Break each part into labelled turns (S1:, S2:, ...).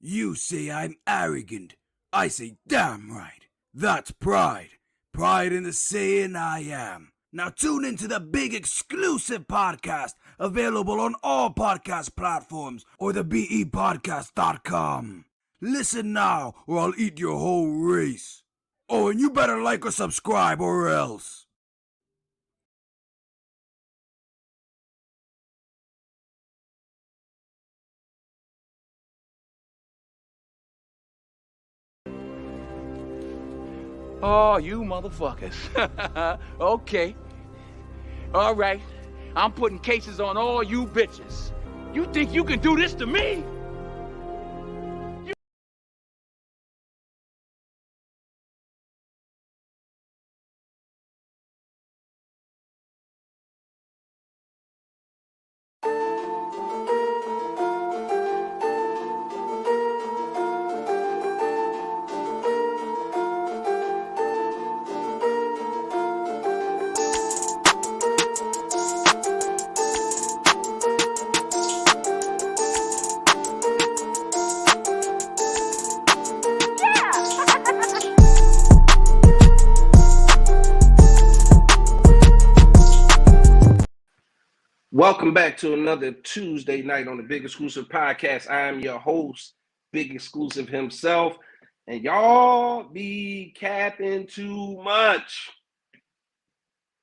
S1: You say I'm arrogant. I say damn right. That's pride. Pride in the saying I am. Now tune into the big exclusive podcast available on all podcast platforms or the BEpodcast.com. Listen now or I'll eat your whole race. Oh, and you better like or subscribe or else.
S2: Oh, you motherfuckers. Okay. All right. I'm putting cases on all you bitches. You think you can do this to me?
S3: Welcome back to another Tuesday night on the Big Exclusive Podcast. I am your host, Big Exclusive himself, and y'all be capping too much.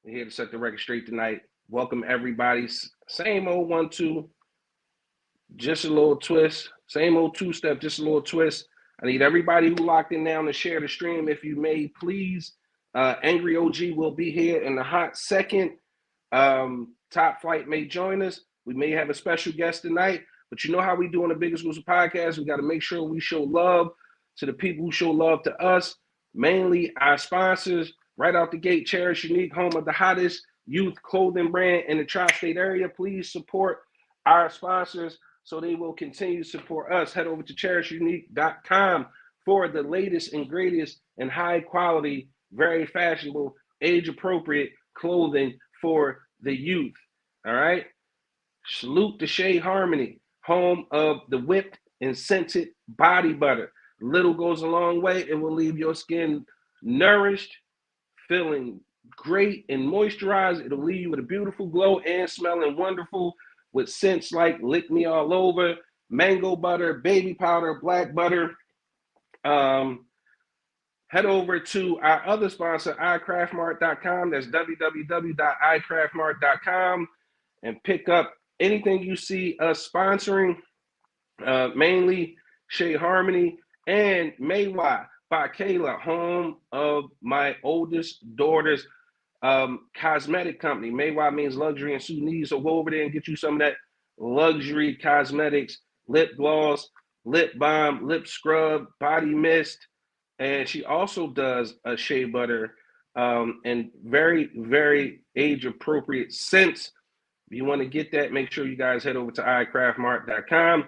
S3: We're here to set the record straight tonight. Welcome everybody. Same old 1-2, just a little twist. Same old two-step, just a little twist. I need everybody who locked in now to share the stream. If you may, please. Angry OG will be here in a hot second. Top Flight may join us. We may have a special guest tonight, but you know how we do on the Big Exclusive Podcast. We got to make sure we show love to the people who show love to us, mainly our sponsors. Right out the gate, Cherish Unique, home of the hottest youth clothing brand in the tri-state area. Please support our sponsors so they will continue to support us. Head over to cherishunique.com for the latest and greatest and high quality, very fashionable, age appropriate clothing for the youth. All right. Salute to Shea Harmony, home of the whipped and scented body butter. Little goes a long way. It will leave your skin nourished, feeling great and moisturized. It'll leave you with a beautiful glow and smelling wonderful with scents like Lick Me All Over, mango butter, baby powder, black butter. Head over to our other sponsor, iCraftMart.com. That's www.iCraftMart.com, and pick up anything you see us sponsoring, mainly Shea Harmony and Maywa by Kayla, home of my oldest daughter's cosmetic company. Maywa means luxury in Sudanese, so go over there and get you some of that luxury cosmetics, lip gloss, lip balm, lip scrub, body mist. And she also does a shea butter and very, very age appropriate scents. If you want to get that, make sure you guys head over to iCraftMart.com.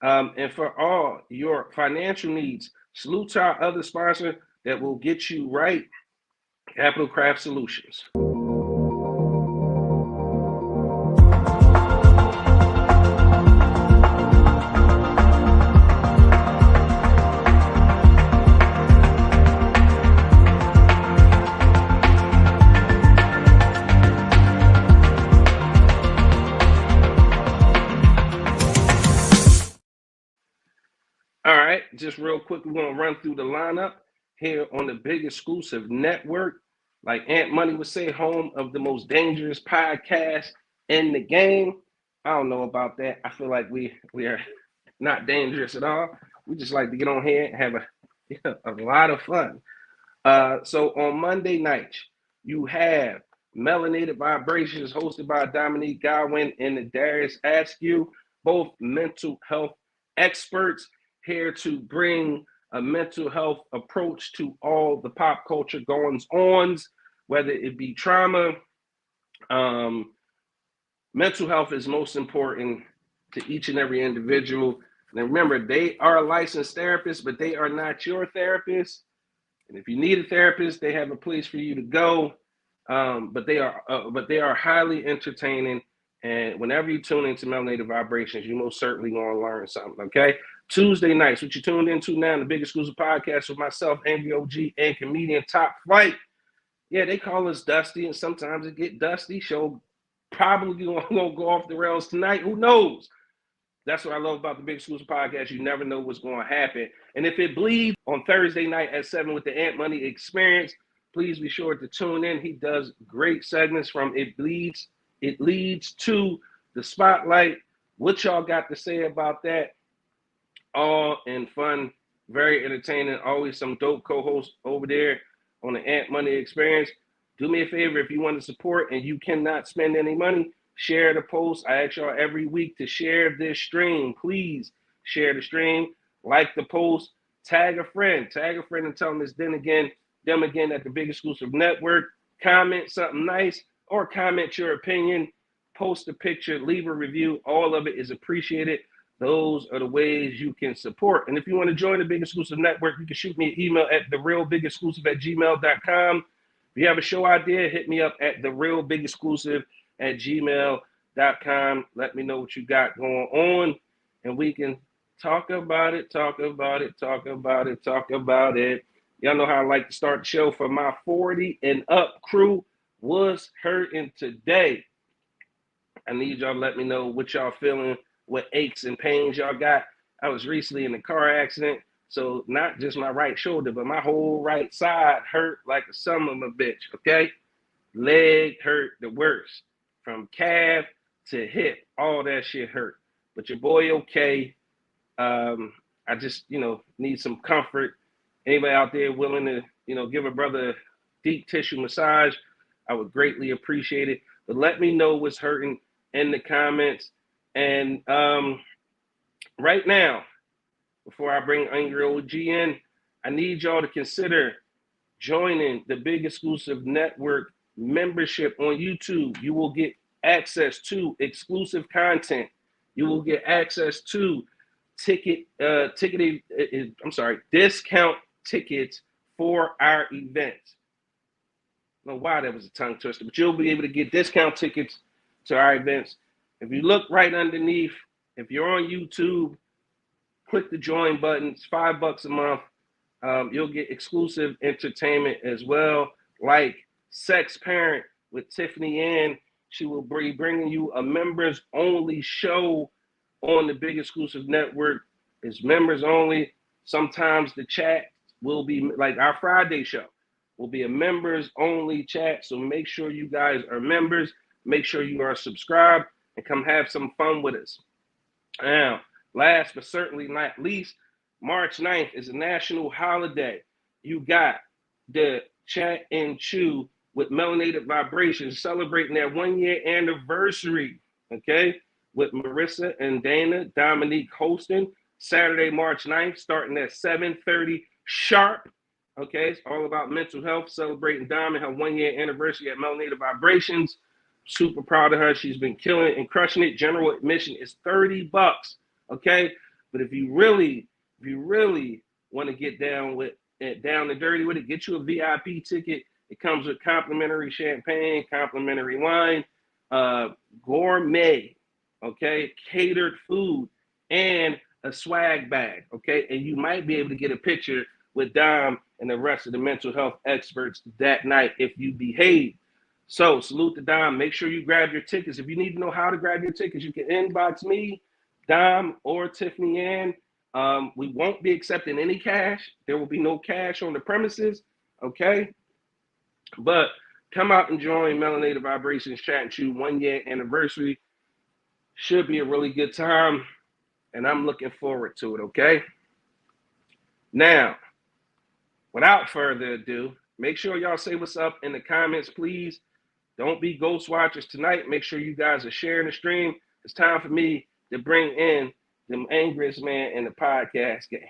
S3: And for all your financial needs, salute to our other sponsor that will get you right, Capital Craft Solutions. All right, just real quick, we're going to run through the lineup here on the Big Exclusive Network. Like Ant Money would say, home of the most dangerous podcast in the game. I don't know about that. I feel like we are not dangerous at all. We just like to get on here and have a lot of fun. So on Monday nights, you have Melanated Vibrations hosted by Dominique Godwin and Darius Askew, both mental health experts here to bring a mental health approach to all the pop culture goings-ons, whether it be trauma. Mental health is most important to each and every individual. And remember, they are licensed therapists, but they are not your therapist. And if you need a therapist, they have a place for you to go. But they are highly entertaining. And whenever you tune into Melanated Vibrations, you most certainly going to learn something. Okay. Tuesday nights, what you tuned into now, the Big Exclusive Podcast with myself, Angry OG, and comedian Topp Fliight. Yeah, they call us Dusty, and sometimes it get dusty. Show probably gonna go off the rails tonight. Who knows? That's what I love about the Big Exclusive Podcast. You never know what's going to happen. And if it bleeds on Thursday night at 7 with the Ant Money Experience, please be sure to tune in. He does great segments from It Leads to the Spotlight. What y'all got to say about that? All in fun, very entertaining. Always some dope co-hosts over there on the Ant Money Experience. Do me a favor, if you want to support and you cannot spend any money, share the post. I ask y'all every week to share this stream. Please share the stream, like the post, tag a friend and tell them it's them again at the Big Exclusive Network. Comment something nice or comment your opinion, post a picture, leave a review. All of it is appreciated. Those are the ways you can support. And if you want to join the Big Exclusive Network, you can shoot me an email at therealbigexclusive@gmail.com. If you have a show idea, hit me up at therealbigexclusive@gmail.com. Let me know what you got going on, and we can talk about it. Y'all know how I like to start the show. For my 40 and up crew, was hurting today. I need y'all to let me know what y'all feeling, what aches and pains y'all got. I was recently in a car accident, so not just my right shoulder, but my whole right side hurt like a son of a bitch, okay? Leg hurt the worst. From calf to hip, all that shit hurt. But your boy okay. I just, need some comfort. Anybody out there willing to, give a brother a deep tissue massage, I would greatly appreciate it. But let me know what's hurting in the comments. And right now, before I bring Angry OG in, I need y'all to consider joining the Big Exclusive Network membership on YouTube. You will get access to exclusive content. You will get access to discount tickets for our events. I don't know why that was a tongue twister, but you'll be able to get discount tickets to our events. If you look right underneath, if you're on YouTube, click the join button. It's $5 a month. You'll get exclusive entertainment as well, like Sex Parent with Tiffany Ann. She will be bringing you a members only show on the Big Exclusive Network. It's members only. Sometimes the chat will be like our Friday show will be a members only chat. So make sure you guys are members. Make sure you are subscribed and come have some fun with us. Now, last but certainly not least, March 9th is a national holiday. You got the Chat and Chew with Melanated Vibrations celebrating their 1-year anniversary, okay? With Marissa and Dana Dominique hosting Saturday, March 9th, starting at 7:30 sharp, okay? It's all about mental health, celebrating Dom and her 1-year anniversary at Melanated Vibrations. Super proud of her. She's been killing it and crushing it. General admission is $30, okay? But if you really want to get down and dirty with it, get you a VIP ticket. It comes with complimentary champagne, complimentary wine, gourmet, okay, catered food, and a swag bag, okay? And you might be able to get a picture with Dom and the rest of the mental health experts that night if you behave. So salute to Dom. Make sure you grab your tickets. If you need to know how to grab your tickets, you can inbox me, Dom, or Tiffany Ann. We won't be accepting any cash. There will be no cash on the premises, okay? But come out and join Melanated Vibrations Chat and Chew 1-year anniversary. Should be a really good time, and I'm looking forward to it, okay? Now, without further ado, make sure y'all say what's up in the comments, please. Don't be ghost watchers tonight. Make sure you guys are sharing the stream. It's time for me to bring in the angriest man in the podcast game.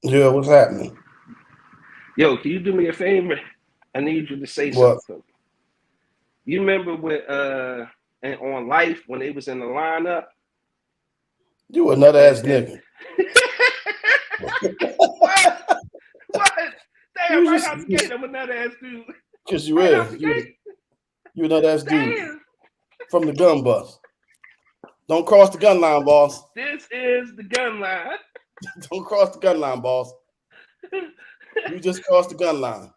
S4: Yeah, what's happening?
S3: Yo, can you do me a favor? I need you to say something. You remember with on Life when they was in the lineup?
S4: You a nut ass nigga.
S3: What? Damn, right out the gate, I'm a nut ass dude.
S4: Because you is. You a nut ass dude from the gun bus. Don't cross the gun line, boss.
S3: This is the gun line.
S4: Don't cross the gun line, boss. You just crossed the gun line.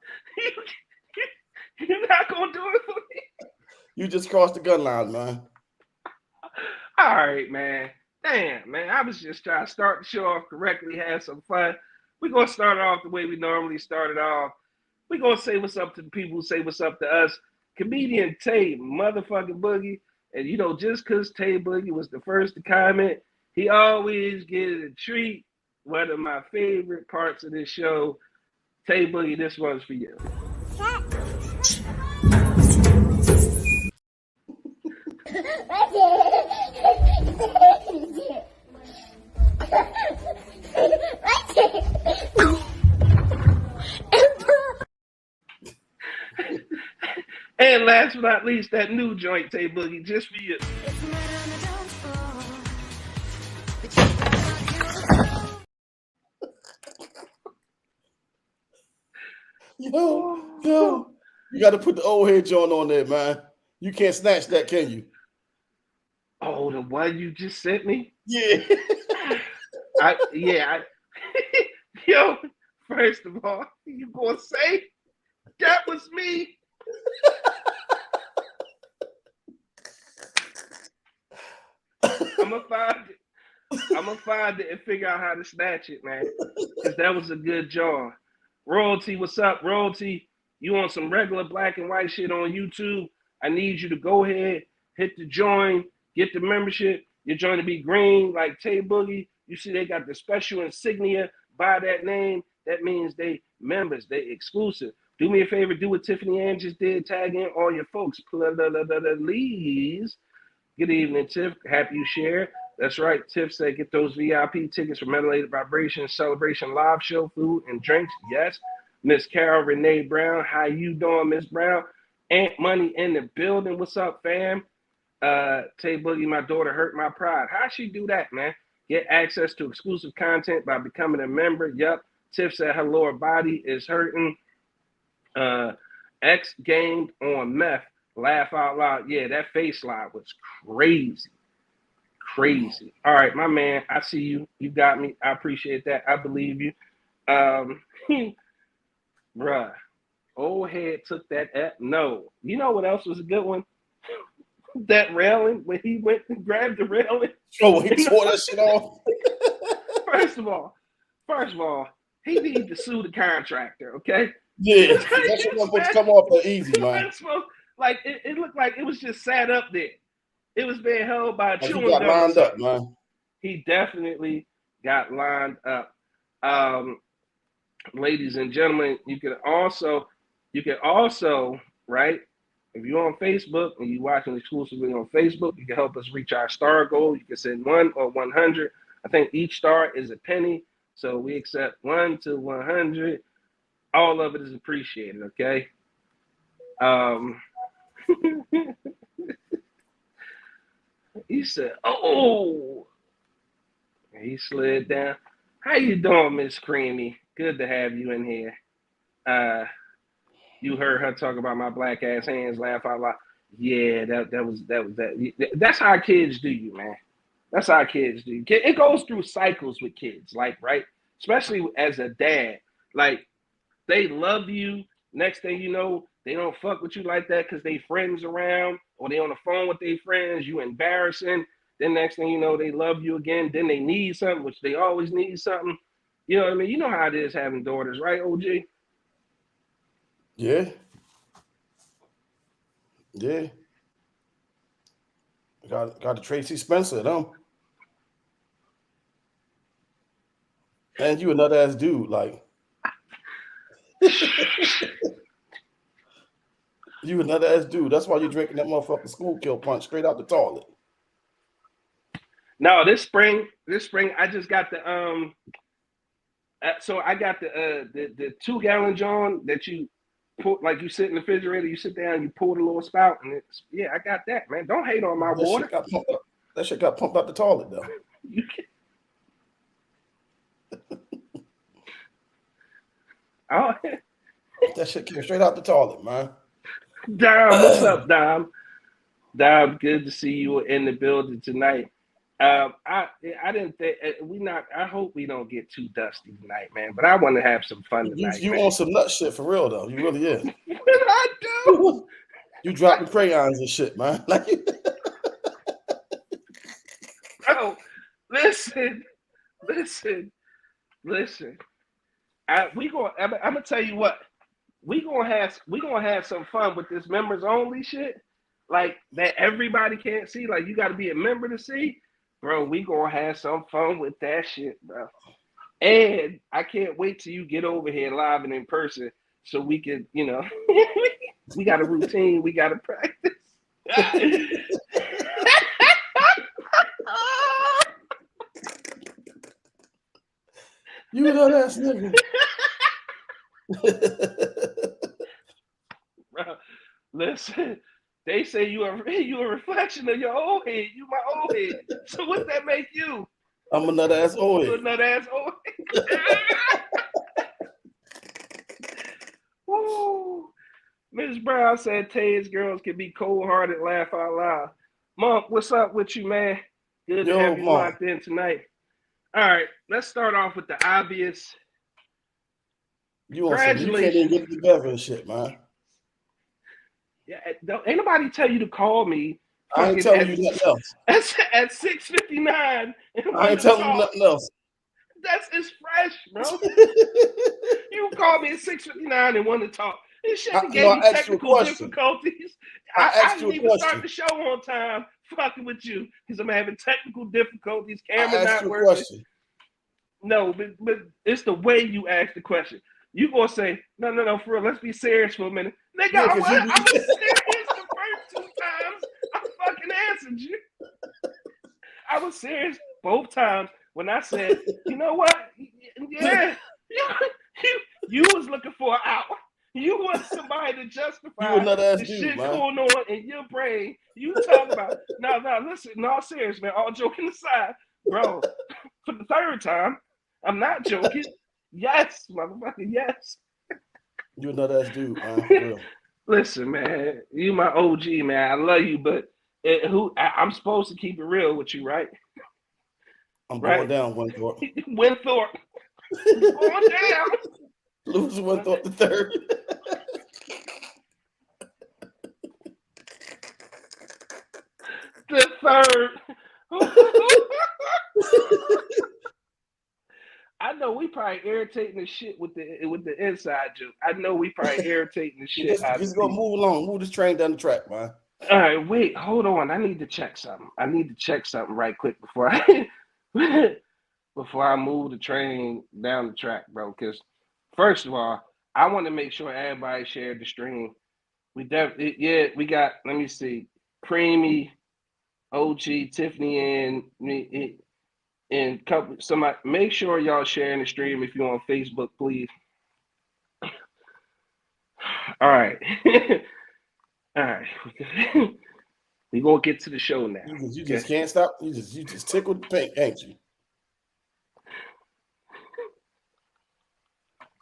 S3: You're not gonna do it for me.
S4: You just crossed the gun line, man.
S3: All right, man. Damn, man. I was just trying to start the show off correctly, have some fun. We're gonna start it off the way we normally started off. We're gonna say what's up to the people who say what's up to us. Comedian Tay motherfucking Boogie. And you know, just because Tay Boogie was the first to comment, he always gets a treat. One of my favorite parts of this show. Tay Boogie, this one's for you. And last but not least, that new joint, Tay Boogie, just for you.
S4: Yo, you got to put the old head joint on there, man. You can't snatch that, can you?
S3: Oh, the one you just sent me?
S4: Yeah.
S3: Yo, first of all, you gonna say that was me? I'm gonna find it and figure out how to snatch it, man. Because that was a good job. Royalty, what's up, Royalty? You on some regular black and white shit on YouTube? I need you to go ahead, hit the join, get the membership. Your join to be green like Tay Boogie. You see they got the special insignia by that name. That means they members, they exclusive. Do me a favor, do what Tiffany Ann just did, tag in all your folks, please. Good evening, Tiff. Happy you share. That's right. Tiff said get those VIP tickets for Metalated Vibration Celebration Live Show, food and drinks. Yes. Miss Carol Renee Brown. How you doing, Miss Brown? Ant Money in the building. What's up, fam? Tay Boogie, my daughter hurt my pride. How'd she do that, man? Get access to exclusive content by becoming a member. Yep. Tiff said her lower body is hurting. X gamed on meth. Laugh out loud. Yeah, that face slide was crazy. Crazy. All right, my man. I see you. You got me. I appreciate that. I believe you. Bruh. Old head took that at no. You know what else was a good one? That railing when he went and grabbed the railing.
S4: Oh, he tore that shit off.
S3: First of all, he needs to sue the contractor, okay?
S4: Yeah, that shit wasn't supposed to come off that easy, man.
S3: Like it looked like it was just sat up there. It was being held by a chewing
S4: gum. He got lined up, man.
S3: He definitely got lined up. Ladies and gentlemen, you can also, right? If you're on Facebook and you're watching exclusively on Facebook, you can help us reach our star goal. You can send 1 or 100. I think each star is a penny. So we accept 1 to 100. All of it is appreciated, okay? He said, oh, he slid down. How you doing, Miss Creamy? Good to have you in here. You heard her talk about my black ass hands, laugh out loud. Yeah, that was that. That's how kids do you, man. That's how kids do you. It goes through cycles with kids, like, right? Especially as a dad. Like, they love you. Next thing you know, they don't fuck with you like that because they friends around or they on the phone with their friends. You embarrassing. Then next thing you know, they love you again. Then they need something, which they always need something. You know what I mean? You know how it is having daughters, right, OG?
S4: Yeah. Yeah. Got the Tracy Spencer, though. And you another ass dude, like. You another ass dude. That's why you're drinking that motherfucking school kill punch straight out the toilet.
S3: No, this spring, I just got the so I got the 2-gallon John that you put, like you sit in the refrigerator, you sit down, you pull the little spout, and it's, yeah, I got that, man. Don't hate on my water.
S4: That shit got pumped out the toilet, though.
S3: You oh,
S4: that shit came straight out the toilet, man.
S3: Dom, what's up, Dom? Dom, good to see you in the building tonight. I didn't think we not. I hope we don't get too dusty tonight, man. But I want to have some fun tonight,
S4: You
S3: man.
S4: on some nut shit for real though. You really is.
S3: I do.
S4: You dropping crayons and shit, man. Like,
S3: Bro, listen. I'm gonna tell you what. We gonna have some fun with this members only shit, like that everybody can't see. Like you got to be a member to see, bro. We gonna have some fun with that shit, bro. And I can't wait till you get over here live and in person, so we can, we got a routine, we got to practice.
S4: you know that's nigga.
S3: Bro, listen, they say you a reflection of your old head. You my old head. So what that make you?
S4: I'm a nut ass old
S3: You a
S4: head.
S3: nut ass old head. Woo. Ms. Brown said Tay's girls can be cold-hearted, laugh out loud. Monk, what's up with you, man? Good to have you locked in tonight. All right, let's start off with the obvious.
S4: You can't even get it together and shit, man.
S3: Yeah, ain't nobody tell you to call me.
S4: I ain't telling you nothing else.
S3: At 6:59.
S4: I ain't telling you nothing else.
S3: It's fresh, bro. You called me at 6:59 and wanted to talk. This shit gave me technical difficulties. I didn't even start the show on time fucking with you because I'm having technical difficulties. Camera not working. No, but it's the way you ask the question. You gonna say, no, for real, let's be serious for a minute. Nigga, I was serious the first 2 times I fucking answered you. I was serious both times when I said, you know what? Yeah, you was looking for an out. You want somebody to justify the shit going on in your brain. You talk about, no, listen, no, serious, man. All joking aside, bro, for the 3rd time, I'm not joking. Yes, motherfucker, yes.
S4: You a nut ass dude, man. Real.
S3: Listen, man, you my OG, man. I love you, but I'm supposed to keep it real with you, right?
S4: I'm going down, Winthorpe.
S3: Winthorpe. Going down.
S4: Lose Winthorpe the 3rd.
S3: The 3rd. I know we probably irritating the shit with the inside joke. I know we probably irritating the shit out of
S4: Just go move along. Move this train down the track, man.
S3: All right, wait, hold on. I need to check something. Right quick before I move the train down the track, bro. Because first of all, I want to make sure everybody shared the stream. We definitely, we got. Let me see, Creamy, OG, Tiffany, and couple. Somebody, make sure y'all sharing the stream if you're on Facebook, please. All right. All right. We gonna get to the show now.
S4: You just can't stop. You just tickled pink, ain't you?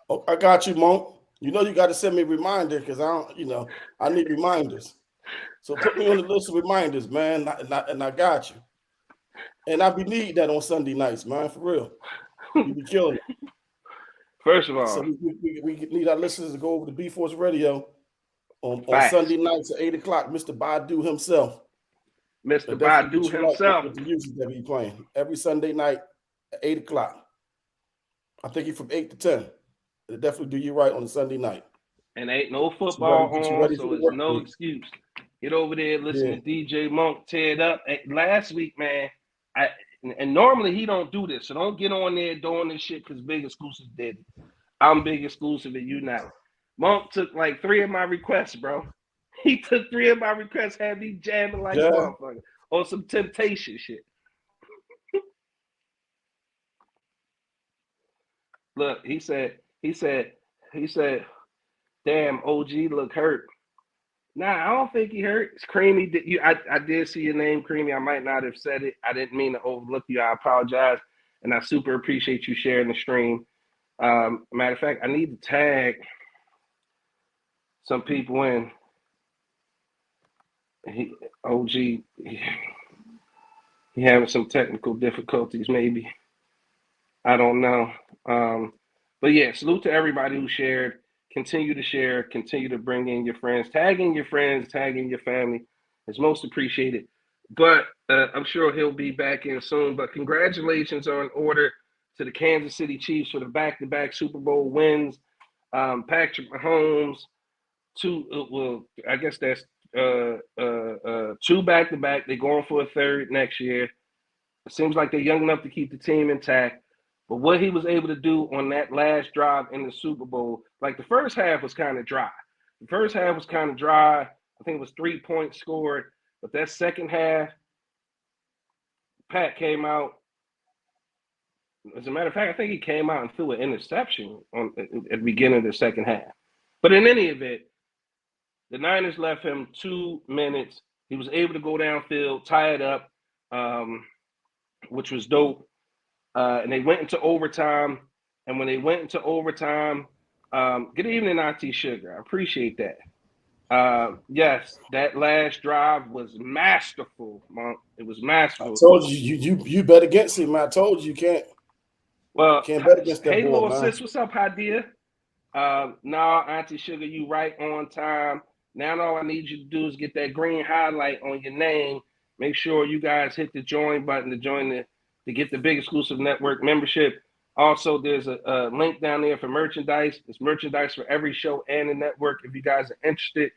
S4: Oh, I got you, Monk. You know you got to send me a reminder because I need reminders. So put me on the list of reminders, man, and I got you. And I be needing that on Sunday nights, man, for real. You be killing it.
S3: First of all,
S4: so we need our listeners to go over to B-Force Radio on Sunday nights at 8 o'clock. Mr. Badu himself.
S3: Mr. Badu himself.
S4: With the music that he playing every Sunday night at 8 o'clock. I think he's from 8 to 10. It'll definitely do you right on a Sunday night.
S3: And ain't no football on, so it's no excuse. Get over there, listen to DJ Monk tear it up. Last week, man, and normally he don't do this, so don't get on there doing this shit because Big Exclusive did it. I'm Big Exclusive and you not. Monk took like 3 of my requests, bro. He took 3 of my requests, had me jamming like a motherfucker on some Temptation shit. Look, he said, damn, OG look hurt. Nah, I don't think he hurt. It's Creamy. I did see your name, Creamy. I might not have said it. I didn't mean to overlook you. I apologize. And I super appreciate you sharing the stream. Matter of fact, I need to tag some people in. He having some technical difficulties, maybe. I don't know. But yeah, salute to everybody who shared. Continue to share. Continue to bring in your friends. Tagging your friends. Tagging your family is most appreciated. But I'm sure he'll be back in soon. But congratulations are in order to the Kansas City Chiefs for the back-to-back Super Bowl wins. Patrick Mahomes, I guess that's two back-to-back. They're going for a third next year. It seems like they're young enough to keep the team intact. But what he was able to do on that last drive in the Super Bowl, like the first half was kind of dry. The first half was kind of dry. I think it was 3 points scored. But that second half, Pat came out. As a matter of fact, I think he came out and threw an interception at the beginning of the second half. But in any event, the Niners left him 2 minutes. He was able to go downfield, tie it up, which was dope. And they went into overtime. And when they went into overtime, good evening, Auntie Sugar. I appreciate that. Yes, that last drive was masterful, Monk. It was masterful.
S4: I told you bet against him. I told you can't.
S3: Well,
S4: Can't bet against that
S3: hey,
S4: boy,
S3: little
S4: man.
S3: sis, what's up, Hadia? No, Auntie Sugar, you right on time. Now all I need you to do is get that green highlight on your name. Make sure you guys hit the join button to get the Big Exclusive Network membership. Also, there's a link down there for merchandise. It's merchandise for every show and the network. If you guys are interested,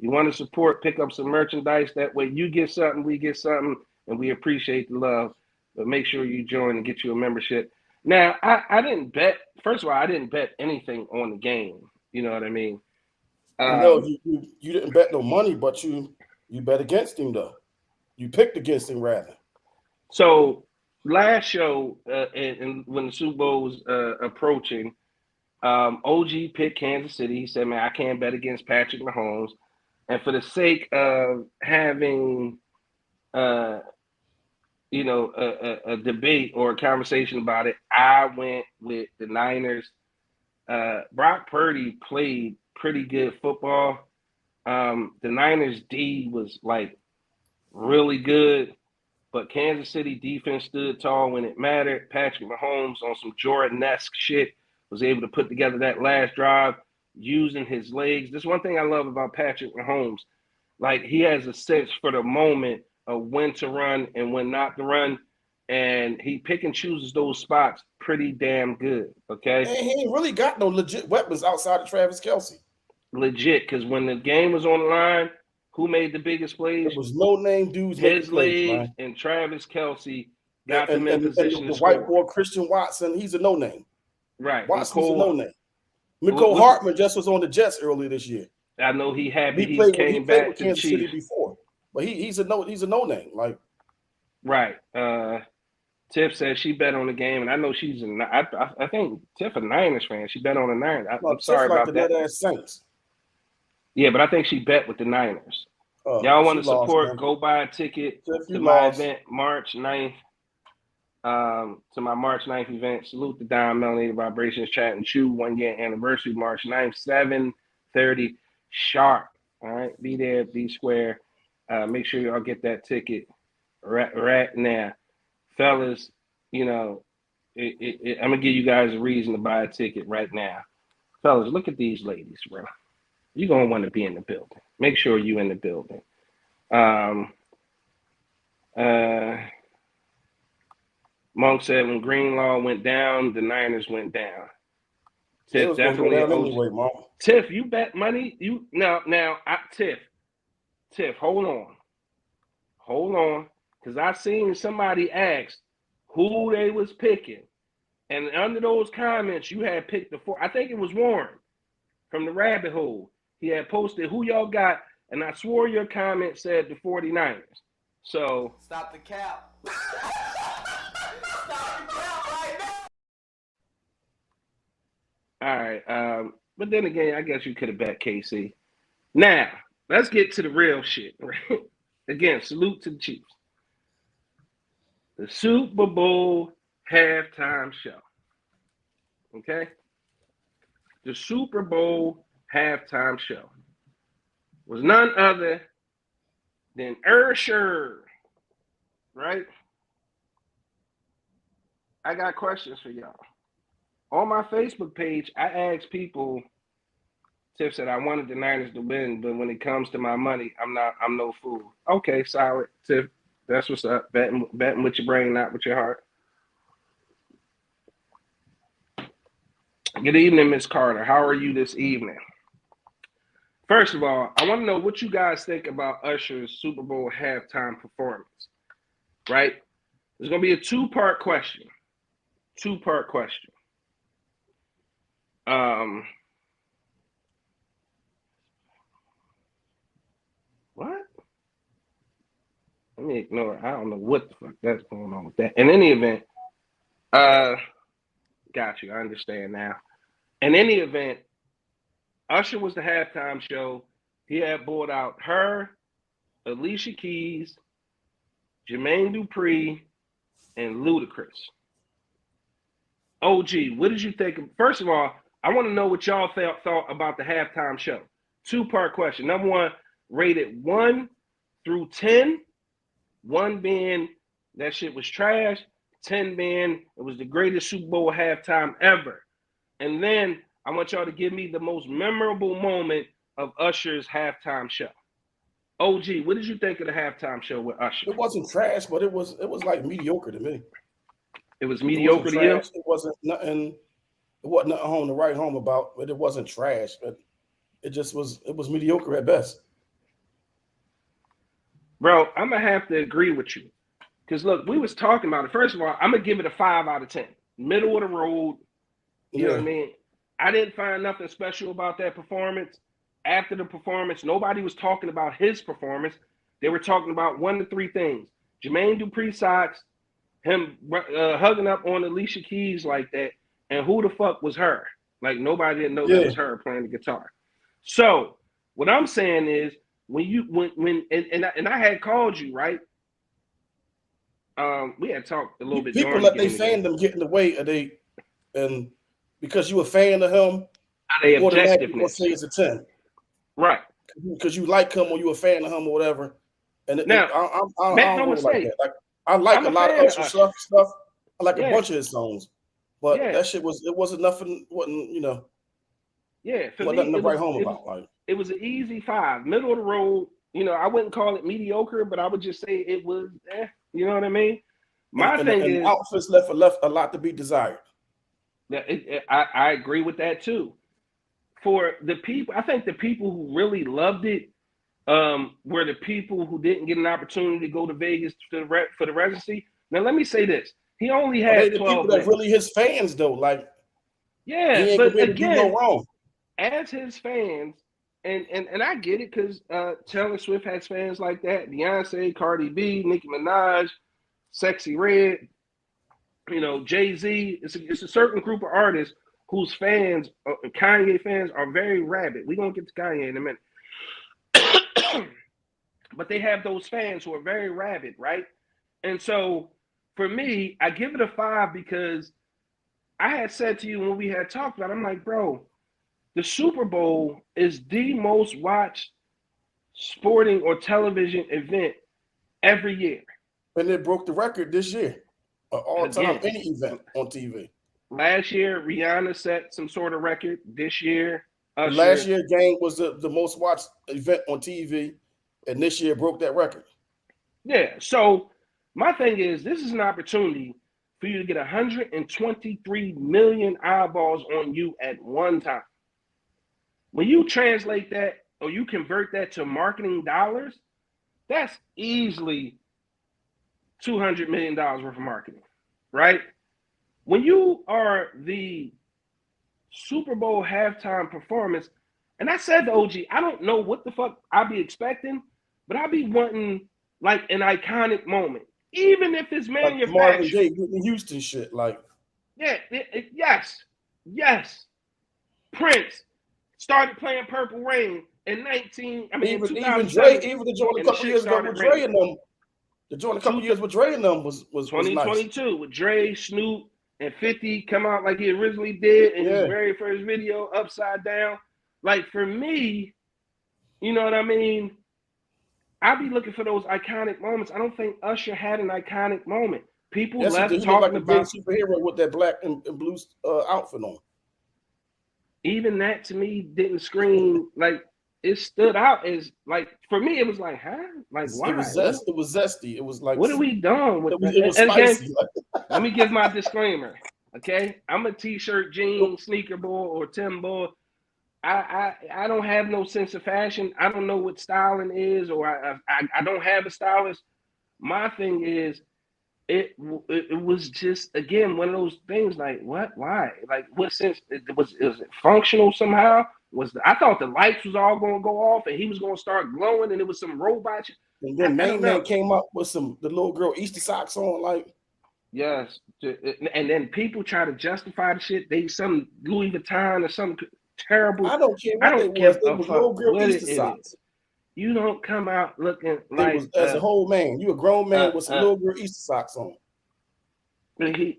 S3: you want to support, pick up some merchandise. That way you get something, we get something, and we appreciate the love. But make sure you join and get you a membership. Now, I didn't bet. First of all, I didn't bet anything on the game. You know what I mean?
S4: No, you didn't bet no money, but you bet against him though. You picked against him rather.
S3: So last show, and when the Super Bowl was approaching, OG picked Kansas City. He said, "Man, I can't bet against Patrick Mahomes," and for the sake of having, a debate or a conversation about it, I went with the Niners. Brock Purdy played pretty good football. The Niners D was like really good, but Kansas City defense stood tall when it mattered. Patrick Mahomes on some Jordan-esque shit was able to put together that last drive using his legs. This one thing I love about Patrick Mahomes. Like, he has a sense for the moment of when to run and when not to run, and he pick and chooses those spots pretty damn good, okay?
S4: And he ain't really got no legit weapons outside of Travis Kelce.
S3: Legit, because when the game was on the line, who made the biggest plays?
S4: There was no name dudes
S3: His
S4: making plays,
S3: legs
S4: man.
S3: and Travis Kelce got
S4: And
S3: them in position
S4: the
S3: to
S4: white
S3: score.
S4: boy Christian Watson, he's a no name.
S3: Right.
S4: Watson's a no name. Mecole Hardman just was on the Jets earlier this year.
S3: I know he happy
S4: He
S3: he
S4: played
S3: came back
S4: with
S3: to the
S4: Kansas City
S3: Chiefs.
S4: before, but he's a no name. Like,
S3: right. Tiff said she bet on the game, and I know she's I think Tiff a Niners fan. She bet on the Niners. I'm sorry about that.
S4: Net-ass Saints.
S3: Yeah, but I think she bet with the Niners. Y'all want to support? Go buy a ticket to my event March 9th. To my March 9th event. Salute the Dime Melanated Vibrations Chat and Chew 1 year anniversary, March 9th, 7:30 sharp. All right, be there, be square. Make sure y'all get that ticket right now. Fellas, I'm gonna give you guys a reason to buy a ticket right now. Fellas, look at these ladies, bro. You're gonna want to be in the building. Make sure you in the building. Monk said when Greenlaw went down, the Niners went down. Tiff definitely
S4: anyway, Monk.
S3: Tiff, you bet money. Tiff, hold on, because I seen somebody ask who they was picking, and under those comments, you had picked I think it was Warren from the Rabbit Hole. He had posted who y'all got, and I swore your comment said the 49ers. So
S5: stop the cap. Stop the cap right now.
S3: All right, but then again, I guess you could have bet KC. Now let's get to the real shit. Right? Again, salute to the Chiefs. The Super Bowl halftime show. Okay? The Super Bowl halftime show was none other than Usher, right? I got questions for y'all. On my Facebook page, I asked people. Tiff said I wanted the Niners to win, but when it comes to my money, I'm no fool. Okay, solid, Tiff. That's what's up. Betting with your brain, not with your heart. Good evening, Miss Carter. How are you this evening? First of all, I want to know what you guys think about Usher's Super Bowl halftime performance. Right? There's going to be a two-part question. What? Let me ignore it. I don't know what the fuck that's going on with that. In any event, got you. I understand now. In any event, Usher was the halftime show. He had brought out her, Alicia Keys, Jermaine Dupri, and Ludacris. OG, what did you think? First of all, I want to know what y'all thought about the halftime show. Two-part question. Number one, rated 1 through 10. 1 being that shit was trash. 10 being it was the greatest Super Bowl halftime ever. And then I want y'all to give me the most memorable moment of Usher's halftime show. OG, what did you think of the halftime show with Usher?
S4: It wasn't trash, but it was like mediocre to me.
S3: It was mediocre to you?
S4: It wasn't nothing. It wasn't nothing home to write home about, but it wasn't trash. But it was mediocre at best.
S3: Bro, I'm gonna have to agree with you. Because look, we was talking about it. First of all, I'm gonna give it a 5 out of 10. Middle of the road. You know what I mean? I didn't find nothing special about that performance. After the performance, nobody was talking about his performance. They were talking about 1 to 3 things. Jermaine Dupri socks, him hugging up on Alicia Keys like that, and who the fuck was her? Like nobody didn't know that was her playing the guitar. So what I'm saying is when I had called you, right? We had talked a little bit.
S4: People let they fandom get in the way of they, and because you a fan of him,
S3: they objectiveness
S4: say it's a 10,
S3: right?
S4: Because you like him or you a fan of him or whatever. And
S3: now,
S4: I don't like that. Like I like a lot of Usher stuff. I like a bunch of his songs, but that shit wasn't nothing. Wasn't
S3: Yeah, for
S4: me, nothing to write home about. Like
S3: it was an easy 5, middle of the road. I wouldn't call it mediocre, but I would just say it was. You know what I mean? My thing is
S4: the outfits left a lot to be desired.
S3: I agree with that too. For the people, I think the people who really loved it were the people who didn't get an opportunity to go to Vegas for the residency. Now, let me say this: he only had
S4: the
S3: 12
S4: people that really his fans though. Like,
S3: yeah,
S4: he ain't
S3: but
S4: gonna
S3: again,
S4: do no wrong.
S3: As his fans, and I get it because Taylor Swift has fans like that. Beyonce, Cardi B, Nicki Minaj, Sexy Red. Jay-Z. It's a certain group of artists whose fans, Kanye fans, are very rabid. We're going to get to Kanye in a minute. But they have those fans who are very rabid, right? And so, for me, I give it a 5 because I had said to you when we had talked about it, I'm like, bro, the Super Bowl is the most watched sporting or television event every year.
S4: And it broke the record this year. All time, any event on TV.
S3: Last year, Rihanna set some sort of record. This year, Usher.
S4: Last year, Game was the most watched event on TV, and this year broke that record.
S3: Yeah. So my thing is, this is an opportunity for you to get 123 million eyeballs on you at one time. When you translate that or you convert that to marketing dollars, that's easily $200 million worth of marketing, right? When you are the Super Bowl halftime performance, and I said to OG, I don't know what the fuck I'll be expecting, but I'll be wanting like an iconic moment, even if it's manufactured.
S4: Like Marvin Gaye, Whitney Houston shit, like.
S3: Yeah, yes. Prince started playing Purple Rain in
S4: Even Dre, even the joint a couple years ago with Dre and them. The joint a couple years with Dre and them was
S3: 2022
S4: nice.
S3: with Dre, Snoop, and 50 come out like he originally did in his very first video, Upside Down. Like for me, you know what I mean? I'll be looking for those iconic moments. I don't think Usher had an iconic moment. People
S4: Yes,
S3: left
S4: he looked like
S3: talking
S4: a gay
S3: about
S4: superhero with that black and blue outfit on.
S3: even that to me didn't scream like it stood out as like for me it was like, huh? Like
S4: It
S3: why?
S4: was zest. It was zesty. It was like
S3: What are we doing with that?
S4: it was
S3: And again,
S4: spicy.
S3: let me give my disclaimer. Okay, I'm a t-shirt, jean, sneaker boy, or Tim boy. I don't have no sense of fashion. I don't know what styling is, or I don't have a stylist. My thing is, it was just again one of those things like what, why, like what sense is it functional somehow? I thought the lights was all going to go off and he was going to start glowing and it was some robot.
S4: And then
S3: I don't
S4: Main Man
S3: know.
S4: came up with the little girl Easter socks on, like.
S3: Yes, and then people try to justify the shit. They some Louis Vuitton or some terrible.
S4: I don't care
S3: I
S4: what they
S3: don't
S4: was.
S3: give
S4: They
S3: a
S4: was
S3: fuck
S4: little girl
S3: what
S4: Easter
S3: it is.
S4: socks.
S3: You don't come out looking
S4: They
S3: like
S4: was as a whole man. You a grown man with some little girl Easter socks on.
S3: he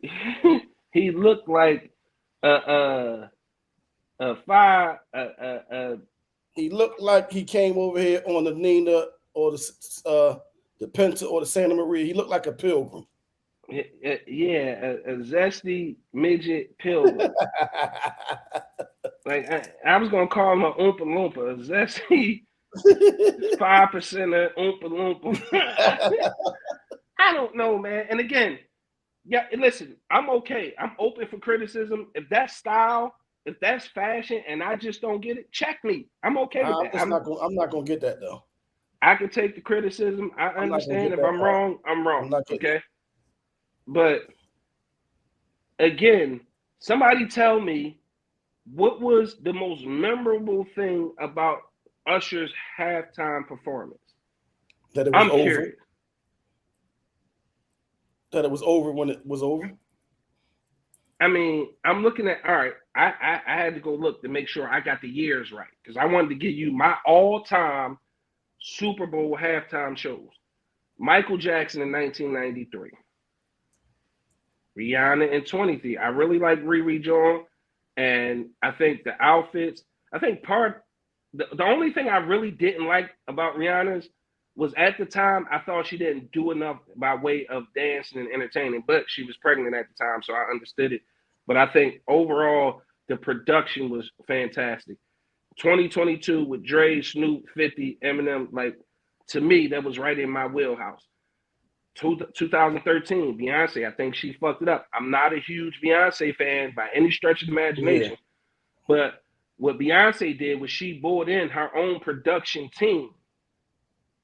S3: he looked like a fire.
S4: He looked like he came over here on the Nina or the Penta or the Santa Maria. He looked like a pilgrim.
S3: Yeah, a zesty midget pilgrim. Like I was gonna call him a Oompa Loompa, a zesty 5% Oompa Loompa. I don't know, man. And again, yeah, listen, I'm okay. I'm open for criticism. If that's style, if that's fashion, and I just don't get it, check me. I'm okay with that.
S4: I'm not gonna get that though.
S3: I can take the criticism. I
S4: I'm not gonna
S3: understand.
S4: get
S3: If
S4: that
S3: I'm
S4: part.
S3: wrong, I'm wrong.
S4: I'm not getting
S3: Okay. But again, somebody tell me what was the most memorable thing about Usher's halftime performance?
S4: that it was
S3: I'm
S4: over.
S3: curious.
S4: That it was over when it was over.
S3: I mean, I'm looking at all right. I had to go look to make sure I got the years right because I wanted to give you my all-time Super Bowl halftime shows. Michael Jackson in 1993. Rihanna in 23. I really like Riri John, and I think the outfits. I think the only thing I really didn't like about Rihanna's was at the time I thought she didn't do enough by way of dancing and entertaining, but she was pregnant at the time, so I understood it. But I think overall the production was fantastic. 2022 with Dre, Snoop, 50, Eminem, like to me that was right in my wheelhouse. 2013, Beyonce, I think she fucked it up. I'm not a huge Beyonce fan by any stretch of the imagination, but what Beyonce did was she brought in her own production team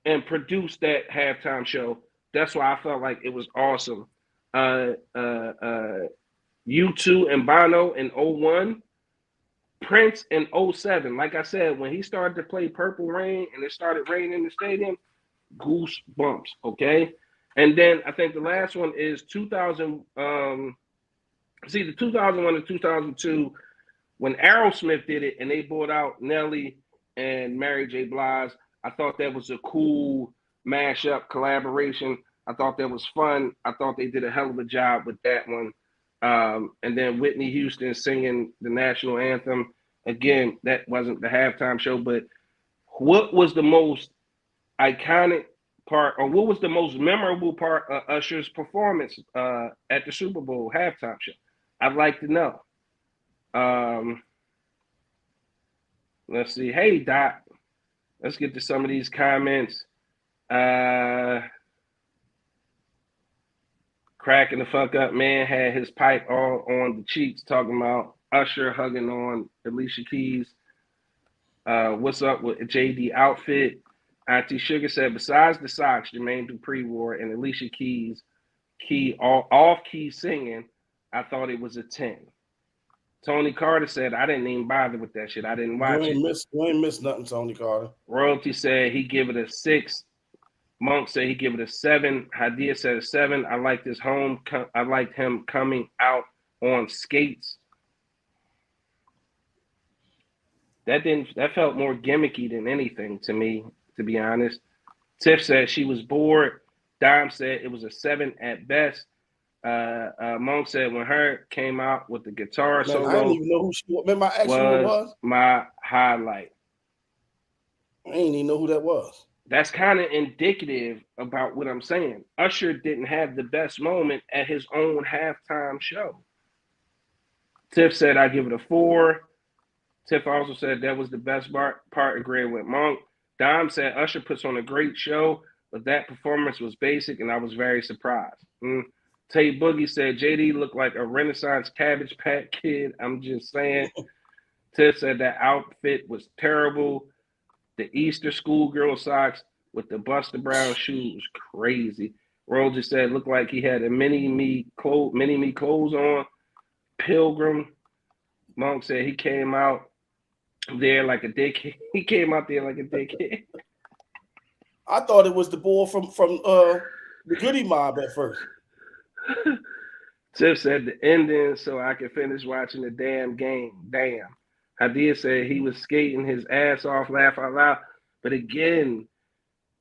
S3: and produced that halftime show. That's why I felt like it was awesome. U2 and Bono in 01, Prince in 07. Like I said, when he started to play Purple Rain and it started raining in the stadium, goosebumps, okay? And then I think the last one is 2000. The 2001 and 2002 when Aerosmith did it and they brought out Nelly and Mary J. Blige. I thought that was a cool mashup collaboration. I thought that was fun. I thought they did a hell of a job with that one. And then Whitney Houston singing the national anthem. Again, that wasn't the halftime show, but what was the most iconic part, or what was the most memorable part of Usher's performance at the Super Bowl halftime show? I'd like to know. Let's see. Hey, Doc. Let's get to some of these comments. Cracking the fuck up, man. Had his pipe all on the cheeks, talking about Usher hugging on Alicia Keys. What's up with JD outfit? Auntie Sugar said, besides the socks Jermaine Dupri wore and Alicia Keys off-key singing, I thought it was a 10. Tony Carter said, I didn't even bother with that shit. I didn't watch it.
S4: You ain't missed nothing, Tony Carter.
S3: Royalty said he give it a 6. Monk said he give it a 7. Hadia said a 7. I liked his home. I liked him coming out on skates. That felt more gimmicky than anything to me, to be honest. Tiff said she was bored. Dime said it was a 7 at best. Monk said when her came out with the guitar solo,
S4: I didn't even know who she was. Remember I asked you who it was?
S3: My highlight.
S4: I didn't even know who that was.
S3: that's kind of indicative about what I'm saying. Usher didn't have the best moment at his own halftime show. Tiff said I give it a 4. Tiff also said that was the best part. Agreed with Monk. Dom said Usher puts on a great show, but that performance was basic, and I was very surprised. Tay Boogie said JD looked like a Renaissance Cabbage Patch Kid. I'm just saying. Tiff said that outfit was terrible. The Easter schoolgirl socks with the Buster Brown shoes, crazy. Roger said looked like he had a mini me clothes on. Pilgrim. Monk said he came out there like a dickhead. He came out there like a dickhead.
S4: I thought it was the boy from the Goody Mob at first.
S3: Tiff said the ending so I could finish watching the damn game. Damn. Hadia said he was skating his ass off, laugh out loud. But again,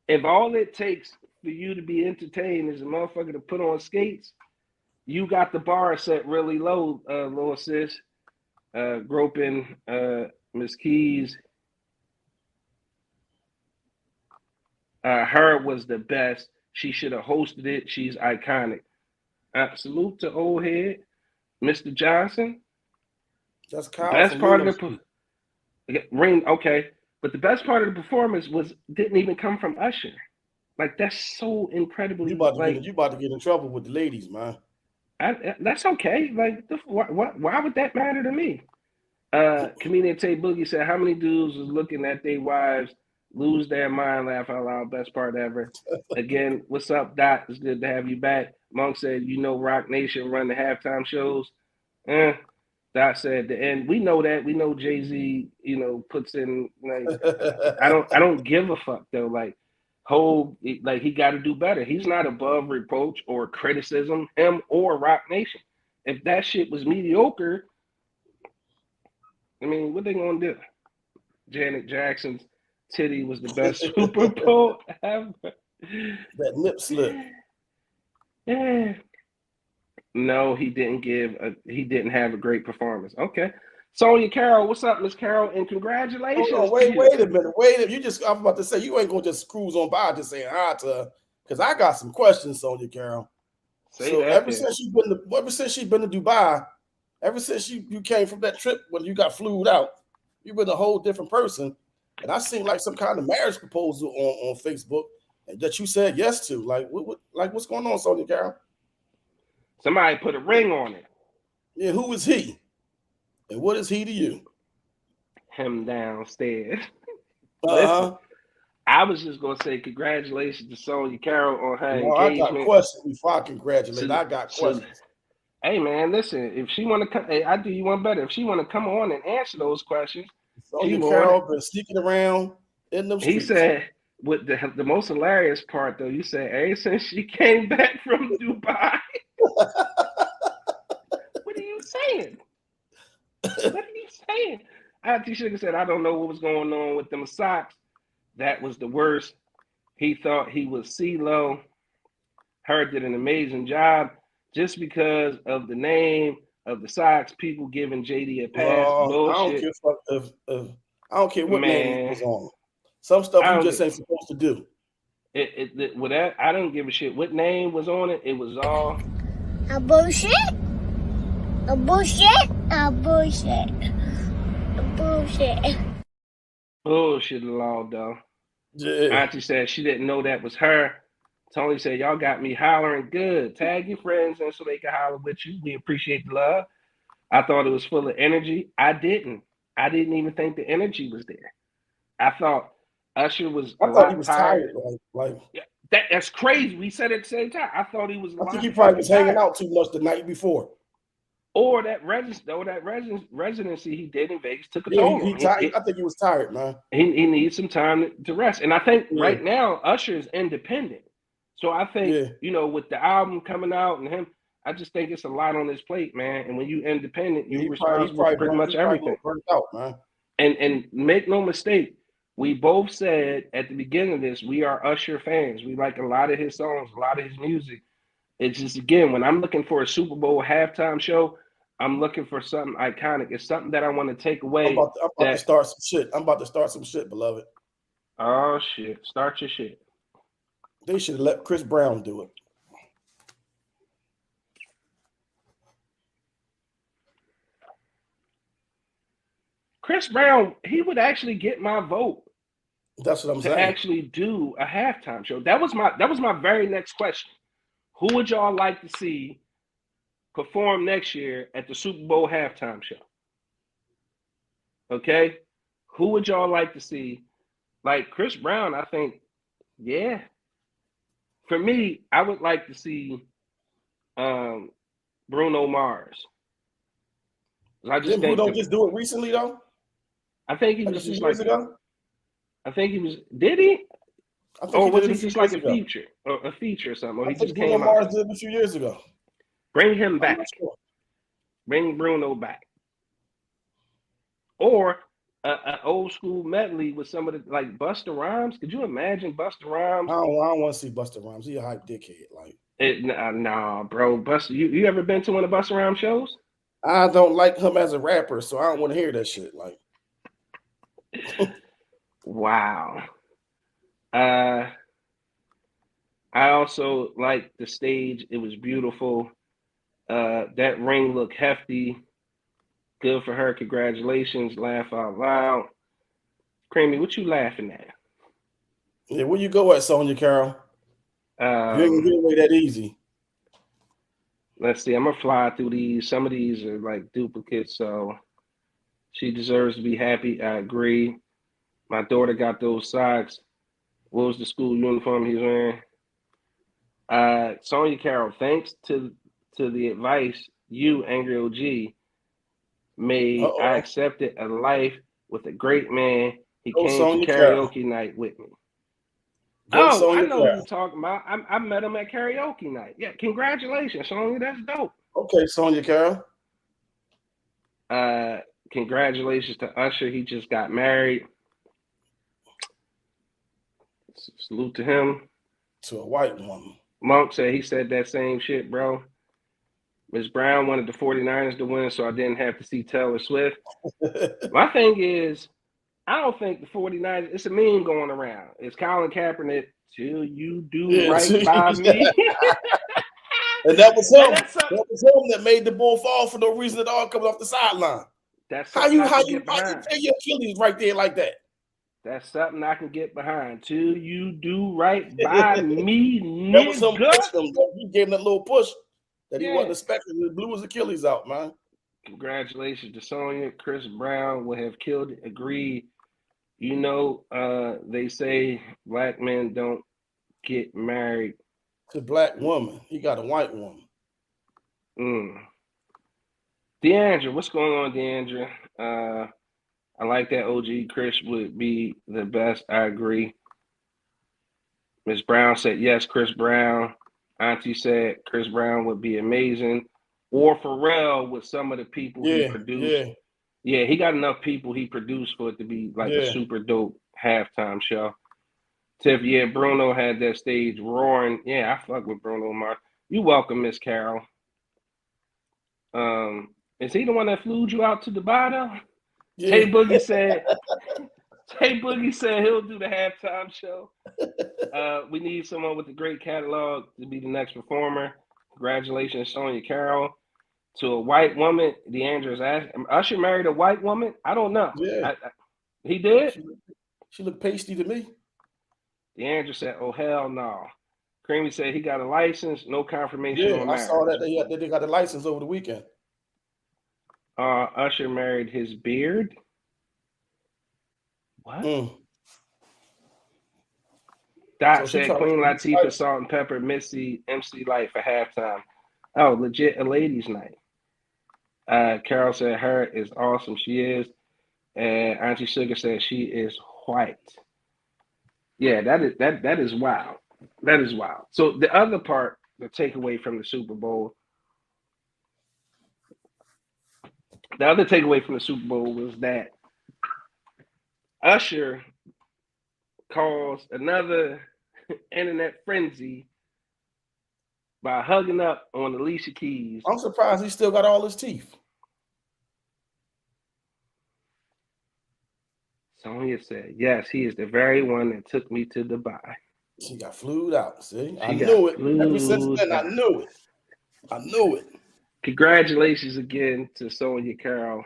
S3: if all it takes for you to be entertained is a motherfucker to put on skates, you got the bar set really low, little sis. Groping, Miss Keys. Her was the best. She should have hosted it. She's iconic. Salute to old head, Mr. Johnson.
S4: That's Kyle.
S3: Best part of the ring. Okay, but the best part of the performance didn't even come from Usher. Like that's so incredibly.
S4: You about to get in trouble with the ladies, man.
S3: That's okay. Like why would that matter to me? Comedian Tay Boogie said, "How many dudes was looking at their wives lose their mind, laugh out loud, best part ever." Again, what's up, Doc? It's good to have you back. Monk said, "You know, Rock Nation run the halftime shows." Doc said, "The end. We know that. We know Jay-Z. You know, puts in like. I don't give a fuck though. Like, he got to do better. He's not above reproach or criticism. Him or Rock Nation. If that shit was mediocre." I mean, what they gonna do? Janet Jackson's titty was the best Super Bowl ever.
S4: That nip slip.
S3: Yeah. No, he didn't have a great performance. Okay. Sonya Carroll, what's up, Miss Carroll? And congratulations.
S4: Hold on, wait a minute. I'm about to say you ain't gonna just cruise on by just saying hi to her. Because I got some questions, Sonya Carroll. Ever since she's been to Dubai, ever since you came from that trip when you got flued out, you've been a whole different person. And I seen like some kind of marriage proposal on Facebook that you said yes to. Like what's going on, Sonya Carroll?
S3: Somebody put a ring on it.
S4: Yeah, who is he? And what is he to you?
S3: Him downstairs. Listen, I was just gonna say congratulations to Sonya Carroll on her engagement.
S4: I got questions before I congratulate. I got questions.
S3: Hey man, listen. If she want to come, I do you one better. If she want to come on and answer those questions,
S4: Sonya Carroll been sneaking around in them streets.
S3: He said, with the most hilarious part though, you said, ever since she came back from Dubai. What are you saying? What are you saying? Auntie Sugar said, I don't know what was going on with them socks. That was the worst. He thought he was CeeLo. Her did an amazing job. Just because of the name of the socks, people giving JD a pass. Bullshit.
S4: I don't care what name was on. Some stuff you just ain't supposed to do.
S3: I don't give a shit what name was on it. It was all
S6: a bullshit. A bullshit. A bullshit. A bullshit.
S3: Bullshit along though.
S4: Yeah.
S3: Auntie said she didn't know that was her. Tony said, y'all got me hollering good. Tag your friends in so they can holler with you. We appreciate the love. I thought it was full of energy. I didn't even think the energy was there. I thought Usher was
S4: I thought he was tired.
S3: Yeah, that's crazy. We said it at the same time. I thought he was
S4: I think he probably was hanging out too much the night before.
S3: Or that residency he did in Vegas took a toll.
S4: I think he was tired, man.
S3: He needs some time to rest. And I think right now Usher is independent. So I think, with the album coming out and him, I just think it's a lot on his plate, man. And when you independent, you're responsible for pretty much everything.
S4: Out, man.
S3: And make no mistake, we both said at the beginning of this, we are Usher fans. We like a lot of his songs, a lot of his music. It's just, again, when I'm looking for a Super Bowl halftime show, I'm looking for something iconic. It's something that I want to take away.
S4: I'm about to start some shit. I'm about to start some shit, beloved.
S3: Oh shit! Start your shit.
S4: They should have let Chris Brown do it.
S3: Chris Brown, he would actually get my vote
S4: That's what I'm
S3: to
S4: saying.
S3: actually do a halftime show. That was my very next question. Who would y'all like to see perform next year at the Super Bowl halftime show? Okay, who would y'all like to see? Like Chris Brown, I think, yeah. For me, I would like to see Bruno Mars. I just
S4: Didn't
S3: think
S4: Bruno just do it recently though?
S3: I think he
S4: Like a
S3: was
S4: few
S3: just
S4: years
S3: like
S4: ago?
S3: I think he was. Did he?
S4: I think
S3: Or
S4: he
S3: was
S4: did it
S3: he
S4: a few
S3: just like
S4: years
S3: a
S4: ago.
S3: feature or a feature or something? Or
S4: I
S3: he
S4: think
S3: just
S4: Bruno
S3: came out?
S4: Mars did it a few years ago.
S3: Bring him
S4: I'm
S3: back.
S4: not sure.
S3: Bring Bruno back. Or an old school medley with some of the like Busta Rhymes. Could you imagine Busta Rhymes?
S4: I don't want to see Busta Rhymes. He a hype dickhead. Like
S3: Nah, bro. Busta, you ever been to one of Busta Rhymes shows?
S4: I don't like him as a rapper, so I don't want to hear that shit. Like
S3: Wow. I also like the stage. It was beautiful. That ring looked hefty. Good for her. Congratulations. Laugh out loud. Creamy, what you laughing at?
S4: yeah, where you go at, Sonya Carroll? You ain't gonna get away that easy.
S3: Let's see. I'm gonna fly through these. Some of these are like duplicates, so she deserves to be happy. I agree. My daughter got those socks. What was the school uniform he's wearing? Sonya Carroll, thanks to the advice you, Angry OG, made, I
S4: Uh-oh.
S3: accepted a life with a great man. He
S4: Go
S3: came to
S4: Sonya Carroll.
S3: karaoke night with me.
S4: Go
S3: Oh, I
S4: Sonya
S3: know who
S4: Carroll.
S3: you're talking about. I met him at karaoke night. Yeah, congratulations, Sonya. That's dope.
S4: Okay, Sonya Carroll.
S3: Congratulations to Usher. He just got married. Salute to him.
S4: To a white woman.
S3: Monk said he said that same shit, bro. Ms. Brown wanted the 49ers to win, so I didn't have to see Taylor Swift. My thing is, I don't think the 49ers, it's a meme going around. It's Colin Kaepernick, till you do right by me.
S4: And that was
S3: And
S4: him.
S3: that's something,
S4: That was him that made the ball fall for no reason at all, coming off the sideline.
S3: that's
S4: How
S3: something
S4: you
S3: I can get
S4: tear
S3: behind.
S4: your Achilles right there like that?
S3: That's something I can get behind. Till you do right by me,
S4: That was him
S3: nigga.
S4: pushing him. He gave him that little push that he
S3: Yeah.
S4: wasn't expecting. He blew his Achilles out, man.
S3: Congratulations to Sonya. Chris Brown would have killed it. Agreed. You know, they say black men don't get married.
S4: To a black woman. He got a white woman.
S3: Deandra, what's going on, Deandra? I like that OG Chris would be the best. I agree. Ms. Brown said yes, Chris Brown. Auntie said Chris Brown would be amazing. Or Pharrell with some of the people he produced. Yeah, he got enough people he produced for it to be like a super dope halftime show. Tiff, yeah, Bruno had that stage roaring. Yeah, I fuck with Bruno Mars. You welcome, Miss Carol. Is he the one that flew you out to Dubai though?
S4: Yeah.
S3: Tay Boogie said he'll do the halftime show. We need someone with a great catalog to be the next performer. Congratulations, Sonya Carroll. To a white woman, Deandra's asking. Usher married a white woman? I don't know.
S4: Yeah.
S3: He did?
S4: She looked pasty to me.
S3: Deandra said, oh, hell no. Creamy said he got a license, no confirmation on marriage.
S4: I saw that they got the license over the weekend.
S3: Usher married his beard. What? Dot said Queen Latifah, Salt and Pepper, Missy, MC Light for halftime. Oh, legit a ladies' night. Carol said her is awesome. She is. And Auntie Sugar said she is white. Yeah, that is wild. That is wild. So the other part, the takeaway from the Super Bowl, was that Usher caused another internet frenzy by hugging up on Alicia Keys.
S4: I'm surprised he still got all his teeth.
S3: Sonia said, yes, he is the very one that took me to Dubai.
S4: She got flued out. See, I
S3: She got
S4: knew it. Ever since
S3: flued
S4: then, I
S3: out.
S4: knew it. I knew it.
S3: Congratulations again to Sonia Carroll.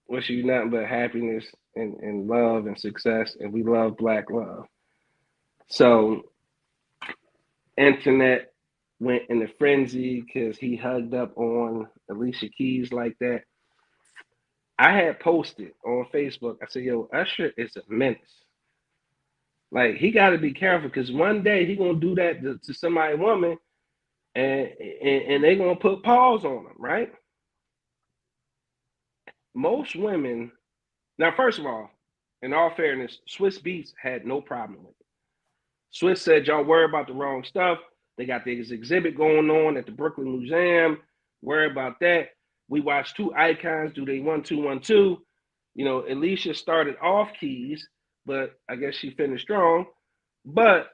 S3: Wish you nothing but happiness and love and success, and we love Black love. So, internet went in a frenzy because he hugged up on Alicia Keys like that. I had posted on Facebook, I said, yo, Usher is a menace. Like, he got to be careful because one day he going to do that to somebody's woman and they going to put paws on him, right? Most women, now, first of all, in all fairness, Swiss Beats had no problem with it. Swiss said, y'all worry about the wrong stuff. They got this exhibit going on at the Brooklyn Museum. Worry about that. We watched two icons do they 1-2-1-2. You know, Alicia started off keys, but I guess she finished strong. But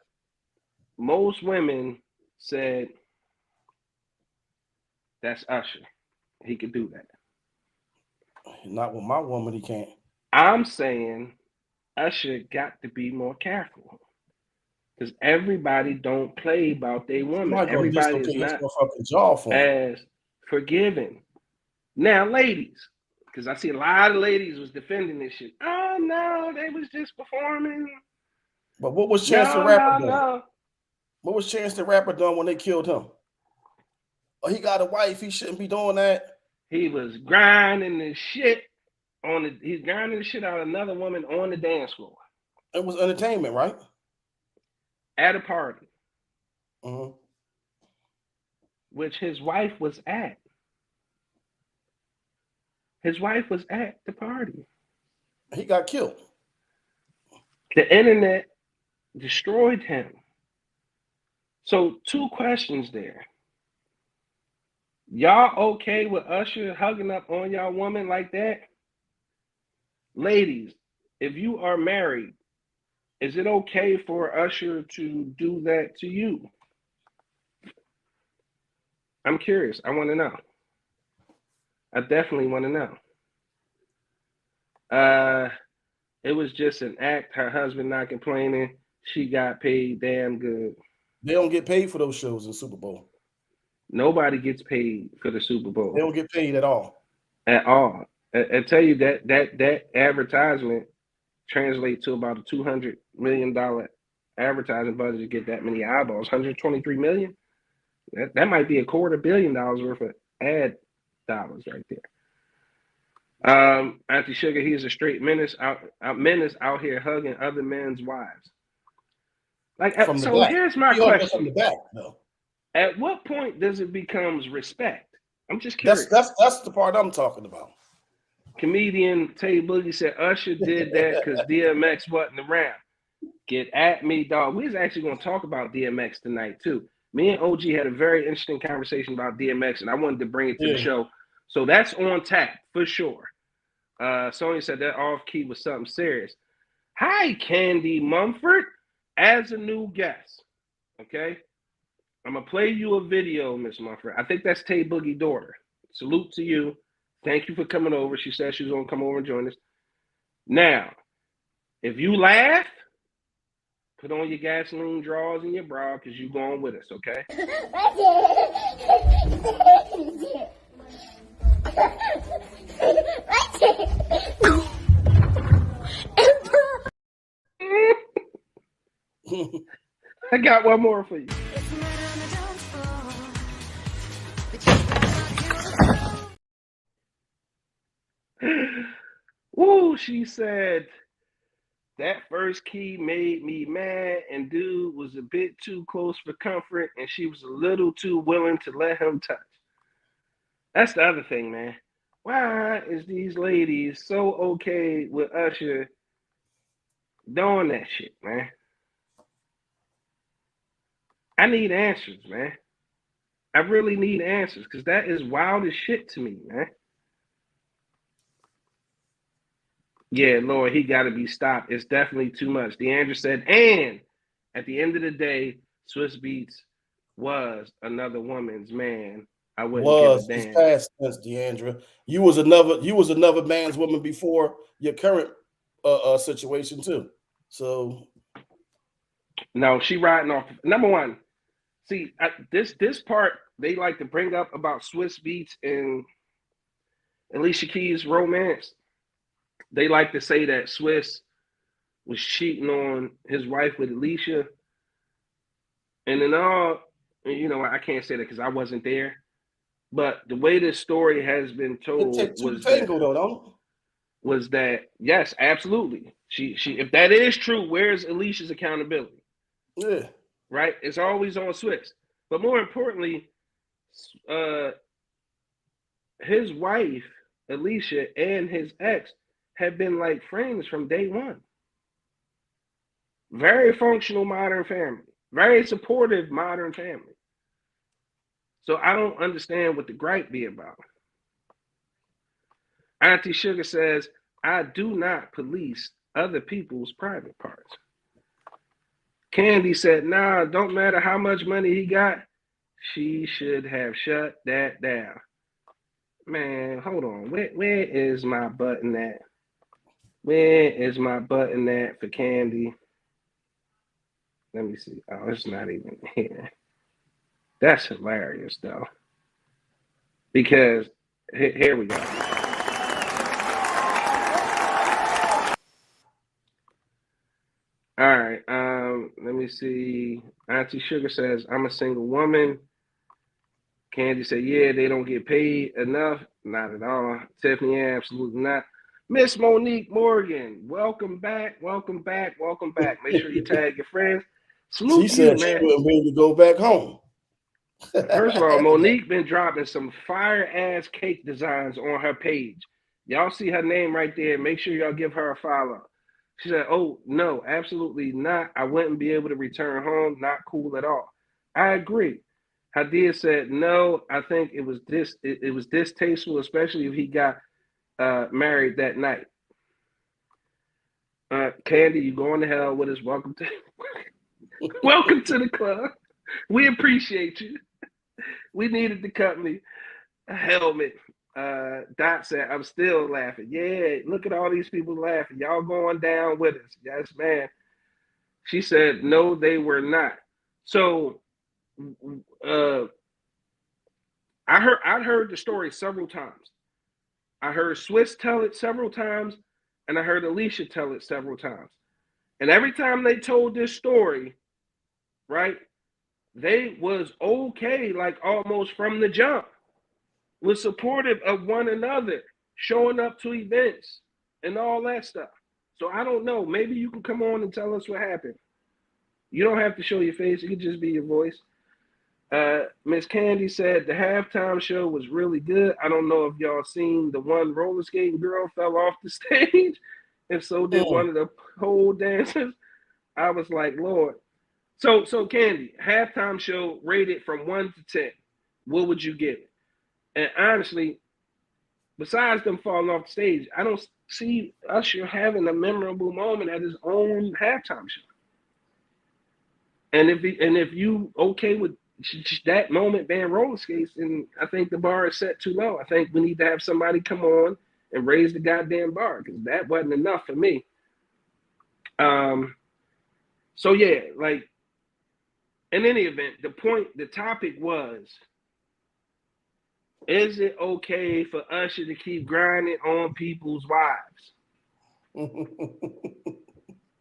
S3: most women said, that's Usher. He could do that.
S4: Not with my woman, he can't.
S3: I'm saying Usher got to be more careful. Because everybody don't play about their woman. Everybody is not
S4: jaw for
S3: as forgiving. Now, ladies, because I see a lot of ladies was defending this shit. Oh, no, they was just performing.
S4: But what was Chance the Rapper doing?
S3: No.
S4: What was Chance the Rapper doing when they killed him? Oh, he got a wife. He shouldn't be doing that.
S3: He was grinding the shit he's grinding the shit out of another woman on the dance floor.
S4: It was entertainment, right?
S3: At a party.
S4: Mm-hmm.
S3: Which his wife was at. His wife was at the party.
S4: He got killed.
S3: The internet destroyed him. So, two questions there. Y'all okay with Usher hugging up on y'all woman like that? Ladies, if you are married, is it okay for Usher to do that to you? I'm curious. I want to know. I definitely want to know. It was just an act. Her husband not complaining. She got paid damn good.
S4: They don't get paid for those shows in Super Bowl.
S3: Nobody gets paid for the Super Bowl.
S4: They don't get paid at all.
S3: At all. I tell you that advertisement translates to about a $200 million advertising budget to get that many eyeballs. 123 million. That might be $250 million worth of ad dollars right there. Auntie Sugar, he's a straight menace out here hugging other men's wives. Like, so back. Here's my question. From the back, no. At what point does it becomes respect? I'm just curious.
S4: That's the part I'm talking about.
S3: Comedian Tay Boogie said Usher did that because DMX wasn't around. Get at me, dog. We was actually going to talk about DMX tonight, too. Me and OG had a very interesting conversation about DMX, and I wanted to bring it to the show. So that's on tap, for sure. Sonya said that off-key was something serious. Hi, Candy Mumford, as a new guest, okay? I'm going to play you a video, Miss Mumford. I think that's Tay Boogie's daughter. Salute to you. Thank you for coming over. She said she was going to come over and join us. Now, if you laugh, put on your gasoline drawers and your bra because you're going with us, okay? I got one more for you. Woo, she said, that first key made me mad, and dude was a bit too close for comfort, and she was a little too willing to let him touch. That's the other thing, man. Why is these ladies so okay with Usher doing that shit, man? I need answers, man. I really need answers, because that is wild as shit to me, man. Yeah, Lord, he got to be stopped. It's definitely too much. DeAndre said, and at the end of the day, Swiss Beats was another woman's man. I wouldn't give a
S4: It's
S3: damn.
S4: past tense, Deandra. You was another man's woman before your current situation too. So
S3: No, she riding off. Number one, see this part they like to bring up about Swiss Beats and Alicia Keys' romance. They like to say that Swiss was cheating on his wife with Alicia, and in all, I can't say that because I wasn't there. But the way this story has been
S4: it
S3: told
S4: takes two to tango, though, don't it?
S3: was that yes, absolutely. She if that is true, where's Alicia's accountability?
S4: Yeah.
S3: Right? It's always on Swiss. But more importantly, his wife, Alicia, and his ex have been like friends from day one. Very functional modern family. Very supportive modern family. So I don't understand what the gripe be about. Auntie Sugar says, I do not police other people's private parts. Candy said, nah, don't matter how much money he got, she should have shut that down. Man, hold on. Where is my button at? Where is my button at for Candy? Let me see. Oh, it's not even here. That's hilarious, though. Because here we go. All right. Let me see. Auntie Sugar says, I'm a single woman. Candy said, yeah, they don't get paid enough. Not at all. Tiffany, absolutely not. Miss Monique Morgan, welcome back, welcome back, welcome back. Make sure you tag your friends. Salute
S4: She
S3: you,
S4: said she
S3: man.
S4: wouldn't be able to go back home.
S3: First of all, Monique been dropping some fire-ass cake designs on her page. Y'all see her name right there. Make sure y'all give her a follow. She said, oh, no, absolutely not. I wouldn't be able to return home. Not cool at all. I agree. Hadia said, no, I think it was distasteful, especially if he got married that night. Candy, you going to hell with us. Welcome to welcome to the club. We appreciate you. We needed the company. A helmet. Dot said, I'm still laughing. Yeah, look at all these people laughing. Y'all going down with us. Yes, man. She said, no, they were not. So I heard the story several times. I heard Swiss tell it several times, and I heard Alicia tell it several times. And every time they told this story, right, they was okay, like almost from the jump, was supportive of one another, showing up to events and all that stuff. So I don't know. Maybe you can come on and tell us what happened. You don't have to show your face. It could just be your voice. Miss Candy said the halftime show was really good. I don't know if y'all seen the one roller skating girl fell off the stage, and so did one of the pole dancers. I was like, Lord. So Candy, halftime show rated from 1 to 10. What would you give it? And honestly, besides them falling off the stage, I don't see Usher having a memorable moment at his own halftime show. And if you okay with that moment being roller skates, and I think the bar is set too low. I think we need to have somebody come on and raise the goddamn bar because that wasn't enough for me. So yeah, like in any event, the topic was, is it okay for Usher to keep grinding on people's wives?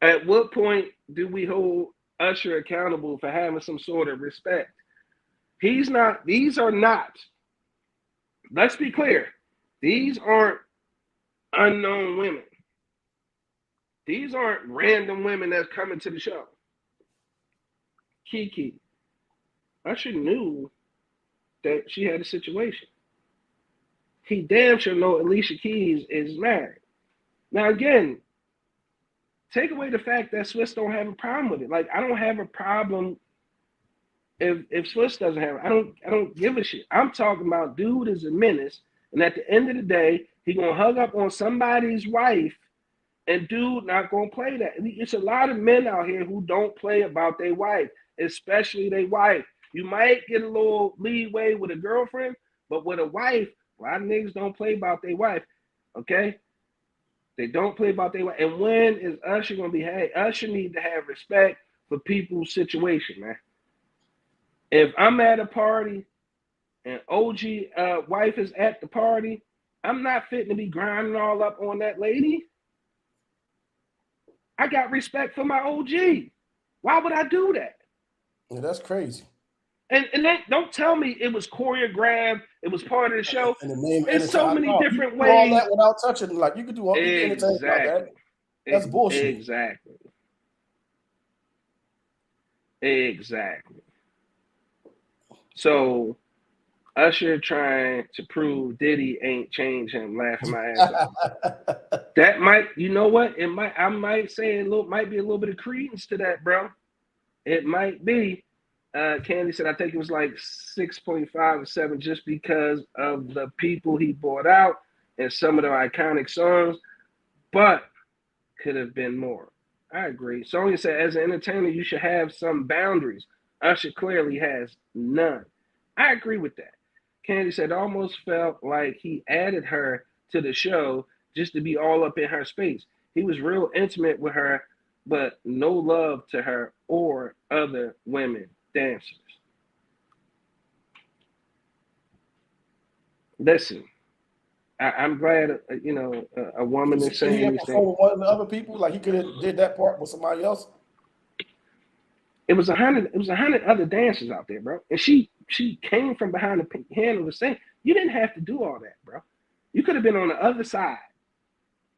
S3: At what point do we hold Usher accountable for having some sort of respect? These are not, let's be clear, these aren't unknown women. These aren't random women that's coming to the show. Kiki, Usher knew that she had a situation. He damn sure know Alicia Keys is married. Now again, take away the fact that Swiss don't have a problem with it. Like I don't have a problem if Swiss doesn't have it. I don't give a shit. I'm talking about dude is a menace, and at the end of the day, he gonna hug up on somebody's wife, and dude not gonna play that. It's a lot of men out here who don't play about their wife, especially their wife. You might get a little leeway with a girlfriend, but with a wife, a lot of niggas don't play about their wife. Okay? They don't play about their wife. And when is Usher gonna be? Hey, Usher need to have respect for people's situation, man. If I'm at a party and OG wife is at the party, I'm not fitting to be grinding all up on that lady. I got respect for my OG. Why would I do that?
S4: Yeah, that's crazy.
S3: And they, don't tell me it was choreographed, it was part of the show.
S4: And the name,
S3: There's so many different
S4: you all
S3: ways.
S4: that without touching. Like you could do all anything about that. That's bullshit.
S3: Exactly. Exactly. So Usher trying to prove Diddy ain't changed him, laughing my ass off. That might, you know what? It might. I might say might be a little bit of credence to that, bro. It might be. Candy said, I think it was like 6.5 or 7 just because of the people he brought out and some of the iconic songs, but could have been more. I agree. Sonya said, as an entertainer, you should have some boundaries. Usher clearly has none. I agree with that. Candy said, almost felt like he added her to the show just to be all up in her space. He was real intimate with her, but no love to her or other women dancers. Listen, I'm glad a woman is saying these things.
S4: One of the other people, like he could have did that part with somebody else.
S3: It was 100. It was 100 other dancers out there, bro. And she came from behind the handle to sing. You didn't have to do all that, bro. You could have been on the other side,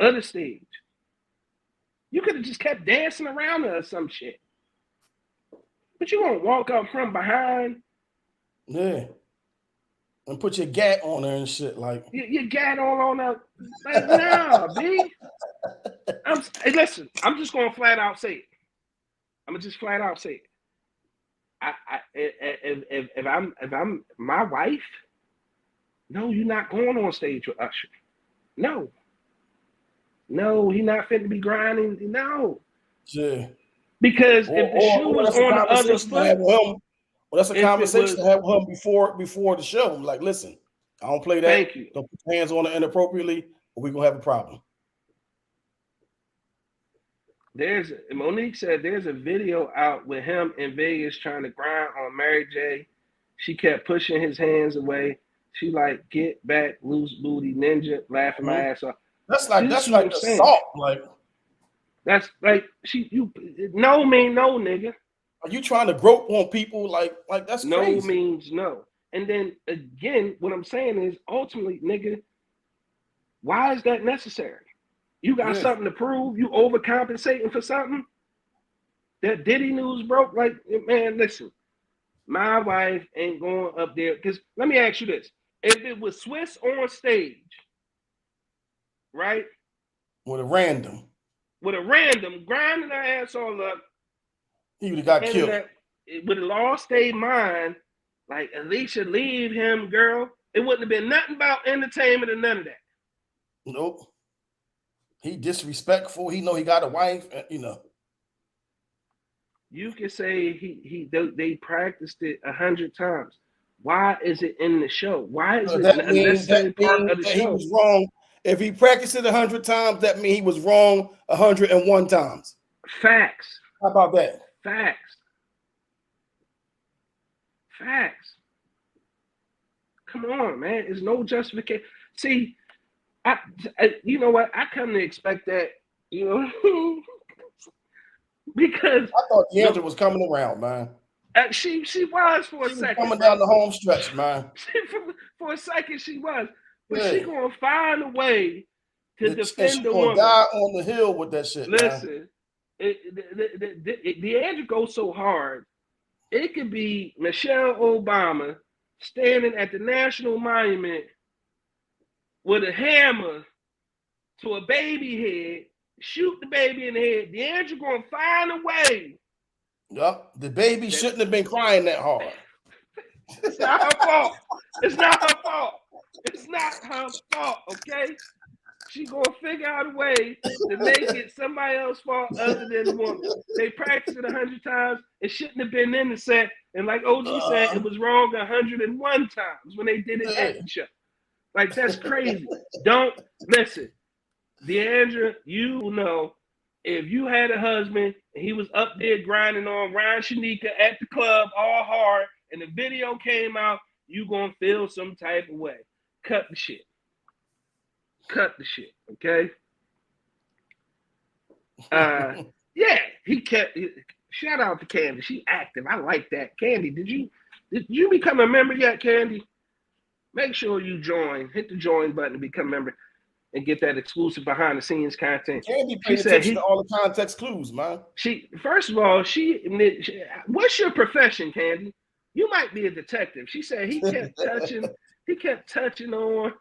S3: other stage. You could have just kept dancing around her or some shit. But you won't walk up from behind.
S4: Yeah. And put your gat on her and shit. Like
S3: your gat on her. Like, nah, B. Hey, listen, I'm just gonna flat out say it. I'm gonna just flat out say it. If I'm my wife, no, you're not going on stage with Usher. No, he not fit to be grinding. No.
S4: Yeah.
S3: Because if the shoe was on the other foot,
S4: well, that's a conversation to have with him before the show. I'm like, listen, I don't play that.
S3: Thank you.
S4: Don't put your hands on it inappropriately, or we're gonna have a problem.
S3: Monique said there's a video out with him in Vegas trying to grind on Mary J. She kept pushing his hands away. She like, get back, loose booty ninja, laughing my ass off.
S4: That's like assault. Like
S3: that's like no mean no, nigga.
S4: Are you trying to grope on people? Like that's
S3: no
S4: crazy.
S3: Means no. And then again, what I'm saying is ultimately, nigga, why is that necessary? You got something to prove? You overcompensating for something? That Diddy news broke? Like, man, listen, my wife ain't going up there. Because let me ask you this. If it was Swiss on stage, right?
S4: With a random
S3: grinding her ass all up,
S4: he would have got killed.
S3: It would have lost their mind. Like, Alicia, leave him, girl. It wouldn't have been nothing about entertainment or none of that.
S4: Nope. He disrespectful. He know he got a wife.
S3: You can say they practiced it 100 times. Why is it in the show? Why is it a necessary part of the show?
S4: He was wrong. If he practiced it 100 times, that means he was wrong 101 times.
S3: Facts.
S4: How about that?
S3: Facts. Come on, man. There's no justification. See, I you know what? I come to expect that, because
S4: I thought D'Angelo was coming around, man.
S3: She was for a second.
S4: Coming down the home stretch, man.
S3: For a second, she was. But she gonna find a way to defend the
S4: woman. Die on the hill with that shit.
S3: Listen, D'Angelo goes so hard. It could be Michelle Obama standing at the National Monument with a hammer to a baby head, shoot the baby in the head. D'Angelo gonna find a way.
S4: Yup, the baby shouldn't have been crying that hard.
S3: It's not her fault. It's not her fault. Okay? She gonna figure out a way to make it somebody else's fault other than the woman. They practiced it 100 times. It shouldn't have been in the set. And like OG said, it was wrong 101 times when they did it at the show. Like, that's crazy. Don't listen. Deandra, you know, if you had a husband and he was up there grinding on Ryan Shanika at the club all hard and the video came out, you gonna feel some type of way. Cut the shit. Cut the shit, okay? Yeah, he kept. Shout out to Candy. She active. I like that. Candy, did you become a member yet, Candy? Make sure you join. Hit the join button to become a member and get that exclusive behind the scenes content.
S4: Candy paid attention to all the context clues, man.
S3: First of all, what's your profession, Candy? You might be a detective. She said he kept touching on,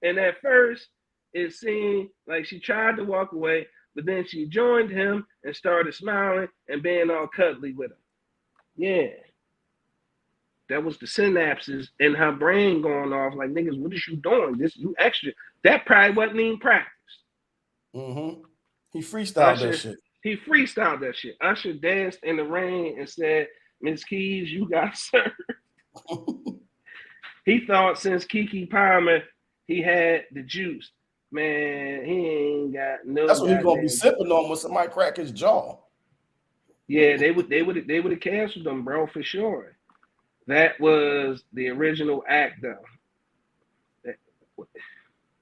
S3: and at first it seemed like she tried to walk away, but then she joined him and started smiling and being all cuddly with him. Yeah. That was the synapses in her brain going off like, niggas, what is you doing? This, you extra. That probably wasn't even practiced.
S4: Mm-hmm. He freestyled that shit.
S3: He freestyled that shit. Usher danced in the rain and said, Miss Keys, you got served. He thought since Keke Palmer, he had the juice. Man, he ain't got no.
S4: That's what he's gonna be sipping on when somebody crack his jaw.
S3: Yeah, they would have canceled him, bro, for sure. That was the original act, though.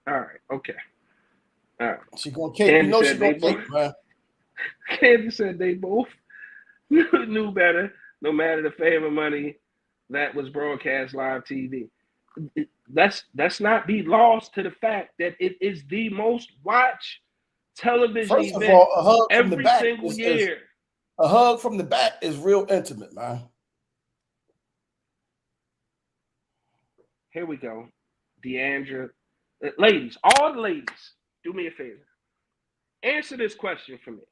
S3: All right, okay. All right.
S4: She gonna cake. You know she gonna cake, man.
S3: Candy said they both knew better, no matter the favor money that was broadcast live TV. Let's not be lost to the fact that it is the most watched television
S4: First
S3: event
S4: of all, a hug
S3: every
S4: from the back
S3: single year.
S4: A hug from the back is real intimate, man.
S3: Here we go. Deandra. Ladies, all the ladies, do me a favor. Answer this question for me.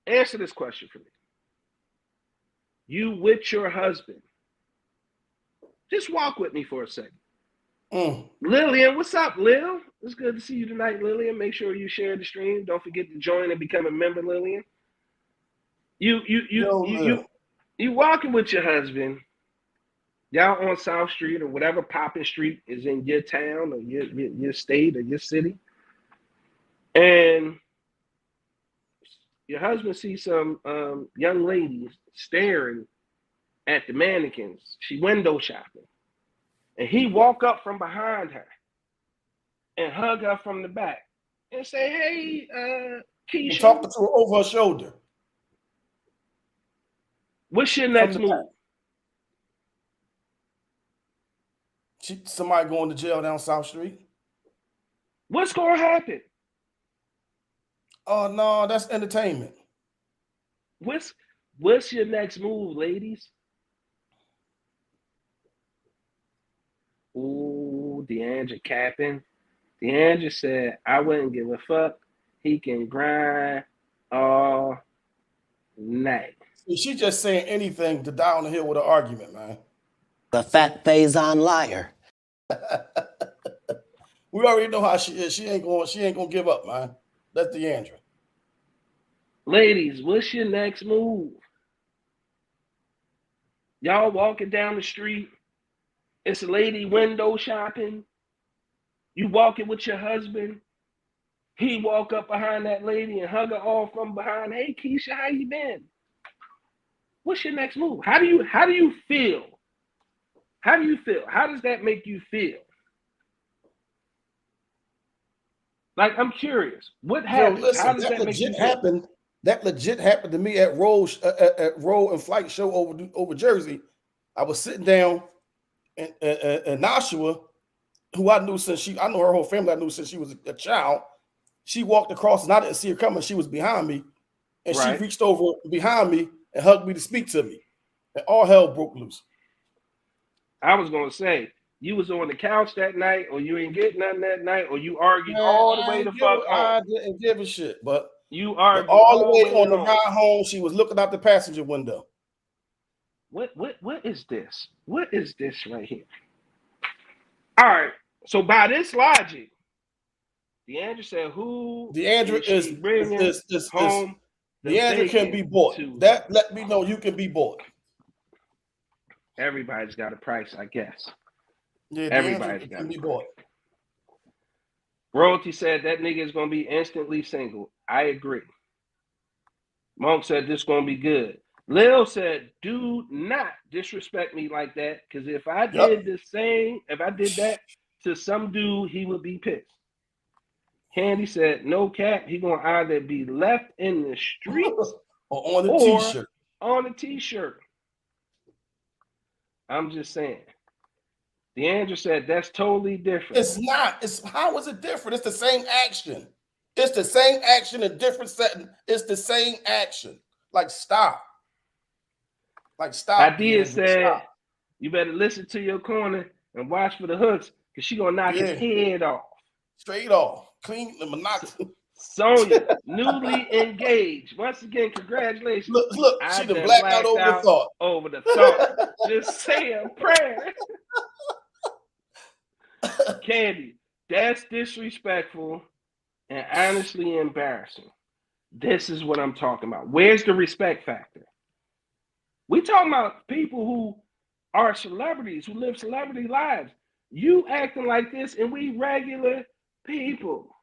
S3: Answer this question for me. You with your husband. Just walk with me for a second. Lillian, what's up, Lil? It's good to see you tonight, Lillian. Make sure you share the stream. Don't forget to join and become a member, Lillian. You walking with your husband. Y'all on South Street or whatever popping street is in your town or your state or your city. And your husband sees some young ladies staring at the mannequins. She window shopping. And he walk up from behind her and hug her from the back and say, hey, Keisha.
S4: And talking to her over her shoulder.
S3: What's your next move?
S4: Somebody going to jail down South Street.
S3: What's going to happen?
S4: Oh, no, that's entertainment.
S3: What's your next move, ladies? Ooh, Deandra capping. Deandra said, I wouldn't give a fuck. He can grind all night.
S4: She just saying anything to die on the hill with an argument, man.
S7: The fat Faison liar.
S4: We already know how she is. She ain't gonna give up, man. That's Deandra.
S3: Ladies, what's your next move? Y'all walking down the street. It's a lady window shopping. You walking with your husband. He walk up behind that lady and hug her all from behind. Hey, Keisha, how you been? What's your next move? How do you feel? How do you feel? How does that make you feel? Like, I'm curious. What happened?
S4: Listen,
S3: how does that make you feel?
S4: That legit happened to me at Roll and Flight show over Jersey. I was sitting down and Nashua, who I know her whole family. I knew since she was a child. She walked across and I didn't see her coming. She was behind me, and She reached over behind me and hugged me to speak to me, and all hell broke loose.
S3: I was gonna say, you was on the couch that night, or you ain't get nothing that night, or you argued all the way the fuck home.
S4: I didn't give a shit, but
S3: you argued
S4: all the way on the ride home. She was looking out the passenger window.
S3: What is this? What is this right here? All right. So by this logic, DeAndre said, "Who
S4: DeAndre
S3: is she bringing home? The
S4: DeAndre can be bought.
S3: to?"
S4: That let me know you can be bought.
S3: Everybody's got a price, I guess.
S4: Yeah,
S3: Everybody's
S4: DeAndre
S3: got
S4: can
S3: a
S4: be
S3: price.
S4: bought.
S3: Royalty said that nigga is gonna be instantly single. I agree. Monk said this is gonna be good. Lil said, "Do not disrespect me like that, because if I did that to some dude, he would be pissed." Candy said, "No cap, he gonna either be left in the streets
S4: Or on the
S3: or
S4: t-shirt.
S3: on a t-shirt." I'm just saying. DeAndre said that's totally different.
S4: It's not. How is it different? It's the same action. It's the same action in different setting. It's the same action. Like stop. Like stop.
S3: Idea
S4: DeAndre,
S3: said,
S4: stop.
S3: "You better listen to your corner and watch for the hooks, because she gonna knock his head off."
S4: Straight off. Clean the monotony.
S3: Sonya, newly engaged. Once again, congratulations.
S4: Look, she
S3: I've
S4: done
S3: been
S4: blacked out over the thought.
S3: Just say a prayer. Candy, that's disrespectful and honestly embarrassing. This is what I'm talking about. Where's the respect factor? We talking about people who are celebrities, who live celebrity lives. You acting like this, and we regular people.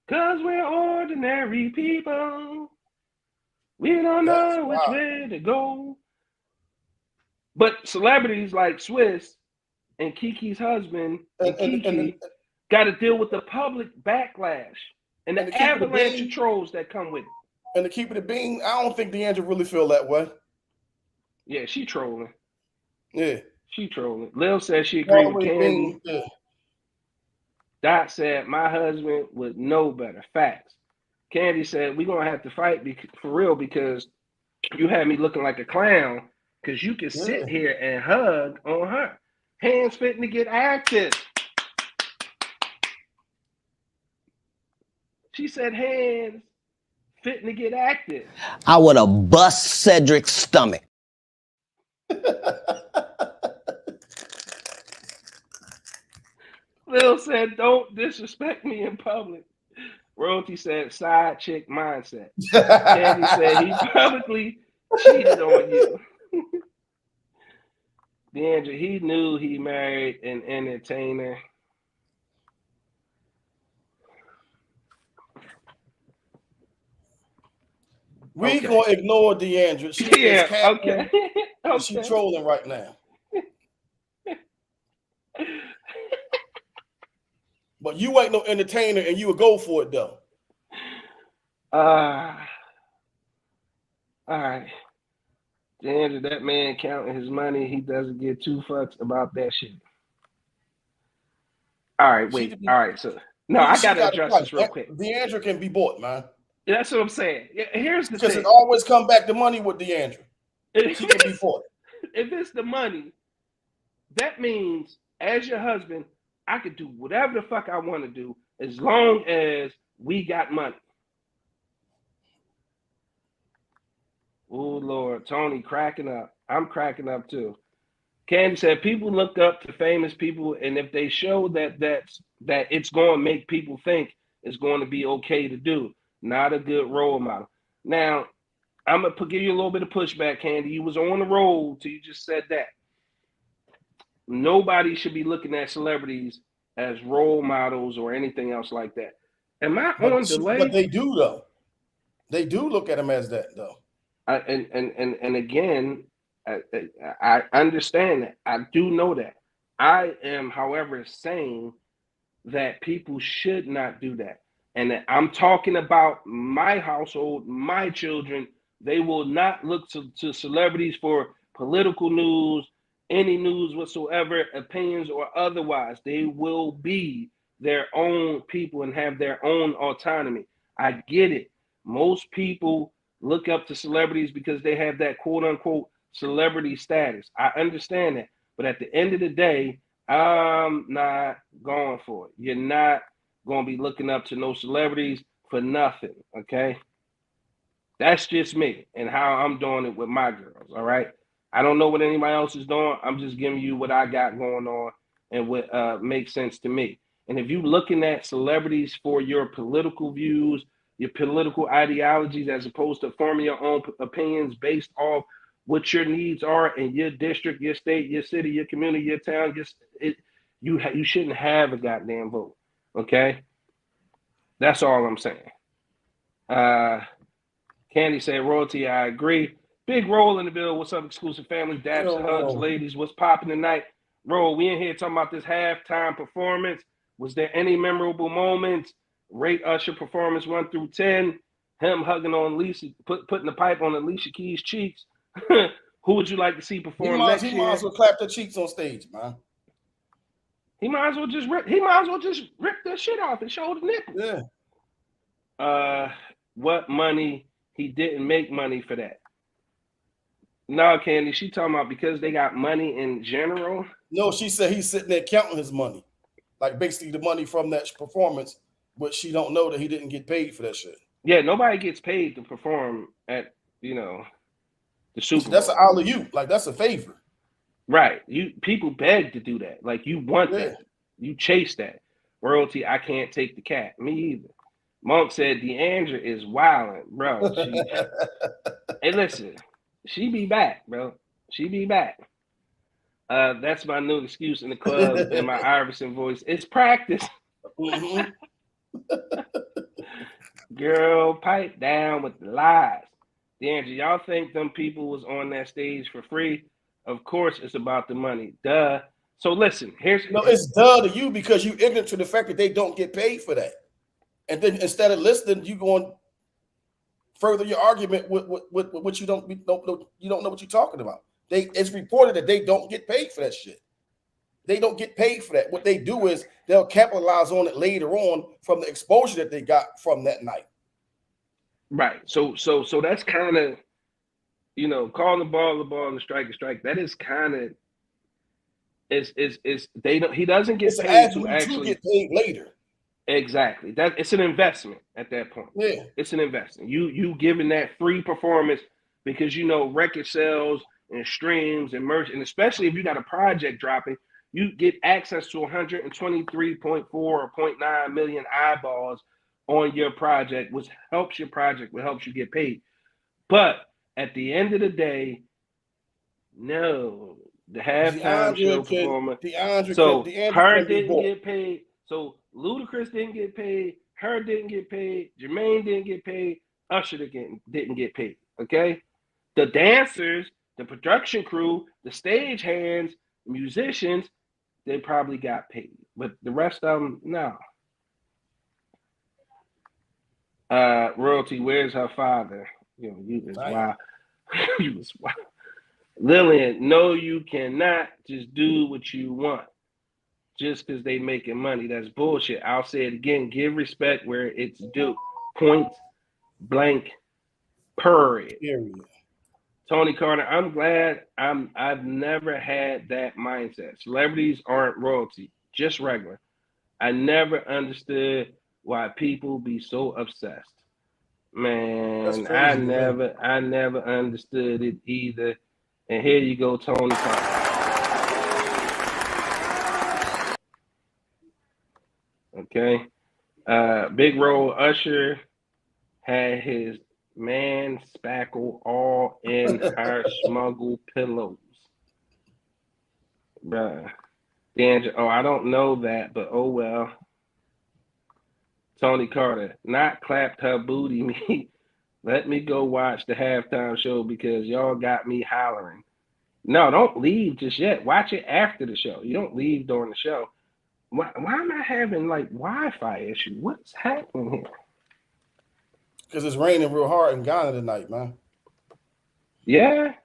S3: Because we're ordinary people. We don't know which way to go. But celebrities like Swiss and Kiki's husband and Kiki got to deal with the public backlash and the avalanche of trolls that come with it.
S4: And to keep it a bean, I don't think DeAndre really feel that way.
S3: Yeah, she trolling.
S4: Yeah.
S3: She trolling. Lil said she agreed with Candy.
S4: Yeah.
S3: Dot said, "My husband would know better." Facts. Candy said, "We're going to have to fight for real, because you had me looking like a clown, because you can sit here and hug on her. Hands fitting to get active." She said, "Hands fitting to get active."
S7: I would have bust Cedric's stomach.
S3: Lil said, "Don't disrespect me in public." Royalty said, "Side chick mindset." Candy said, "He publicly cheated on you." DeAndre, he knew he married an entertainer.
S4: We gonna ignore DeAndre. She is
S3: okay.
S4: She trolling right now. But you ain't no entertainer, and you would go for it though.
S3: All right. DeAndre, that man counting his money, he doesn't give two fucks about that shit. All right, wait. All right, so no, I gotta address this real quick.
S4: DeAndre can be bought, man.
S3: That's what I'm saying. Here's the thing.
S4: Because it always come back to money with DeAndre. She can be bought.
S3: If it's the money, that means as your husband, I could do whatever the fuck I want to do as long as we got money. Oh, Lord. Tony cracking up. I'm cracking up too. Candy said people look up to famous people, and if they show that it's going to make people think it's going to be okay to do, not a good role model. Now, I'm going to give you a little bit of pushback, Candy. You was on the road till you just said that. Nobody should be looking at celebrities as role models or anything else like that. Am I on delay?
S4: But they do, though. They do look at them as that, though.
S3: And again, I understand that. I do know that. I am, however, saying that people should not do that. And that I'm talking about my household, my children. They will not look to celebrities for political news, any news whatsoever, opinions or otherwise. They will be their own people and have their own autonomy. I get it. Most people look up to celebrities because they have that quote unquote celebrity status. I understand that. But at the end of the day, I'm not going for it. You're not going to be looking up to no celebrities for nothing, okay? That's just me and how I'm doing it with my girls, all right? I don't know what anybody else is doing. I'm just giving you what I got going on and what makes sense to me. And if you're looking at celebrities for your political views, your political ideologies, as opposed to forming your own opinions based off what your needs are in your district, your state, your city, your community, your town, you shouldn't have a goddamn vote. Okay? That's all I'm saying. Candy said, royalty, I agree. Big roll in the bill. What's up, exclusive family? Daps and hugs, ladies. What's popping tonight? Roll, we in here talking about this halftime performance. Was there any memorable moments? Rate Usher performance 1 through 10. Him hugging on Alicia, putting the pipe on Alicia Keys' cheeks. Who would you like to see perform next year?
S4: He might as well clap their cheeks on stage, man.
S3: He might as well just rip that shit off and show the nipples.
S4: Yeah.
S3: What money? He didn't make money for that. No, Candy, she talking about because they got money in general.
S4: No, she said he's sitting there counting his money. Like basically the money from that performance, but she don't know that he didn't get paid for that shit.
S3: Yeah, nobody gets paid to perform at, the Super Bowl.
S4: That's an alley-oop. Like that's a favor.
S3: Right. People beg to do that. Like you want that. You chase that. Royalty, I can't take the cat. Me either. Monk said Deandra is wilding, bro. Hey, listen, she be back, bro. She be back. That's my new excuse in the club in my Iverson voice. It's practice.
S4: Mm-hmm.
S3: Girl, pipe down with the lies. Deandra, y'all think them people was on that stage for free? Of course it's about the money. Duh. So listen,
S4: it's duh to you because you ignorant to the fact that they don't get paid for that. And then instead of listening, you go and further your argument with what you don't know what you're talking about. It's reported that they don't get paid for that shit. They don't get paid for that. What they do is they'll capitalize on it later on from the exposure that they got from that night.
S3: Right. So that's kind of, calling the ball, and the strike. That is kind of he doesn't get paid to actually
S4: get paid later.
S3: Exactly. That it's an investment at that point.
S4: Yeah.
S3: It's an investment. You giving that free performance because record sales and streams and merch, and especially if you got a project dropping, you get access to 123.4 or 0.9 million eyeballs on your project, which helps your project, which helps you get paid. But at the end of the day, no, the halftime show performer. Her didn't get paid. So Ludacris didn't get paid. Her didn't get paid. Jermaine didn't get paid. Usher didn't get paid. Okay, the dancers, the production crew, the stage hands, musicians, they probably got paid, but the rest of them, no. Royalty, where's her father? You was wild. You was wild. Lillian, no, you cannot just do what you want just because they making money. That's bullshit. I'll say it again. Give respect where it's due. Point blank, period. Tony Carter, I'm glad I've never had that mindset. Celebrities aren't royalty, just regular. I never understood why people be so obsessed. Man, crazy, I never understood it either. And here you go, Tony Carter. Okay. Big Roll Usher had his man spackle all in our smuggle pillows. Bruh. D'Angelo, I don't know that, but oh well. Tony Carter, not clapped her booty me. Let me go watch the halftime show because y'all got me hollering. No, don't leave just yet. Watch it after the show. You don't leave during the show. Why am I having Wi-Fi issue? What's happening here?
S4: Because it's raining real hard in Ghana tonight, man.
S3: Yeah?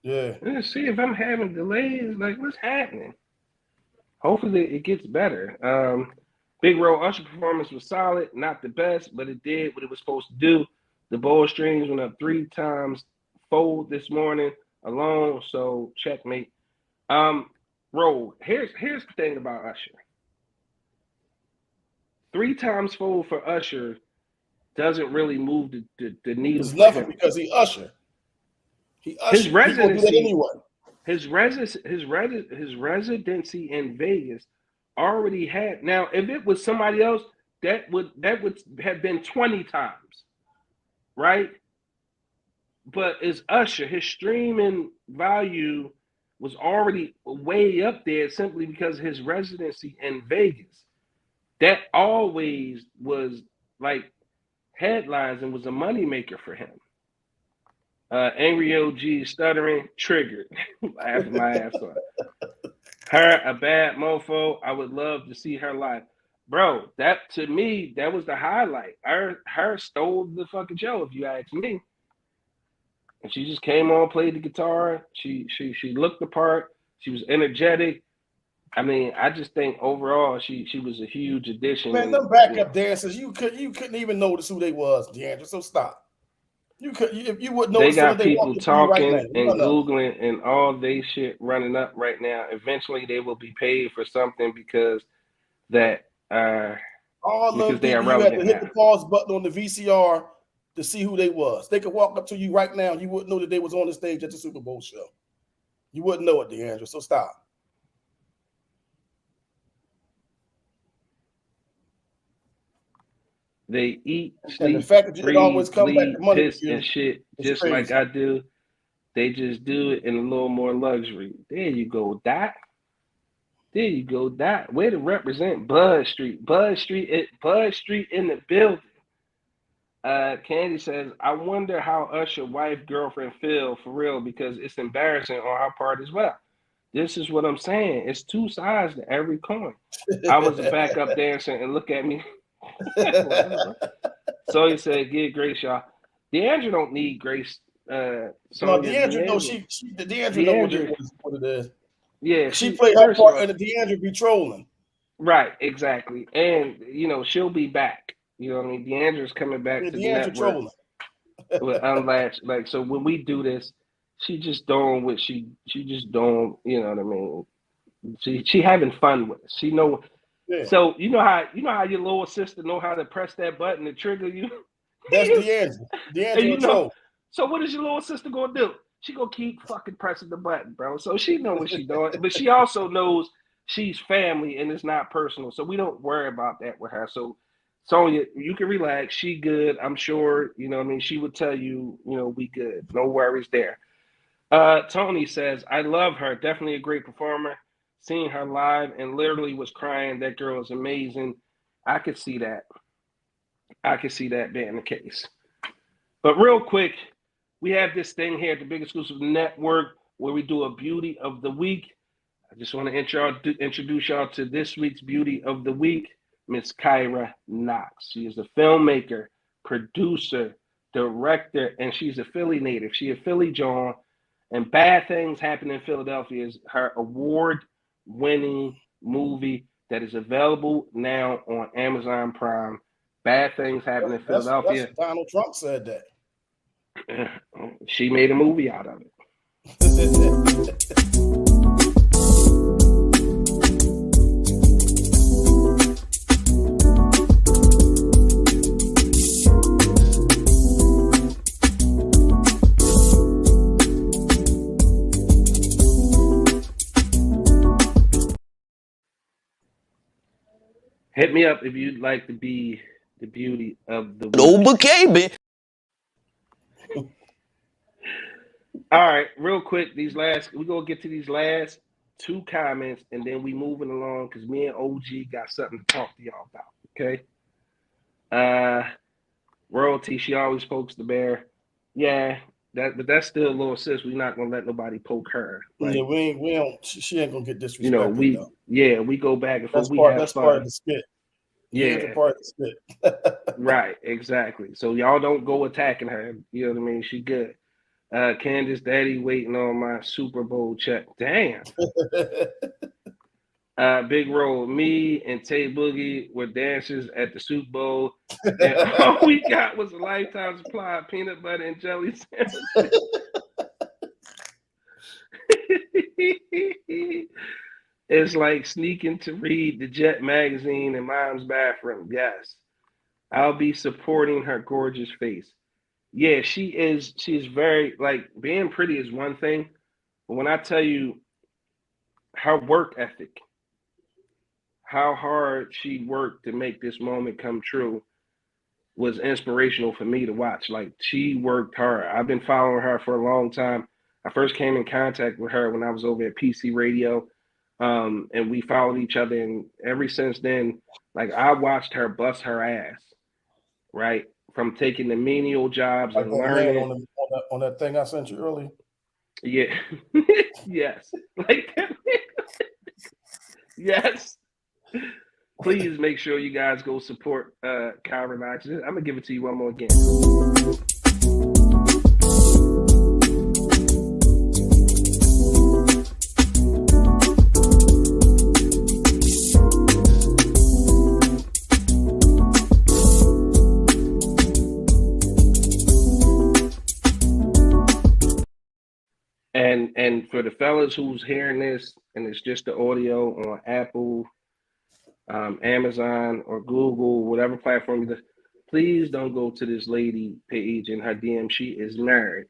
S4: Yeah.
S3: Let's see if I'm having delays. What's happening? Hopefully it gets better. Big Roll Usher performance was solid. Not the best, but it did what it was supposed to do. The bowl streams went up 3 times fold this morning alone, so checkmate. Roll, here's the thing about Usher. 3 times fold for Usher doesn't really move the needle.
S4: It's nothing because he Usher.
S3: His residency anyway. His residency in Vegas already had. Now, if it was somebody else, that would have been 20 times, right? But it's Usher. His streaming value was already way up there simply because of his residency in Vegas. That always was like headlines and was a moneymaker for him. Angry OG stuttering triggered. Laughing my ass off. Her a bad mofo. I would love to see her live. Bro, that to me, that was the highlight. Her stole the fucking show, if you ask me. And she just came on, played the guitar. She looked the part. She was energetic. I mean, I just think overall she was a huge addition.
S4: Man, them backup dancers, you couldn't even notice who they was, DeAndre. So stop. You wouldn't
S3: They
S4: notice
S3: got
S4: they
S3: people
S4: talking
S3: talking and Googling and all they shit running up right now. Eventually they will be paid for something because that
S4: all
S3: because
S4: them
S3: they are
S4: people, you had to
S3: relevant
S4: hit
S3: now.
S4: the pause button on the VCR to see who they was. They could walk up to you right now and you wouldn't know that they was on the stage at the Super Bowl show. You wouldn't know it, DeAndre. So stop.
S3: They eat,
S4: And
S3: sleep,
S4: the fact that you always
S3: breathe,
S4: come back
S3: bleed,
S4: to money
S3: piss, and shit just
S4: crazy.
S3: like I do. They just do it in a little more luxury. There you go, Doc. There you go, Doc. Way to represent Bud Street. Bud Street in the building. Candy says, I wonder how Usher wife girlfriend feel for real because it's embarrassing on her part as well. This is what I'm saying. It's two sides to every coin. I was a backup dancer and look at me. So he said, get Grace, y'all. DeAndre don't need Grace.
S4: No, DeAndre knows DeAndre know what it is.
S3: Yeah,
S4: she played her part and the DeAndre be trolling.
S3: Right, exactly. And she'll be back. You know what I mean? DeAndre's coming back to the network trolling. With Unlatched. Like, so when we do this, she just doing what she just doing, you know what I mean? She having fun with it. She know. Yeah. So you know how your little sister know how to press that button to trigger you?
S4: That's DeAndre. DeAndre
S3: So what is your little sister gonna do? She gonna keep fucking pressing the button, bro. So she know what she doing, but she also knows she's family and it's not personal. So we don't worry about that with her. So Sonya, you can relax. She good. I'm sure, you know what I mean? She would tell you, we good. No worries there. Tony says, I love her. Definitely a great performer. Seeing her live and literally was crying. That girl is amazing. I could see that. I could see that being the case. But real quick, we have this thing here at the Big Exclusive Network where we do a Beauty of the Week. I just want to introduce y'all to this week's Beauty of the Week, Miss Kyra Knox. She is a filmmaker, producer, director, and she's a Philly native. She a Philly John, and Bad Things Happen in Philadelphia is her award-winning movie that is available now on Amazon Prime. Bad Things Happen in Philadelphia.
S4: That's Donald Trump said that.
S3: She made a movie out of it. Hit me up if you'd like to be the beauty of the week.
S7: No bouquet, bitch.
S3: All right, real quick, we're gonna get to these last two comments and then we moving along because me and OG got something to talk to y'all about. Okay. Royalty, she always pokes the bear. Yeah, but that's still a little sis. We're not gonna let nobody poke her.
S4: Like, yeah, we don't. She ain't gonna get disrespected.
S3: We go back and forth.
S4: That's part of the skit.
S3: Yeah,
S4: part of the skit.
S3: Right, exactly. So y'all don't go attacking her. You know what I mean? She good. Candace, daddy waiting on my Super Bowl check. Damn. Big Roll, me and Tay Boogie were dancers at the Super Bowl. And all we got was a lifetime supply of peanut butter and jelly sandwiches. It's like sneaking to read the Jet magazine in mom's bathroom. Yes. I'll be supporting her gorgeous face. Yeah, she's very, like, being pretty is one thing, but when I tell you her work ethic, how hard she worked to make this moment come true was inspirational for me to watch. Like, she worked hard. I've been following her for a long time. I first came in contact with her when I was over at PC Radio, and we followed each other. And ever since then, like, I watched her bust her ass, right? From taking the menial jobs
S4: Like
S3: and
S4: that man
S3: learning.
S4: on that thing I sent you earlier.
S3: Yeah. Yes. Like that. Yes. Please make sure you guys go support Kyra Knox. I'm gonna give it to you one more again. And for the fellas who's hearing this and it's just the audio on Apple, Amazon, or Google, whatever platform you listen, please don't go to this lady page in her DM. She is married.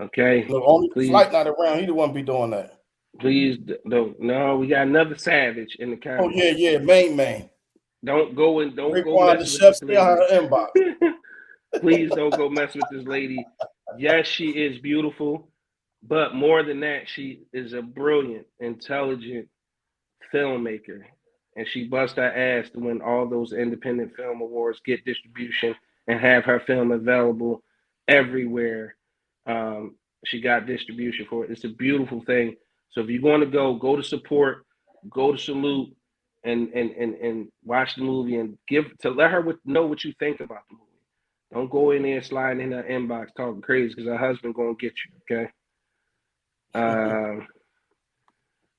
S3: Okay?
S4: No, only
S3: Please,
S4: Flight not around. He the one be doing that.
S3: please don't. No, we got another savage in the
S4: Oh
S3: comments.
S4: yeah, main man.
S3: Don't go
S4: Raekwon, the
S3: mess with
S4: chef,
S3: this
S4: stay out
S3: lady.
S4: her inbox.
S3: Please don't go mess with this lady. Yes, she is beautiful, but more than that, she is a brilliant, intelligent filmmaker. And she bust her ass to win all those independent film awards, get distribution, and have her film available everywhere. She got distribution for it. It's a beautiful thing. So if you're going to go to support, go to salute, and watch the movie and let her know what you think about the movie. Don't go in there sliding in her inbox talking crazy because her husband gonna get you. Okay.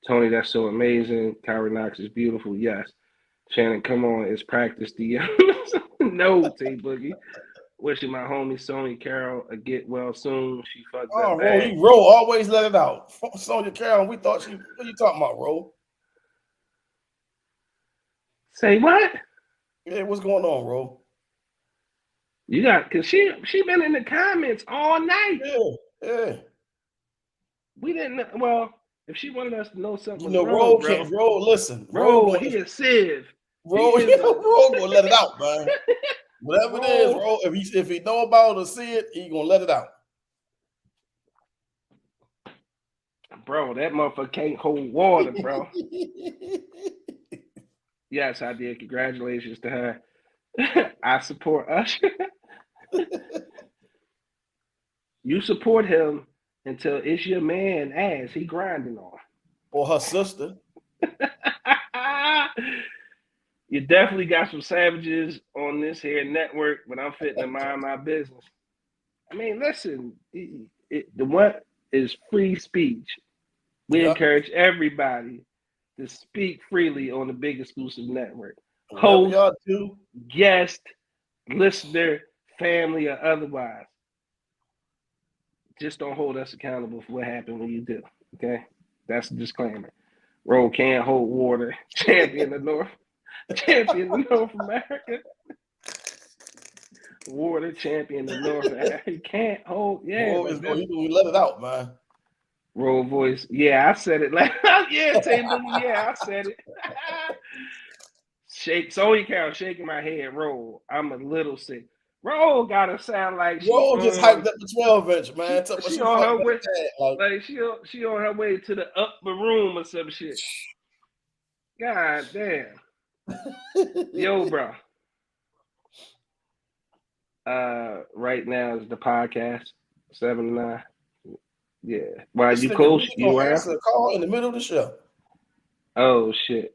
S3: Tony, that's so amazing. Kyra Knox is beautiful. Yes. Shannon, come on, it's practice the no, T Boogie. Wishing my homie Sonya Carroll a get well soon. She fucked
S4: Oh,
S3: up
S4: Ro,
S3: bad.
S4: Ro always let it out. Sonya Carroll, we thought she. What you talking about, Ro?
S3: Say what?
S4: Yeah, what's going on, Ro?
S3: You got, cause she been in the comments all night.
S4: Yeah.
S3: We didn't. Well, if she wanted us to know something
S4: You
S3: was
S4: know,
S3: wrong,
S4: Ro, listen.
S3: Ro, he is Civ.
S4: Ro,
S3: He is
S4: Ro gonna let it out, man. Whatever it is,
S3: Ro.
S4: Ro, if he know about it or see it, he gonna let it out.
S3: Bro, that motherfucker can't hold water, bro. Yes, I did. Congratulations to her. I support Usher. You support him until it's your man ass he grinding on.
S4: Or her sister.
S3: You definitely got some savages on this here network, but I'm fitting to mind my business. I mean, listen, the what is free speech. We encourage everybody to speak freely on the Big Exclusive Network. Host,
S4: y'all do.
S3: guest, listener, family, or otherwise. Just don't hold us accountable for what happened when you do. Okay? That's a disclaimer. Ro can't hold water. Champion of North America. Water champion of North America. He can't hold. Yeah.
S4: Ro we let it out, man.
S3: Roll voice. Yeah, I said it. Like, yeah, table. Yeah, I said it. Sonya Carroll shaking my head. Roll. I'm a little sick. Roll gotta sound like she.
S4: Roll just hyped up the 12-inch, man.
S3: She on her way. Like she on her way to the upper room or some shit. God damn. Yo, bro. Right now is the podcast 7 to 9. Yeah. Why you coach? You
S4: answer a call in the middle of the show.
S3: Oh shit.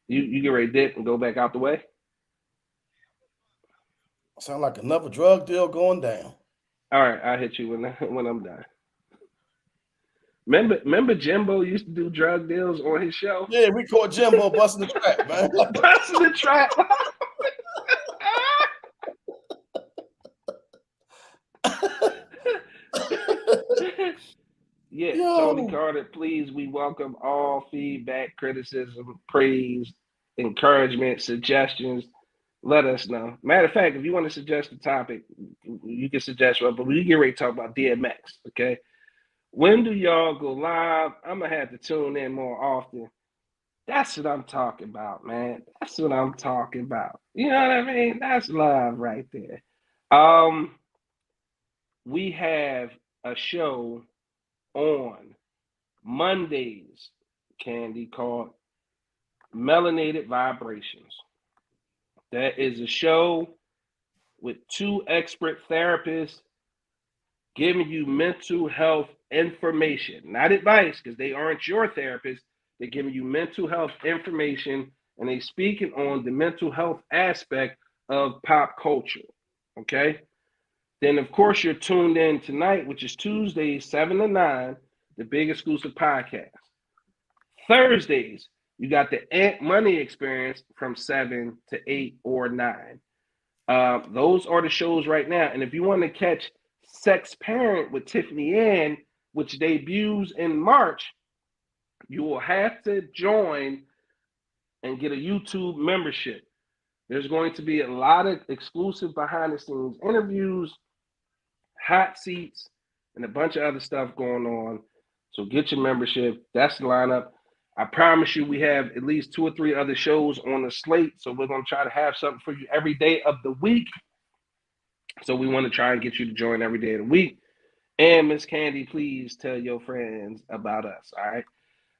S3: You get ready to dip and go back out the way?
S4: Sound like another drug deal going down.
S3: All right, I'll hit you when I'm done. Remember Jimbo used to do drug deals on his show?
S4: Yeah, we caught Jimbo busting the trap, man.
S3: Busting the trap. Yeah, Tony Carter, please, we welcome all feedback, criticism, praise, encouragement, suggestions. Let us know. Matter of fact, if you want to suggest a topic, you can suggest one, but we get ready to talk about DMX, okay? When do y'all go live? I'm going to have to tune in more often That's what I'm talking about, man. That's what I'm talking about. You know what I mean? That's love right there. Um, we have a show on Mondays, Candy, called Melanated Vibrations. That is a show with two expert therapists giving you mental health information, not advice, because they aren't your therapist. They're giving you mental health information, and they speaking on the mental health aspect of pop culture. Okay. Then, of course, you're tuned in tonight, which is Tuesdays, 7 to 9, the big exclusive podcast. Thursdays, you got the Ant Money Experience from 7 to 8 or 9. Those are the shows right now. And if you want to catch Sex Parent with Tiffany Ann, which debuts in March, you will have to join and get a YouTube membership. There's going to be a lot of exclusive behind the scenes interviews, hot seats, and a bunch of other stuff going on. So get your membership. That's the lineup. I promise you we have at least 2 or 3 other shows on the slate. So we're going to try to have something for you every day of the week. So we want to try and get you to join every day of the week. And Miss Candy, please tell your friends about us. All right.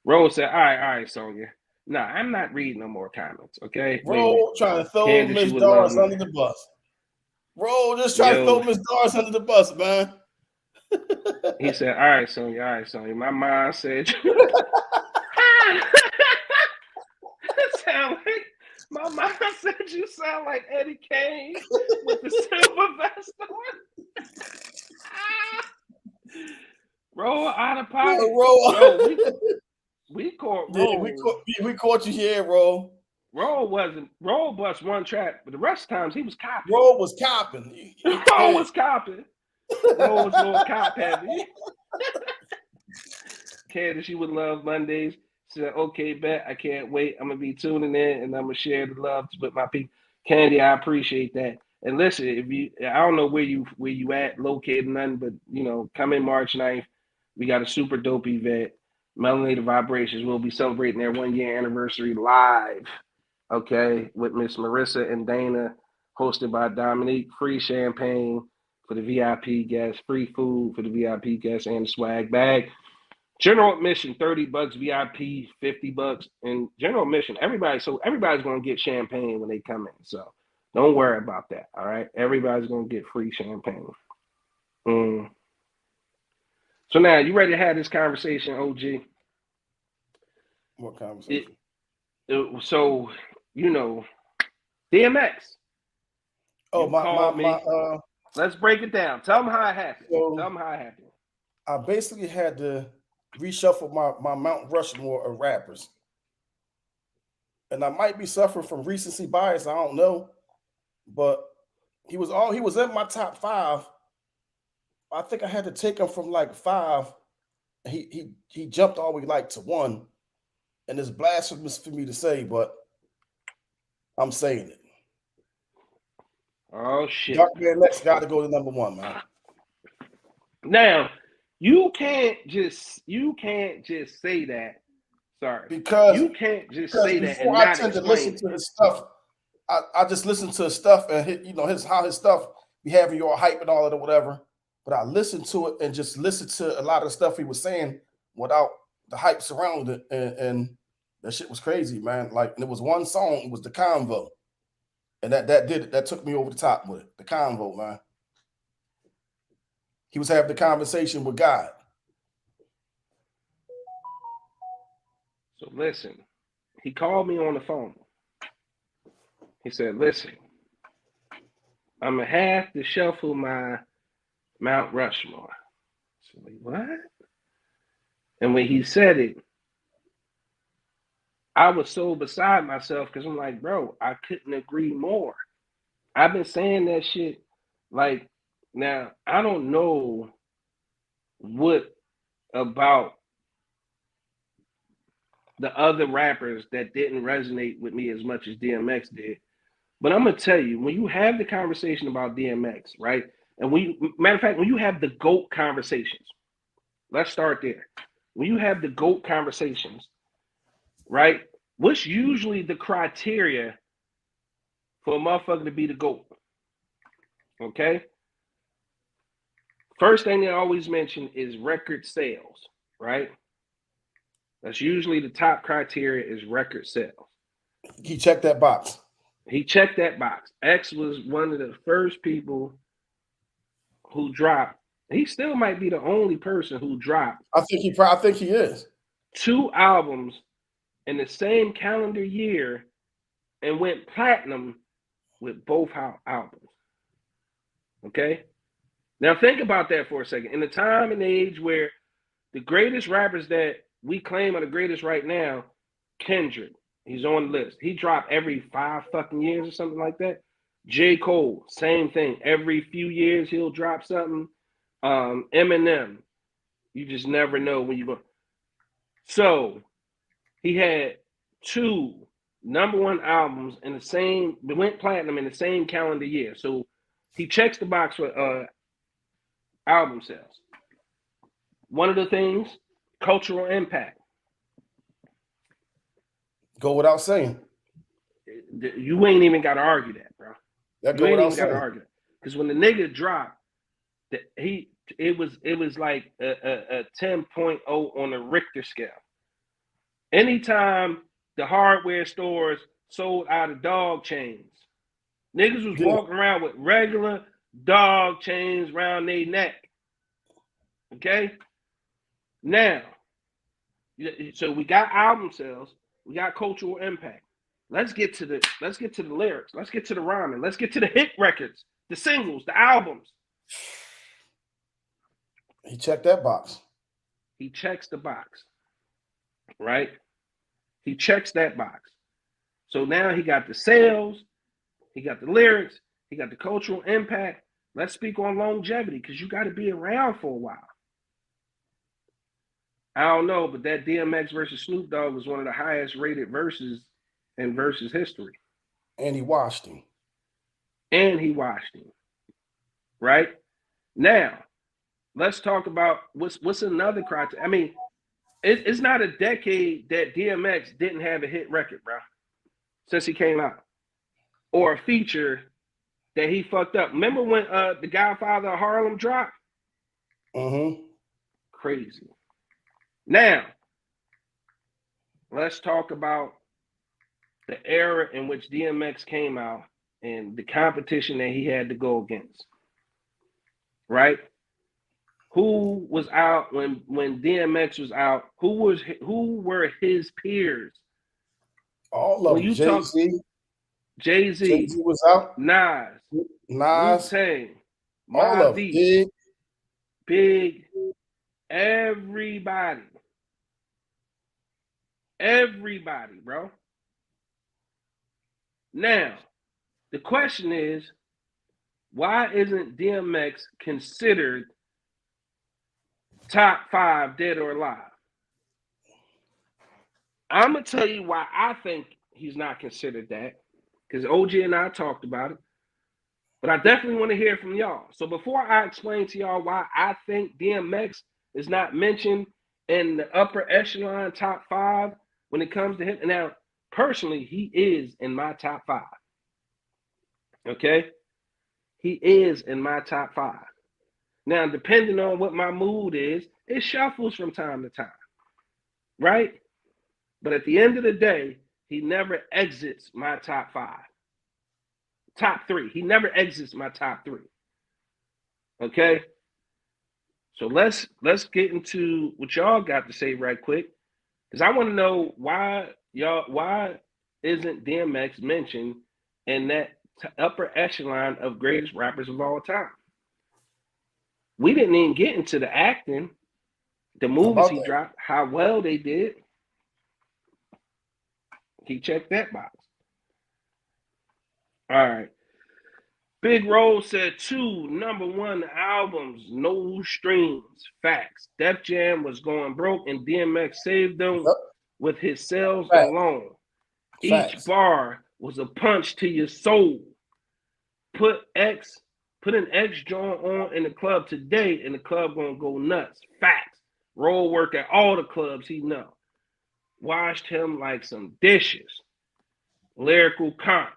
S3: Rose said, all right, Sonia. No, I'm not reading no more comments. Okay.
S4: Bro, trying to throw
S3: Candy,
S4: Miss
S3: she would love
S4: Doris
S3: me.
S4: under the bus. Bro, just trying to throw Miss Doris under the bus, man.
S3: He said, all right, Sonia. My mom said, sound like, my mom said you sound like Eddie Kane with the silver vest on. Roll out of pocket.
S4: Bro,
S3: we caught Roll.
S4: Yeah, we caught you here, Roll.
S3: Roll bust one track, but the rest of the times he was copping.
S4: Roll was copping.
S3: Roll was copping. Roll was a little cop heavy. Candy, she would love Mondays. She said, okay, bet. I can't wait. I'm going to be tuning in and I'm going to share the love with my people. Candy, I appreciate that. And listen, I don't know where you at, located nothing, but come in March 9th. We got a super dope event. Melanated Vibrations. We'll be celebrating their 1-year anniversary live. Okay, with Miss Marissa and Dana, hosted by Dominique. Free champagne for the VIP guests, free food for the VIP guests, and the swag bag. General admission, $30, VIP, $50, and general admission, everybody's going to get champagne when they come in. So don't worry about that, all right? Everybody's going to get free champagne. So now, you ready to have this conversation, OG?
S4: What conversation?
S3: So, DMX.
S4: Oh,
S3: Let's break it down. Tell them how it happened.
S4: I basically had to reshuffle my Mount Rushmore of rappers. And I might be suffering from recency bias, I don't know. But he was in my top 5. I think I had to take him from like 5. He jumped all the way like to 1. And it's blasphemous for me to say, but I'm saying it.
S3: Oh shit!
S4: Dark Man next got to go to number 1, man.
S3: Now you can't just say that. Sorry,
S4: because
S3: you can't just say that.
S4: Before I tend to listen to his stuff, I just listen to his stuff and how his stuff be having your hype and all of it or whatever. But I listened to it and just listened to a lot of the stuff he was saying without the hype surrounding it, and that shit was crazy, man. Like, and it was one song, it was The Convo. And that took me over the top with it. The Convo, man. He was having the conversation with God.
S3: So listen, he called me on the phone. He said, listen, I'm going to have to shuffle my Mount Rushmore. I said, wait, what? And when he said it, I was so beside myself because I'm like, bro, I couldn't agree more. I've been saying that shit. Like, now, I don't know what about the other rappers that didn't resonate with me as much as DMX did. But I'm going to tell you, when you have the conversation about DMX, right? And matter of fact, when you have the GOAT conversations, let's start there. When you have the GOAT conversations, right? what's usually the criteria for a motherfucker to be the GOAT? Okay? First thing they always mention is record sales, right? That's usually the top criteria is record sales.
S4: He checked that box.
S3: He checked that box. X was one of the first people who dropped. He still might be the only person who dropped.
S4: I think he is.
S3: 2 albums in the same calendar year and went platinum with both albums. Okay? Now think about that for a second. In the time and age where the greatest rappers that we claim are the greatest right now, Kendrick, he's on the list. He dropped every 5 fucking years or something like that. J. Cole, same thing. Every few years he'll drop something. Eminem, you just never know when you're going. So he had 2 #1 albums in the same, went platinum in the same calendar year. So he checks the box for album sales. One of the things, cultural impact.
S4: Go without saying.
S3: You ain't even got to argue that, bro.
S4: That
S3: You
S4: go
S3: ain't
S4: without
S3: even got to
S4: saying.
S3: argue that. Because when the nigga dropped, it was like a 10.0 on the Richter scale. Anytime the hardware stores sold out of dog chains, niggas was walking around with regular dog chains around their neck. Okay? Now, so we got album sales, we got cultural impact. Let's get to the lyrics. Let's get to the rhyming. Let's get to the hit records, the singles, the albums.
S4: He checked that box.
S3: He checks the box, right? He checks that box. So now he got the sales, he got the lyrics, he got the cultural impact. Let's speak on longevity because you got to be around for a while. I don't know, but that DMX versus Snoop Dogg was one of the highest rated verses in versus history.
S4: And he washed him.
S3: Right? Now, let's talk about what's another criteria. I mean, it's not a decade that DMX didn't have a hit record, bro, since he came out. Or a feature that he fucked up. Remember when the Godfather of Harlem dropped?
S4: Mm-hmm.
S3: Crazy. Now, let's talk about the era in which DMX came out and the competition that he had to go against. Right? Who was out when DMX was out? Who were his peers?
S4: All of them. Jay-Z. Jay-Z was out.
S3: Nas. Wu-Tang.
S4: All of them.
S3: Big. Everybody. Everybody, bro. Now, the question is, why isn't DMX considered top 5 dead or alive? I'm going to tell you why I think he's not considered that, because OG and I talked about it, but I definitely want to hear from y'all. So before I explain to y'all why I think DMX is not mentioned in the upper echelon top 5 when it comes to him. Now, personally, he is in my top 5. Okay? He is in my top 5. Now, depending on what my mood is, it shuffles from time to time. Right? But at the end of the day, he never exits my top 5. Top 3. He never exits my top 3. Okay? So let's get into what y'all got to say right quick. Because I want to know why isn't DMX mentioned in that upper echelon of greatest rappers of all time? We didn't even get into the acting, the movies he dropped, how well they did. He checked that box. All right. Big Rose said 2 #1 albums, no streams. Facts. Def Jam was going broke and DMX saved them with his sales alone. Each bar was a punch to your soul. Put an X joint on in the club today and the club gonna go nuts. Facts. Roll work at all the clubs he know. washed him like some dishes. Lyrical comp.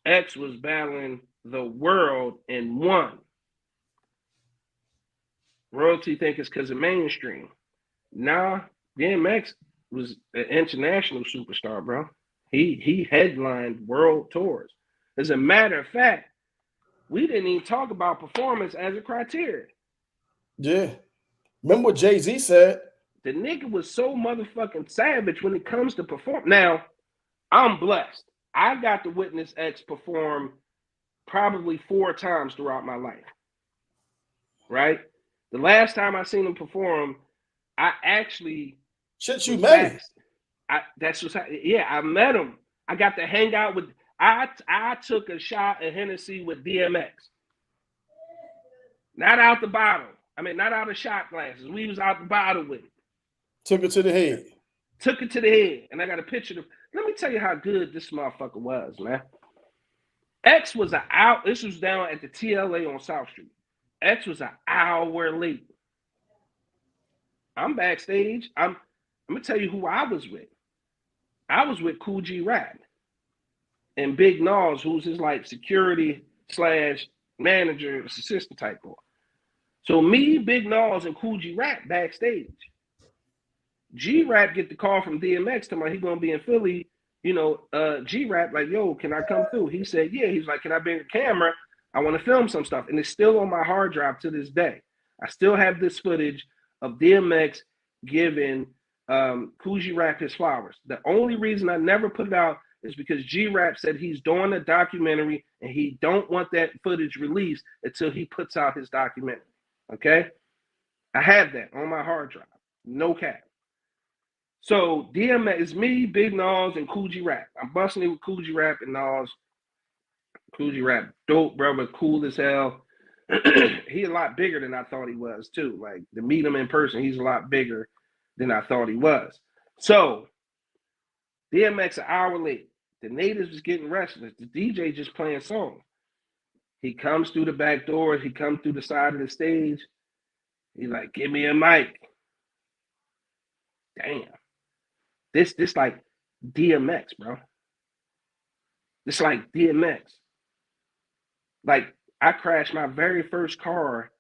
S3: X was battling the world and won. Royalty think it's because of mainstream. Nah, DMX was an international superstar, bro. He headlined world tours. As a matter of fact, we didn't even talk about performance as a criteria.
S4: Yeah. Remember what Jay-Z said?
S3: The nigga was so motherfucking savage when it comes to perform. Now, I'm blessed. I got to witness X perform probably 4 times throughout my life. Right? The last time I seen him perform, I actually
S4: Shit, you met him.
S3: I met him. I got to hang out with. I took a shot of Hennessy with DMX. Not out the bottle. I mean, not out of shot glasses. We was out the bottle with it.
S4: Took it to the head.
S3: Took it to the head, and I got a picture of. Let me tell you how good this motherfucker was, man. X was an hour. This was down at the TLA on South Street. X was an hour late. I'm backstage. I'm gonna tell you who I was with. I was with Cool G Rap and Big Nas, who's his like security / manager, assistant type boy. So me, Big Nas, and Cool G Rap backstage. G Rap get the call from DMX telling me he gonna be in Philly. You know, G Rap like, yo, can I come through? He said, yeah. He's like, can I bring a camera? I want to film some stuff, and it's still on my hard drive to this day. I still have this footage of DMX giving Cool G Rap his flowers. The only reason I never put it out is because G Rap said he's doing a documentary and he don't want that footage released until he puts out his documentary. Okay, I have that on my hard drive, no cap. So DMX is me, Big Nas, and Cool G Rap. I'm busting it with Cool G Rap and Nas. Cool G Rap, dope brother, cool as hell. He a lot bigger than I thought he was too. Like to meet him in person, he's a lot bigger than I thought he was. So DMX an hour late. The natives was getting restless. The DJ just playing songs. He comes through the back door. He comes through the side of the stage. He's like, give me a mic. Damn. This like DMX, bro. This like DMX. Like I crashed my very first car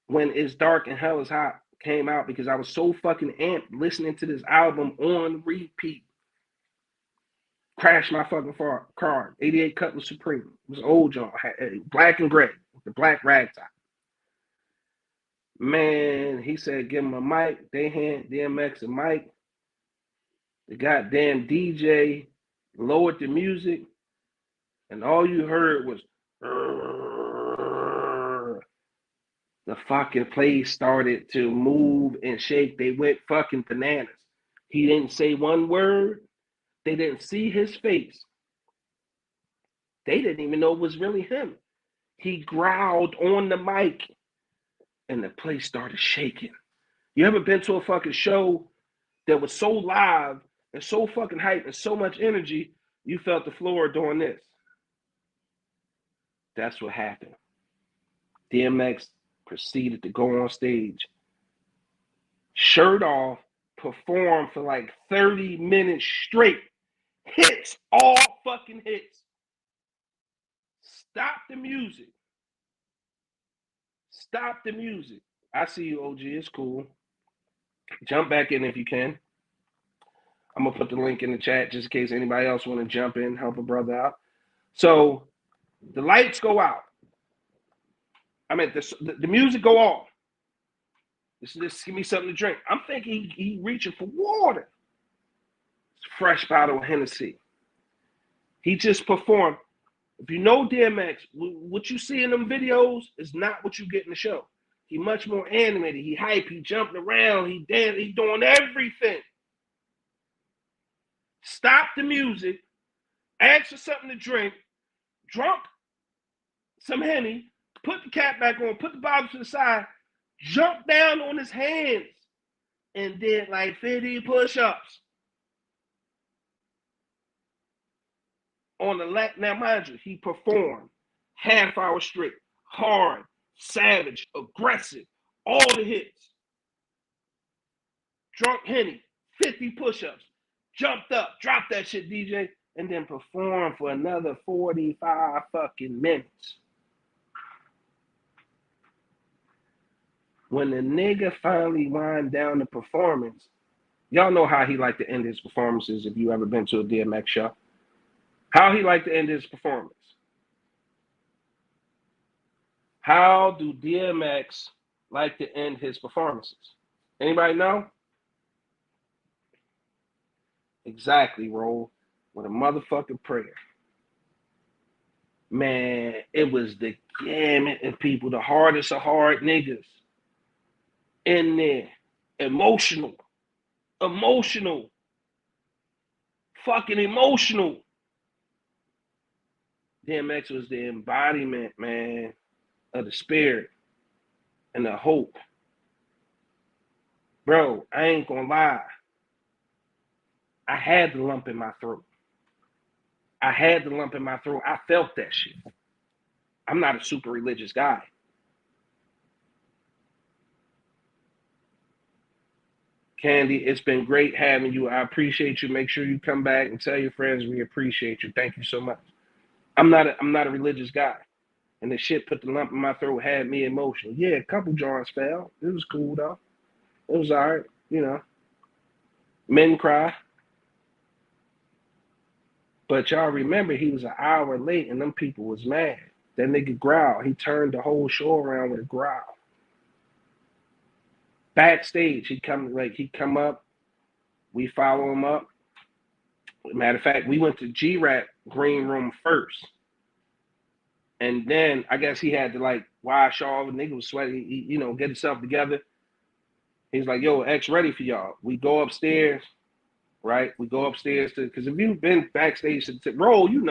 S3: when It's Dark and Hell is Hot came out because I was so fucking amped listening to this album on repeat. Crashed my fucking car. 88 Cutlass Supreme. It was an old John. Black and gray. With the black rag top. Man, he said, give him a mic. They hand DMX a mic. The goddamn DJ lowered the music. And all you heard was the fucking place started to move and shake. They went fucking bananas. He didn't say one word. They didn't see his face. They didn't even know it was really him. He growled on the mic and the place started shaking. You ever been to a fucking show that was so live and so fucking hype and so much energy, you felt the floor doing this? That's what happened. DMX proceeded to go on stage, shirt off, perform for like 30 minutes straight. Hits, all fucking hits. Stop the music. Stop the music. I see you, OG. It's cool. Jump back in if you can. I'm going to put the link in the chat just in case anybody else want to jump in, help a brother out. So the lights go out. I mean, the music go off. This give me something to drink. I'm thinking he reaching for water. It's a fresh bottle of Hennessy. He just performed. If you know DMX, what you see in them videos is not what you get in the show. He much more animated. He hype. He jumping around. He dancing. He doing everything. Stop the music. Ask for something to drink. Drunk some Henny. Put the cap back on. Put the bottle to the side. Jump down on his hands and did like 50 push-ups. On the lap, now mind you, he performed half hour straight, hard, savage, aggressive, all the hits. Drunk Henny, 50 push-ups, jumped up, dropped that shit, DJ, and then performed for another 45 fucking minutes. When the nigga finally wind down the performance, y'all know how he like to end his performances if you ever been to a DMX show. How he like to end his performance. How do DMX like to end his performances? Anybody know? Exactly, Roll. With a motherfucking prayer. Man, it was the gamut of people, the hardest of hard niggas in there. Emotional. Fucking emotional. DMX was the embodiment, man, of the spirit and the hope. Bro, I ain't gonna lie. I had the lump in my throat. I felt that shit. I'm not a super religious guy. Candy, it's been great having you. I appreciate you. Make sure you come back and tell your friends we appreciate you. Thank you so much. I'm not a religious guy. And the shit put the lump in my throat, had me emotional. Yeah, a couple joints fell. It was cool though. It was all right, you know. Men cry. But y'all remember he was an hour late and them people was mad. That nigga growl. He turned the whole show around with a growl. Backstage, he come up. We follow him up. Matter of fact, we went to G-Rap green room first. And then I guess he had to like wash off. The nigga was sweaty, get himself together. He's like, yo, X ready for y'all. We go upstairs, right? We go upstairs because if you've been backstage to the Roll, you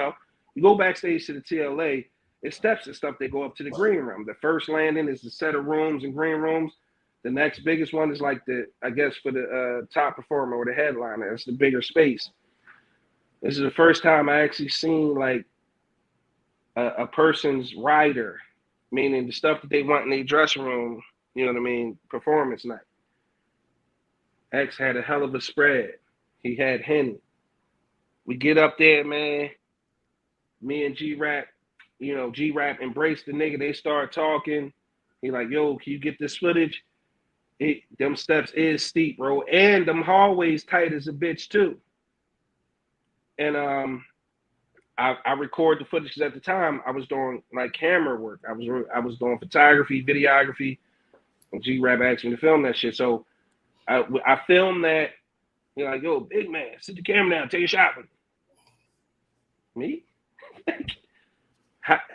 S3: go backstage to the TLA, it's steps and stuff. They go up to the green room. The first landing is the set of rooms and green rooms. The next biggest one is like I guess for the top performer or the headliner. It's the bigger space. This is the first time I actually seen like a person's rider, meaning the stuff that they want in their dressing room, you know what I mean, performance night. X had a hell of a spread. He had Henny. We get up there, man. Me and G-Rap, G-Rap embraced the nigga. They start talking. He like, yo, can you get this footage? Them steps is steep, bro. And them hallways tight as a bitch, too. And I record the footage because at the time I was doing like camera work. I was doing photography, videography, and G-Rap asked me to film that shit. So I filmed that. You're like, yo, big man, sit the camera down, take a shot with me.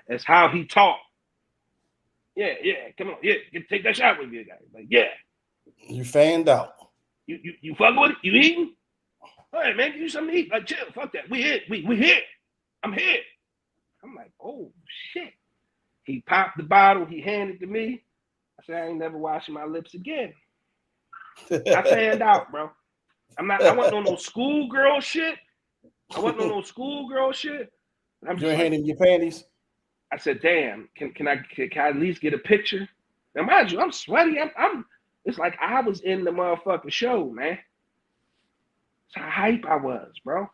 S3: That's how he talked. Yeah, come on, take that shot with me, guy. Like, yeah.
S4: You fanned out.
S3: You fucking with it? You eating? All right, man, give you something to eat. Like, chill, fuck that. We here. We here. I'm here. I'm like, oh shit. He popped the bottle, he handed it to me. I said, I ain't never washing my lips again. I fanned out, bro. I wasn't on no schoolgirl shit. You ain't
S4: handing your panties?
S3: I said, damn, can I at least get a picture? Now mind you, I'm sweaty. It's like I was in the motherfucking show, man. That's how hype I was, bro.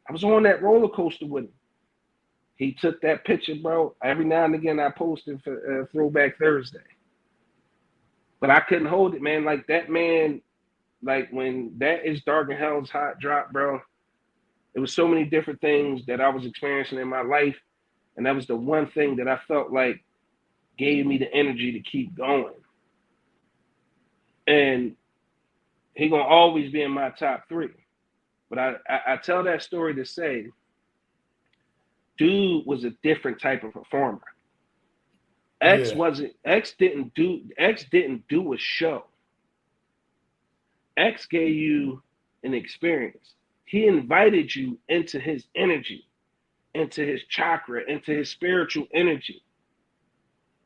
S3: I was on that roller coaster with him. He took that picture, bro. Every now and again I posted for Throwback Thursday. But I couldn't hold it, man. Like that man, like when That Is Dark and Hell's Hot dropped, bro, it was so many different things that I was experiencing in my life. And that was the one thing that I felt like gave me the energy to keep going. And he gonna always be in my top 3. But I tell that story to say, dude was a different type of performer. X didn't do a show. X gave you an experience. He invited you into his energy, into his chakra, into his spiritual energy.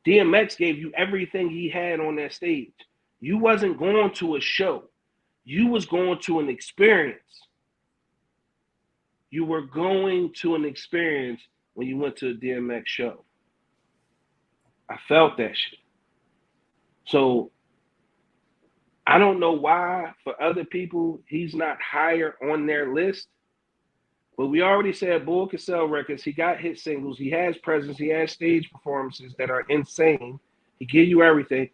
S3: DMX gave you everything he had on that stage. You wasn't going to a show. You was going to an experience. You were going to an experience when you went to a DMX show. I felt that shit. So I don't know why for other people he's not higher on their list. But we already said Bull can sell records. He got hit singles. He has presence. He has stage performances that are insane. He give you everything.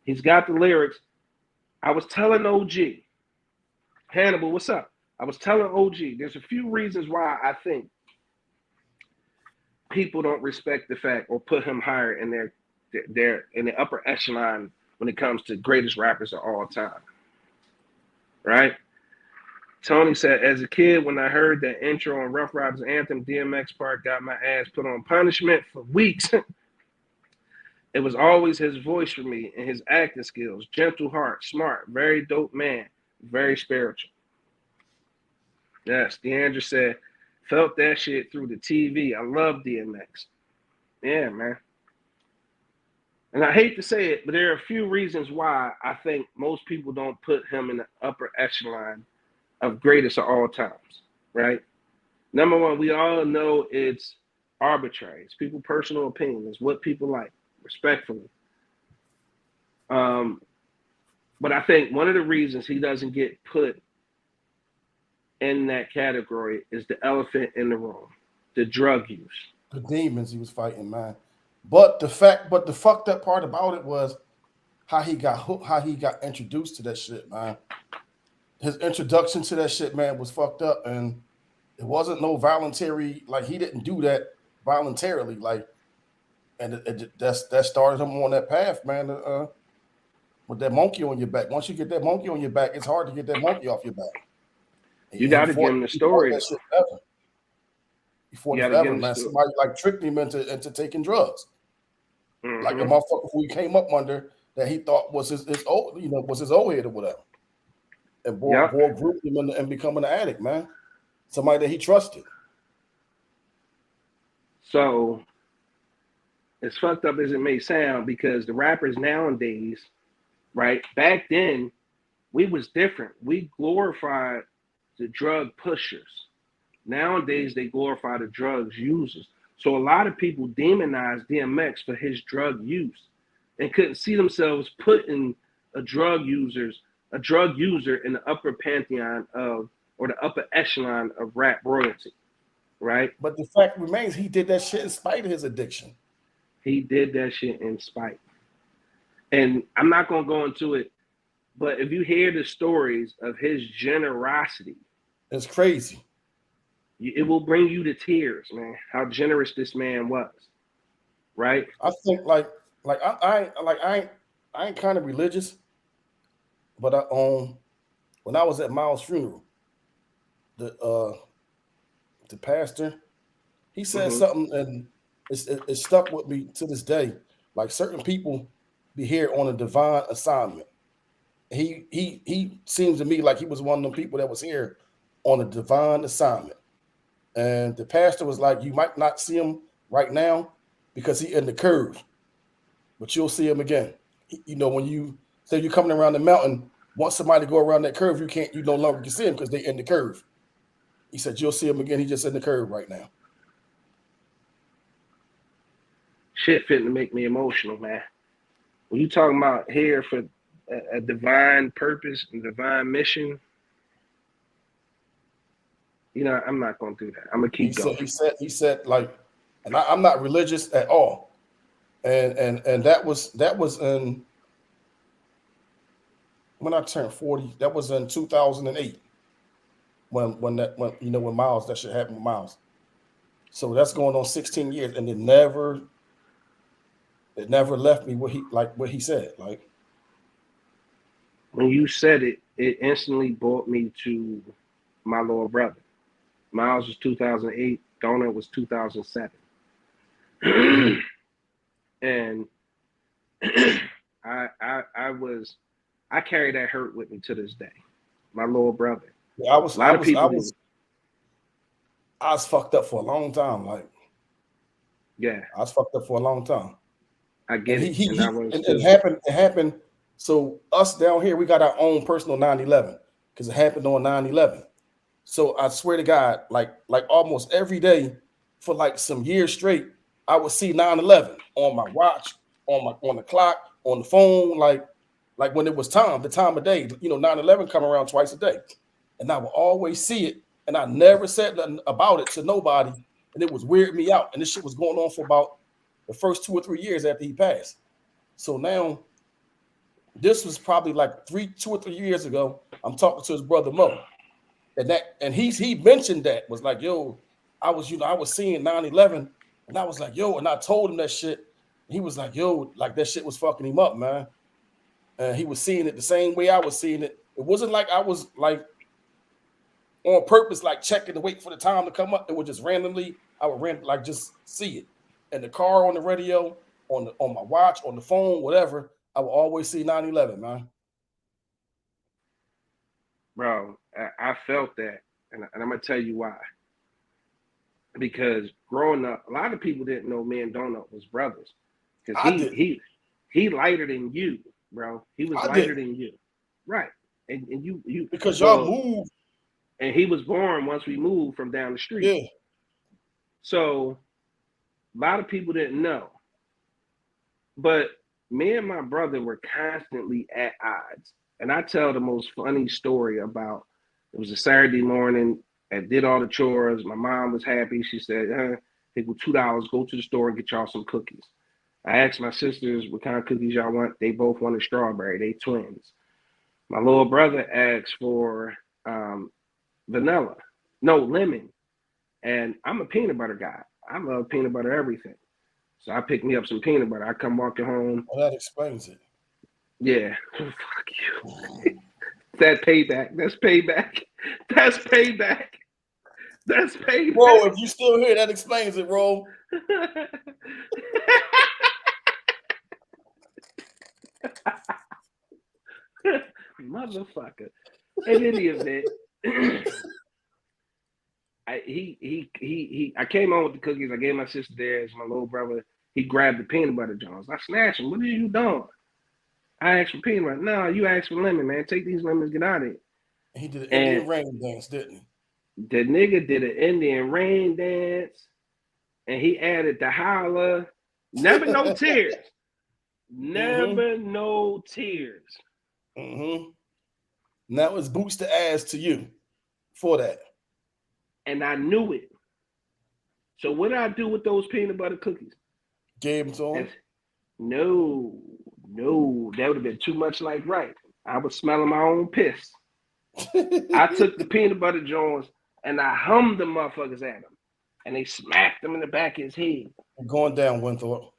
S3: He's got the lyrics. I was telling OG, Hannibal, what's up? I was telling OG, there's a few reasons why I think people don't respect the fact or put him higher in their in the upper echelon when it comes to greatest rappers of all time. Right? Tony said, as a kid, when I heard that intro on Rough Riders Anthem, DMX part got my ass put on punishment for weeks. It was always his voice for me and his acting skills. Gentle heart, smart, very dope man, very spiritual. Yes, DeAndre said, felt that shit through the TV. I love DMX. Yeah, man. And I hate to say it, but there are a few reasons why I think most people don't put him in the upper echelon of greatest of all times, right? Number one, we all know it's arbitrary. It's people's personal opinion. It's what people like, respectfully. But I think one of the reasons he doesn't get put in that category is the elephant in the room, the drug use.
S4: The demons he was fighting, man. But the fucked up part about it was how he got hooked, how he got introduced to that shit, man. His introduction to that shit, man, was fucked up, and it wasn't no voluntary. Like, he didn't do that voluntarily, like, and that started him on that path, man. With that monkey on your back. Once you get that monkey on your back, it's hard to get that monkey off your back.
S3: You got to give him the story.
S4: He fought forever, man. Somebody like tricked him into taking drugs. Mm-hmm. Like a motherfucker who he came up under that he thought was his old head or whatever. And boy grew him and becoming an addict, man. Somebody that he trusted.
S3: So, as fucked up as it may sound, because the rappers nowadays, right, back then, we was different. We glorified the drug pushers. Nowadays, they glorify the drugs users. So a lot of people demonize DMX for his drug use and couldn't see themselves putting a drug user in the upper pantheon of, or the upper echelon of rap royalty, right?
S4: But the fact remains, he did that shit in spite of his addiction.
S3: He did that shit in spite. And I'm not going to go into it, but if you hear the stories of his generosity,
S4: it's crazy.
S3: It will bring you to tears, man, how generous this man was, right?
S4: I think I ain't kind of religious, but when I was at Miles' funeral, the pastor, he said something, and it stuck with me to this day. Like, certain people be here on a divine assignment. He seems to me like he was one of them people that was here on a divine assignment. And the pastor was like, you might not see him right now because he in the curve, but you'll see him again. You know, when you say you're coming around the mountain, once somebody go around that curve, you no longer can see him because they in the curve. He said, you'll see him again. He just in the curve right now.
S3: Shit fitting to make me emotional, man. When you talking about here for a divine purpose and divine mission, you know, I'm not going to do that. I'm going to keep going.
S4: He said, like, and I'm not religious at all. And that was in, when I turned 40, that was in 2008. When Miles, that shit happened with Miles. So that's going on 16 years, and it never left me what he said. Like,
S3: when you said it, it instantly brought me to my little brother. Miles was 2008. Donut was 2007. And I carry that hurt with me to this day. My little brother.
S4: Yeah, I was fucked up for a long time. Like,
S3: yeah,
S4: I was fucked up for a long time.
S3: I get it.
S4: It happened. So us down here, we got our own personal 9/11 because it happened on 9/11. So I swear to God, like almost every day for like some years straight, I would see 9/11 on my watch, on the clock, on the phone. Like, like when it was the time of day, 9/11 come around twice a day. And I would always see it. And I never said nothing about it to nobody. And it was weirding me out. And this shit was going on for about the first 2 or 3 years after he passed. So now, this was probably like 2 or 3 years ago. I'm talking to his brother Mo. And he mentioned that, was like, yo, I was seeing 9/11, and I was like, yo, and I told him that shit. He was like, yo, like that shit was fucking him up, man. And he was seeing it the same way I was seeing it. It wasn't like I was like on purpose, like checking to wait for the time to come up. It was just randomly, I would like just see it. In the car, on the radio, on my watch, on the phone, whatever, I would always see 9/11, man.
S3: Bro, I felt that, and I'm gonna tell you why. Because growing up, a lot of people didn't know me and Donut was brothers. Because he lighter than you, bro. He was lighter than you, right? And you
S4: because y'all moved,
S3: and he was born once we moved from down the street.
S4: Yeah.
S3: So a lot of people didn't know, but me and my brother were constantly at odds. And I tell the most funny story about, it was a Saturday morning. I did all the chores. My mom was happy. She said, "Hey, go $2, go to the store and get y'all some cookies." I asked my sisters what kind of cookies y'all want. They both wanted strawberry. They twins. My little brother asked for lemon. And I'm a peanut butter guy. I love peanut butter everything. So I picked me up some peanut butter. I come walking home.
S4: Well, that explains it.
S3: Yeah. Oh, fuck you. That payback. That's payback. That's payback. That's payback.
S4: Bro, if you still here, that explains it, bro.
S3: Motherfucker. In any event, I came on with the cookies. I gave my sister theirs. My little brother, he grabbed the peanut butter Jones. I snatched him. "What are you doing?" "I asked for peanut butter." "No, you asked for lemon, man. Take these lemons, get out of here."
S4: He did an Indian rain dance, didn't he?
S3: The nigga did an Indian rain dance, and he added the holla. Never no tears. Never no tears.
S4: Mm-hmm. That was boost the ass to you for that.
S3: And I knew it. So what did I do with those peanut butter cookies?
S4: Gave them to him?
S3: No, that would have been too much like right. I was smelling my own piss. I took the peanut butter Jones and I hummed the motherfuckers at him. And they smacked him in the back of his head.
S4: Going down, Winthrop.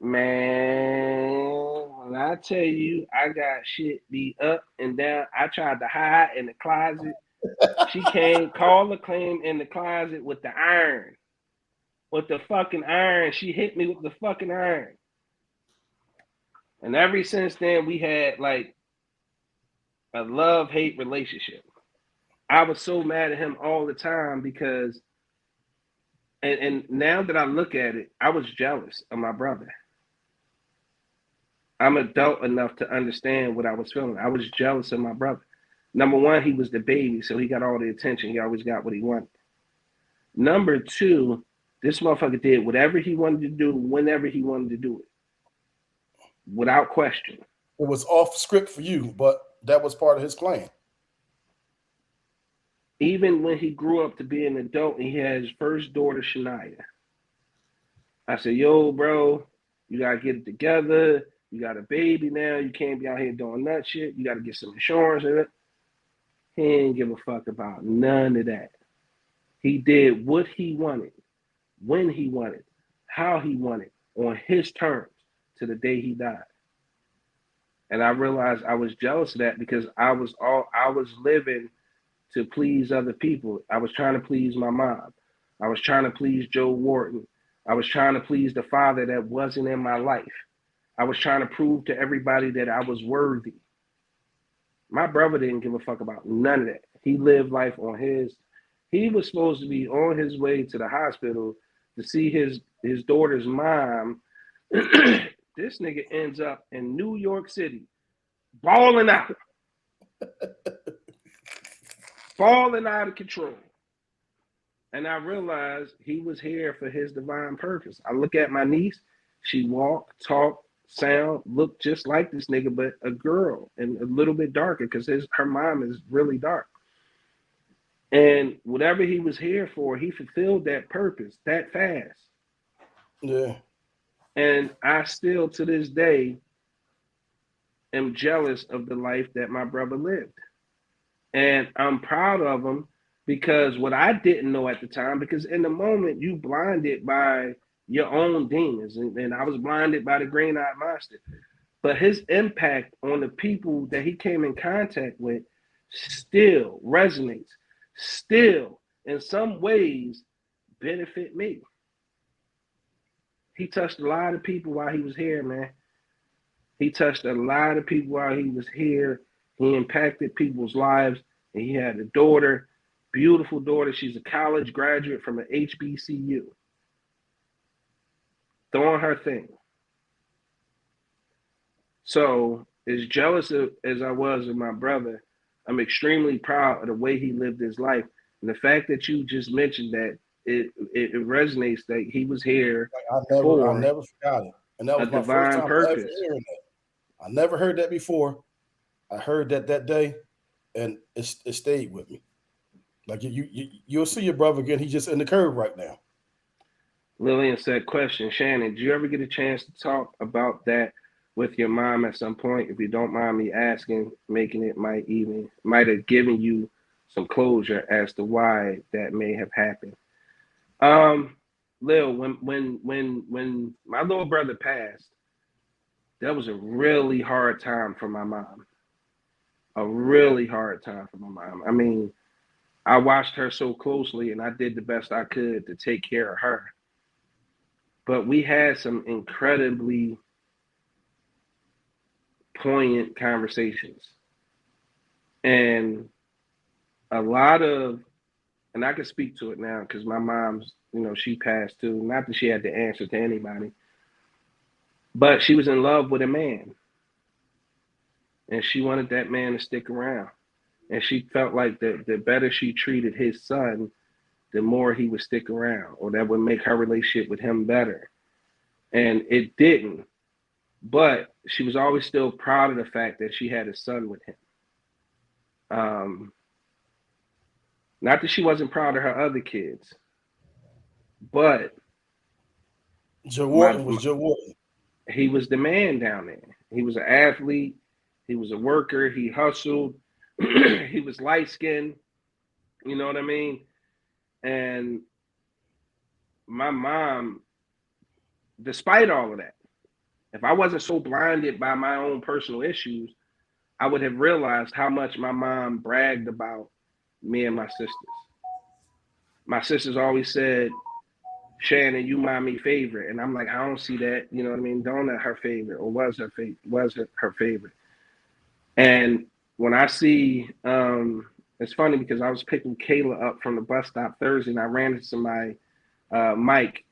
S3: Man, when I tell you, I got shit beat up and down. I tried to hide in the closet. She called the claim in the closet with the iron. With the fucking iron. She hit me with the fucking iron. And ever since then, we had like a love-hate relationship. I was so mad at him all the time because, and now that I look at it, I was jealous of my brother. I'm adult enough to understand what I was feeling. I was jealous of my brother. Number one, he was the baby, so he got all the attention. He always got what he wanted. Number two, this motherfucker did whatever he wanted to do, whenever he wanted to do it. Without question.
S4: It was off script for you, but that was part of his plan.
S3: Even when he grew up to be an adult and he had his first daughter, Shania, I said, "Yo, bro, you got to get it together. You got a baby now. You can't be out here doing that shit. You got to get some insurance in it." He didn't give a fuck about none of that. He did what he wanted, when he wanted, how he wanted, on his terms to the day he died. And I realized I was jealous of that because I was living to please other people. I was trying to please my mom. I was trying to please Joe Wharton. I was trying to please the father that wasn't in my life. I was trying to prove to everybody that I was worthy. My brother didn't give a fuck about none of that. He lived life on his. He was supposed to be on his way to the hospital to see his daughter's mom. This nigga ends up in New York City, balling out. Falling out of control. And I realized he was here for his divine purpose. I look at my niece. She walked, talked, sound, look just like this nigga, but a girl and a little bit darker because her mom is really dark. And whatever he was here for, he fulfilled that purpose that fast.
S4: Yeah.
S3: And I still to this day am jealous of the life that my brother lived. And I'm proud of him because what I didn't know at the time, because in the moment you blinded by your own demons, and I was blinded by the green-eyed monster. But his impact on the people that he came in contact with still resonates, still in some ways benefit me. He touched a lot of people while he was here, man. He touched a lot of people while he was here. He impacted people's lives. And he had a daughter, beautiful daughter. She's a college graduate from an HBCU. Doing her thing. So, as jealous as I was of my brother, I'm extremely proud of the way he lived his life. And the fact that you just mentioned that, it resonates that he was here
S4: I
S3: for
S4: never forgot it. And that
S3: a
S4: was my first
S3: divine
S4: time ever
S3: purpose.
S4: hearing that. I never heard that before. I heard that day, and it stayed with me. Like you'll see your brother again. He's just in the curve right now.
S3: Lillian said, question, Shannon, did you ever get a chance to talk about that with your mom at some point? If you don't mind me asking, making it might have given you some closure as to why that may have happened. Lil, when my little brother passed, that was a really hard time for my mom. A really hard time for my mom. I mean, I watched her so closely and I did the best I could to take care of her. But we had some incredibly poignant conversations. And a lot of, and I can speak to it now because my mom's, she passed too. Not that she had to answer to anybody, but she was in love with a man. And she wanted that man to stick around. And she felt like the better she treated his son, the more he would stick around, or that would make her relationship with him better. And it didn't. But she was always still proud of the fact that she had a son with him. Not that she wasn't proud of her other kids, but
S4: Joe Wharton was Joe Wharton.
S3: He was the man down there. He was an athlete. He was a worker. He hustled. He was light-skinned. You know what I mean? And my mom, despite all of that, if I wasn't so blinded by my own personal issues, I would have realized how much my mom bragged about me and my sisters. My sisters always said, Shannon, you mommy favorite. And I'm like, I don't see that. You know what I mean? Donna her favorite, or was her favorite. And when I see, it's funny because I was picking Kayla up from the bus stop Thursday, and I ran into my Mike,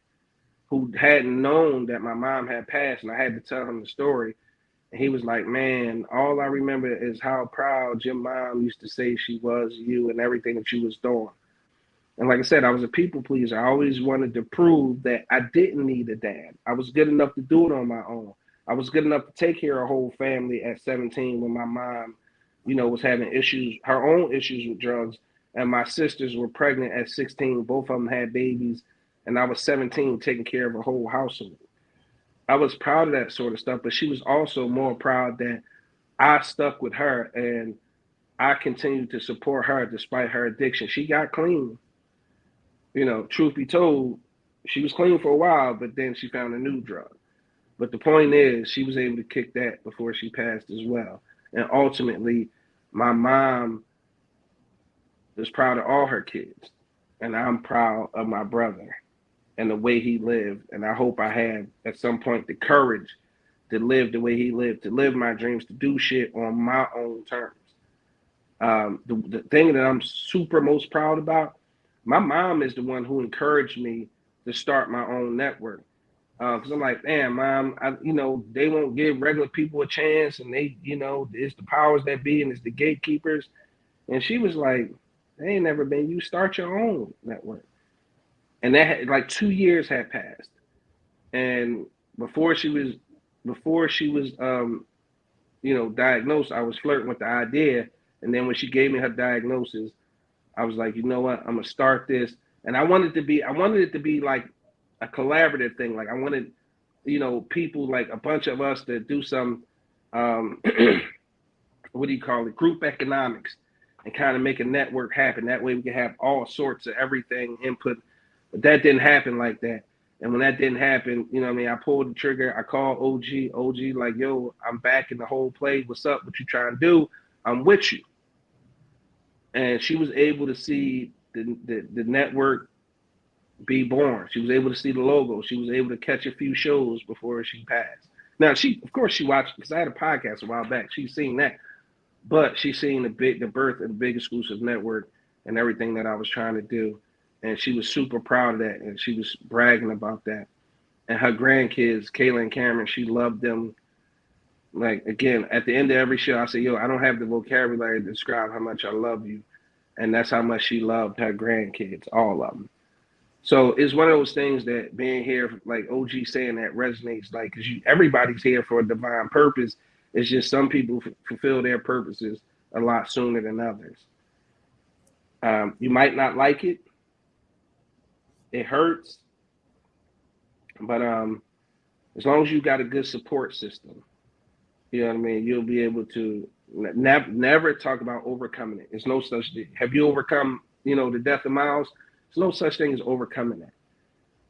S3: who hadn't known that my mom had passed, and I had to tell him the story. And he was like, man, all I remember is how proud your mom used to say she was you and everything that you was doing. And like I said, I was a people pleaser. I always wanted to prove that I didn't need a dad. I was good enough to do it on my own. I was good enough to take care of a whole family at 17 when my mom, was having issues, her own issues with drugs. And my sisters were pregnant at 16. Both of them had babies. And I was 17 taking care of a whole household. I was proud of that sort of stuff, but she was also more proud that I stuck with her and I continued to support her despite her addiction. She got clean. Truth be told, she was clean for a while, but then she found a new drug. But the point is, she was able to kick that before she passed as well. And ultimately, my mom was proud of all her kids. And I'm proud of my brother and the way he lived. And I hope I have, at some point, the courage to live the way he lived, to live my dreams, to do shit on my own terms. The thing that I'm super most proud about, my mom is the one who encouraged me to start my own network. Because I'm like, damn, mom, they won't give regular people a chance, and they, it's the powers that be and it's the gatekeepers. And she was like, they ain't never been, you start your own network. And that had, like 2 years had passed. And before she was before she was diagnosed, I was flirting with the idea, and then when she gave me her diagnosis, I was like, you know what, I'm gonna start this, and I wanted it to be like a collaborative thing. Like I wanted, people like a bunch of us to do some, what do you call it, group economics, and kind of make a network happen. That way we can have all sorts of everything input. But that didn't happen like that. And when that didn't happen, I pulled the trigger. I called OG like, yo, I'm back in the whole play. What's up? What you trying to do? I'm with you. And she was able to see the network be born. She was able to see the logo. She was able to catch a few shows before she passed. Now, of course, she watched, because I had a podcast a while back. She's seen that. But she's seen the birth of the Big Exclusive Network and everything that I was trying to do. And she was super proud of that. And she was bragging about that. And her grandkids, Kayla and Cameron, she loved them. Like, again, at the end of every show, I say, yo, I don't have the vocabulary to describe how much I love you. And that's how much she loved her grandkids, all of them. So it's one of those things that being here, like OG saying, that resonates, like, because everybody's here for a divine purpose. It's just some people fulfill their purposes a lot sooner than others. You might not like it. It hurts. But as long as you got a good support system, you know what I mean, you'll be able to never talk about overcoming it. There's no such thing. Have you overcome, the death of Miles? There's no such thing as overcoming that.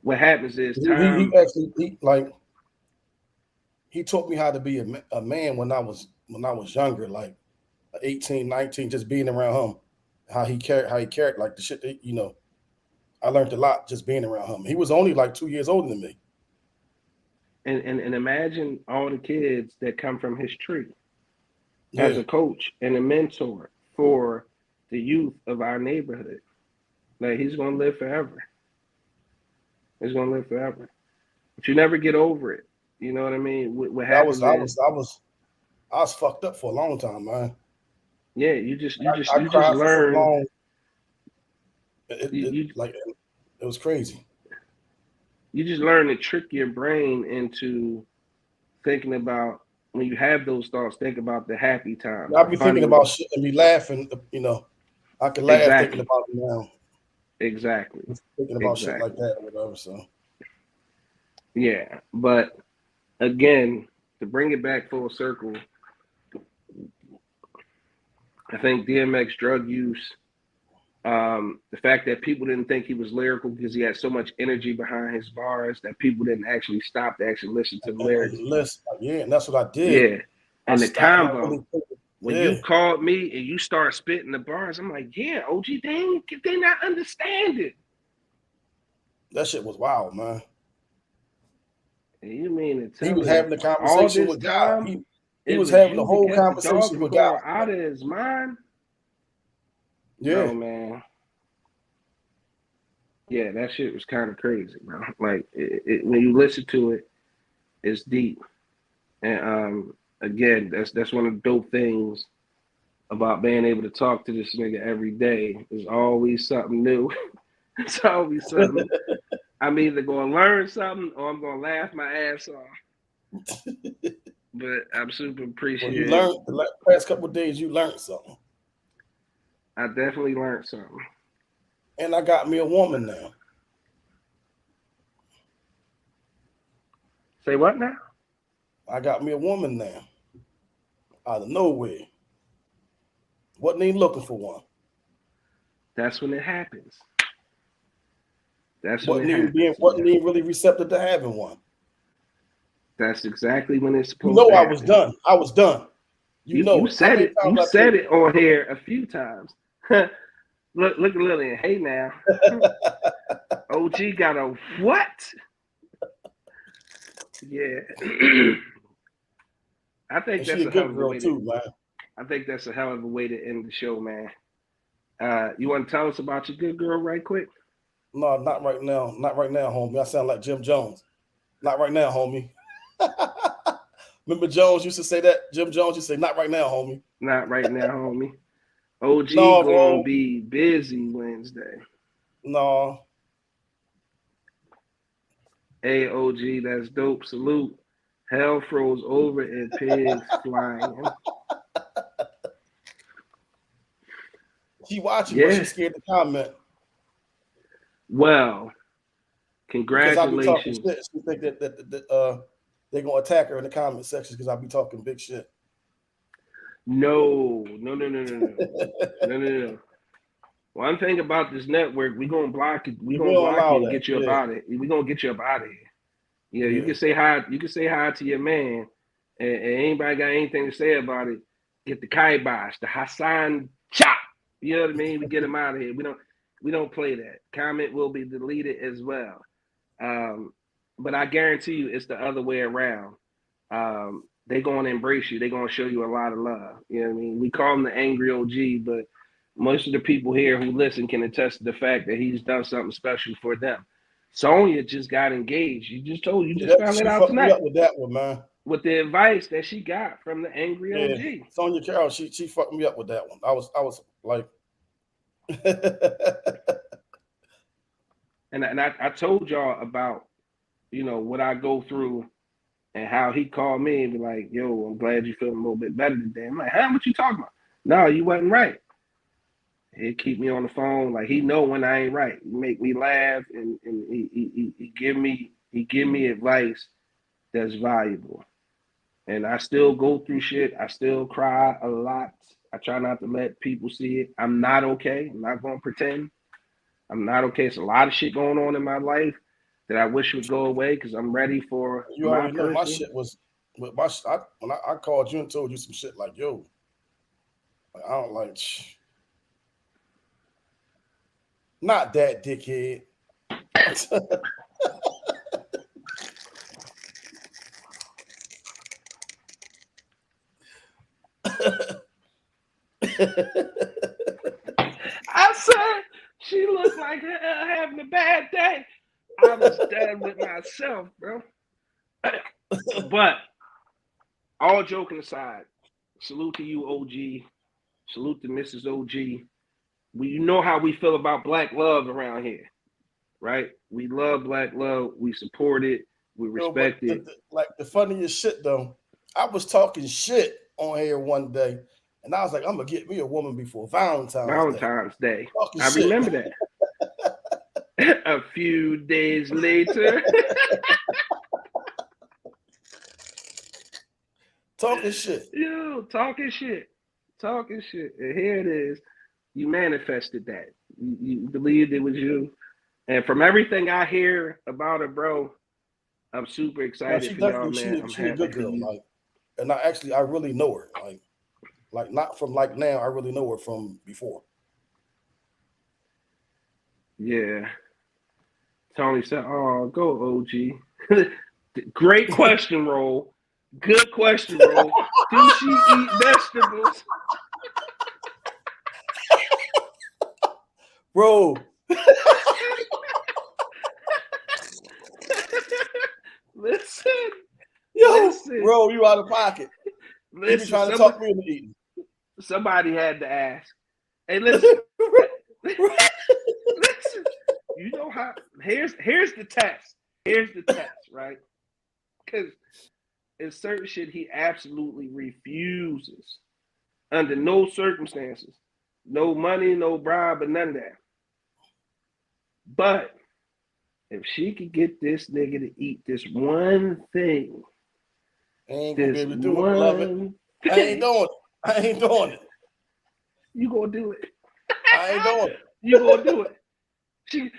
S3: What happens is time.
S4: He taught me how to be a man when I was younger, like 18, 19, just being around him, how he carried like the shit that, I learned a lot just being around him. He was only like 2 years older than me.
S3: And imagine all the kids that come from his tree as a coach and a mentor for the youth of our neighborhood. Like, he's going to live forever. He's going to live forever. But you never get over it. You know what I mean? What happens
S4: I was fucked up for a long time, man.
S3: Yeah, you just
S4: cried
S3: learn.
S4: For so long. It was crazy.
S3: You just learn to trick your brain into thinking about, when you have those thoughts, think about the happy times.
S4: I'll be thinking about shit and be laughing. I can laugh thinking about it now.
S3: Exactly.
S4: Thinking about shit like that or whatever. So.
S3: Yeah, but again, to bring it back full circle, I think DMX drug use, the fact that people didn't think he was lyrical because he had so much energy behind his bars that people didn't actually stop to actually listen to the lyrics.
S4: And that's what I did.
S3: Yeah, and the combo. When you called me and you start spitting the bars, I'm like, yeah, OG, they not understand it.
S4: That shit was wild, man.
S3: You mean to tell
S4: he was having a conversation with God. He was having the whole conversation with God.
S3: Out of his mind.
S4: Yeah,
S3: no, man. Yeah, that shit was kind of crazy, bro. Like, when you listen to it, it's deep. And again, that's one of the dope things about being able to talk to this nigga every day. There's always something new. It's always something. I'm either going to learn something or I'm going to laugh my ass off. But I'm super appreciative.
S4: Well, the past couple of days, you learned something.
S3: I definitely learned something.
S4: And I got me a woman now.
S3: Say what now?
S4: I got me a woman now. Out of nowhere. Wasn't even looking for one.
S3: That's when it happens.
S4: Wasn't even really receptive to having one.
S3: That's exactly when it's supposed
S4: to happen.
S3: I
S4: was done. You
S3: said it. You said it on here a few times. Look at Lillian. Hey now. OG got a what? Yeah. I think that's a hell of a way too, man. I think that's a hell of a way to end the show, man. You want to tell us about your good girl right quick?
S4: No, not right now. Not right now, homie. I sound like Jim Jones. Not right now, homie. Remember Jones used to say that? Jim Jones used to say, not right now, homie.
S3: Not right now, homie. OG gonna be busy Wednesday.
S4: No.
S3: Hey, OG, that's dope. Salute. Hell froze over and pigs flying.
S4: She watching, but
S3: Yeah.
S4: she's scared to comment
S3: Well,
S4: because I be talking
S3: congratulations.
S4: shit. She think that they're gonna attack her in the comment section because I be talking big shit.
S3: No. One thing about this network, we gonna block it. We
S4: We
S3: gonna
S4: don't
S3: block
S4: allow
S3: you and
S4: that.
S3: get you up
S4: Yeah,
S3: out of it. We gonna get you up out of here. Yeah, you
S4: yeah.
S3: can say hi. You can say hi to your man, and anybody got anything to say about it, get the kibosh, the Hassan chop. You know what I mean? We get him out of here. We don't play that. Comment will be deleted as well. But I guarantee you, it's the other way around. They gonna embrace you. They gonna show you a lot of love. You know what I mean? We call him the angry OG, but most of the people here who listen can attest to the fact that he's done something special for them. Sonya just got engaged. You just found it
S4: She
S3: out
S4: fucked me
S3: tonight
S4: up with that one, man.
S3: with the advice that she got from the angry
S4: Yeah,
S3: OG.
S4: Sonya Carroll, she fucked me up with that one. I was like,
S3: And I told y'all about, what I go through and how he called me and be like, yo, I'm glad you feeling a little bit better today. I'm like, huh, what you talking about? No, you wasn't right. He'd keep me on the phone. Like he know when I ain't right. He make me laugh and he give me advice that's valuable. And I still go through shit. I still cry a lot. I try not to let people see it. I'm not okay. I'm not gonna pretend. I'm not okay. It's a lot of shit going on in my life that I wish would go away because I'm ready for
S4: you
S3: my
S4: already know my
S3: person.
S4: shit was with my. When I called you and told you some shit like, yo, I don't like. Not that dickhead.
S3: I said she looked like her having a bad day. I was done with myself, bro. But all joking aside, salute to you, OG. Salute to Mrs. OG. You know how we feel about black love around here, right? We love black love. We support it. We respect it.
S4: The funniest shit though, I was talking shit on here one day, and I was like, I'm gonna get me a woman before
S3: Valentine's Day.
S4: Talking
S3: I
S4: shit.
S3: remember that. A few days later.
S4: Talking shit.
S3: Yo, talking shit. And here it is. You manifested that. You believed it was you. And from everything I hear about her, bro, I'm super excited
S4: She
S3: for y'all,
S4: definitely
S3: man.
S4: she a good girl. Like, and I really know her. Like not from like now. I really know her from before.
S3: Yeah. Tony said, "Oh, go OG." Great question, Roll. Good question, Roll. Do she eat vegetables?
S4: Bro.
S3: Listen.
S4: Bro, you out of pocket.
S3: Listen,
S4: you be trying to talk me into eating.
S3: Somebody had to ask. Hey, listen. Listen. You know how? Here's the test. Here's the test, right? Because in certain shit, he absolutely refuses, under no circumstances, no money, no bribe, but none of that. But if she could get this nigga to eat this one thing,
S4: I ain't gonna be able to do it. Love it. I ain't doing it.
S3: You gonna do it?
S4: I ain't doing it.
S3: You gonna do it?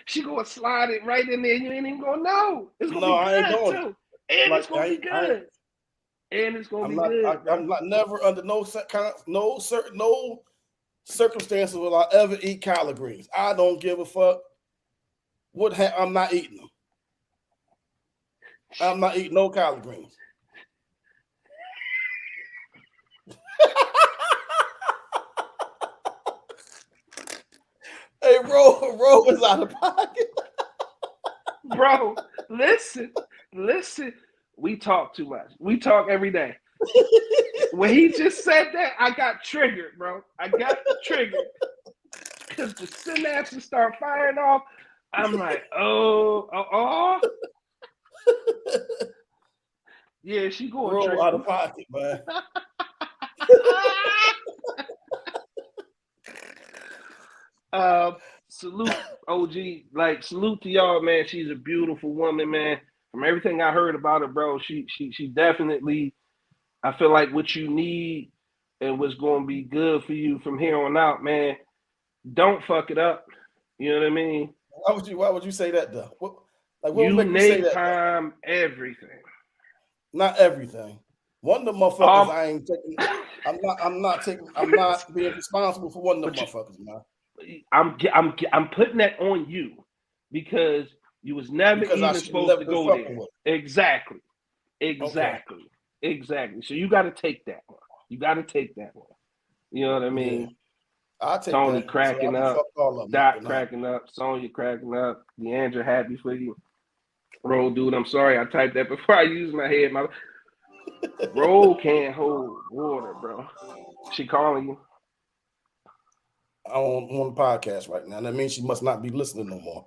S3: She gonna slide it right in there. You ain't even gonna know. It's gonna be good too, and it's gonna be good. And it's gonna be good.
S4: I'm not never under no circumstances will I ever eat collard greens. I don't give a fuck. I'm not eating them. I'm not eating no collard greens. Hey, Ro is out of pocket.
S3: Bro, listen. We talk too much. We talk every day. When he just said that, I got triggered, bro. I got triggered. Because the synapses start firing off. I'm like, oh. Yeah, she going
S4: Roll
S3: trick.
S4: out of pocket, man.
S3: Salute, OG. Like, salute to y'all, man. She's a beautiful woman, man. From everything I heard about her, bro, she definitely, I feel like what you need and what's going to be good for you from here on out, man. Don't fuck it up. You know what I mean?
S4: Why would you say that though? What would
S3: You
S4: make you say that?
S3: napalm everything.
S4: Not everything. One of the motherfuckers I ain't taking. I'm not being responsible for one of them motherfuckers, man.
S3: I'm putting that on you because you was never even supposed to go there. Exactly. So you got to take that one. You know what I mean?
S4: Yeah. I'll take
S3: Tony
S4: that.
S3: cracking up,
S4: all of them
S3: Doc cracking up, Sonya cracking up, Deandra happy for you. Roll, dude, I'm sorry I typed that before I used my head. My Roll can't hold water, bro. She calling you?
S4: I'm on the podcast right now. That means she must not be listening no more.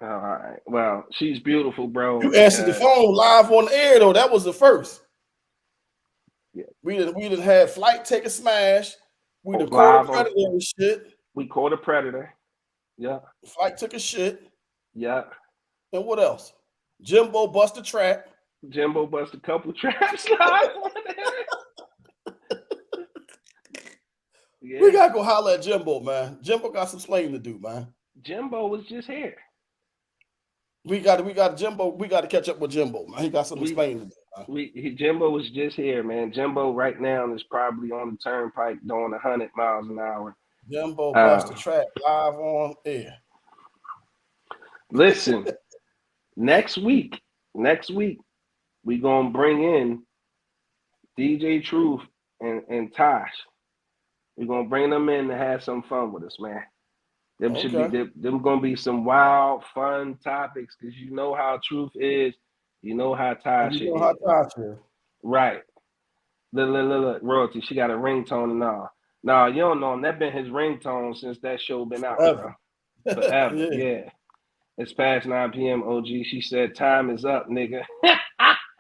S3: All right. Well, she's beautiful, bro.
S4: You answered the phone live on the air though. That was the first.
S3: Yeah.
S4: We didn't have Flight take a smash. We done caught a predator and shit.
S3: We caught a predator. Yeah.
S4: Flight took a shit.
S3: Yeah.
S4: And what else? Jimbo bust a trap.
S3: Jimbo bust a couple traps. Yeah.
S4: We gotta go holler at Jimbo, man. Jimbo got some slaying to do, man.
S3: Jimbo was just here.
S4: We got Jimbo. We got to catch up with Jimbo, man. He got some explaining to do, man.
S3: Jimbo was just here, man. Jimbo right now is probably on the turnpike doing 100 miles an hour.
S4: Jimbo bust a trap live on air.
S3: Listen, next week, we gonna bring in DJ Truth and Tosh. We're gonna bring them in to have some fun with us, man. Them gonna be some wild, fun topics because you know how Truth is, you know how Tosh is. Right. Look, Royalty, she got a ringtone and all. No, you don't know him. That been his ringtone since that show been out, bro. Forever. Yeah. It's past 9 p.m. OG. She said time is up, nigga.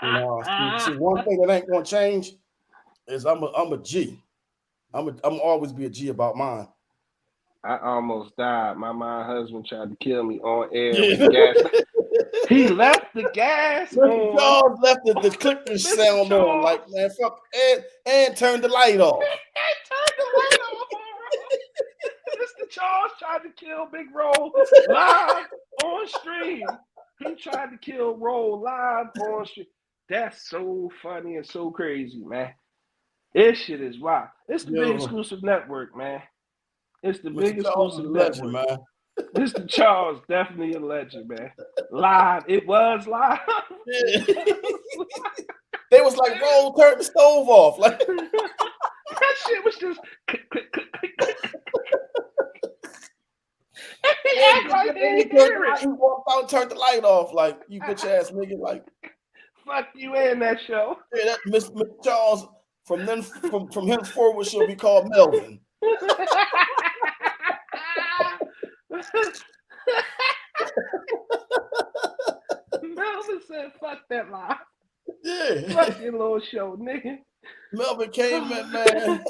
S4: No, see, one thing that ain't gonna change is I'm a G. I'm always be a G about mine.
S3: I almost died. My husband tried to kill me on air with the gas. He left the gas on.
S4: Charles left the clicker sound
S3: Charles.
S4: on. Like, man, fuck, and turned the light off.
S3: Mr. Charles tried to kill Big Roll live on stream. He tried to kill Roll live on stream. That's so funny and so crazy, man. This shit is wild. It's the big exclusive network, man. It's the big exclusive network,
S4: man.
S3: Mr. Charles, definitely a legend, man. Live. It was live.
S4: Yeah. They was like, Roll, turn the stove off. Like
S3: that shit was just
S4: he walked out and turned the light off. Like, you bitch ass nigga, like
S3: fuck you in that show.
S4: Yeah, that Mr. Charles from henceforward she'll be called Melvin.
S3: Melvin said, fuck that lie.
S4: Yeah.
S3: Fuck your little show, nigga.
S4: Melvin came in, man.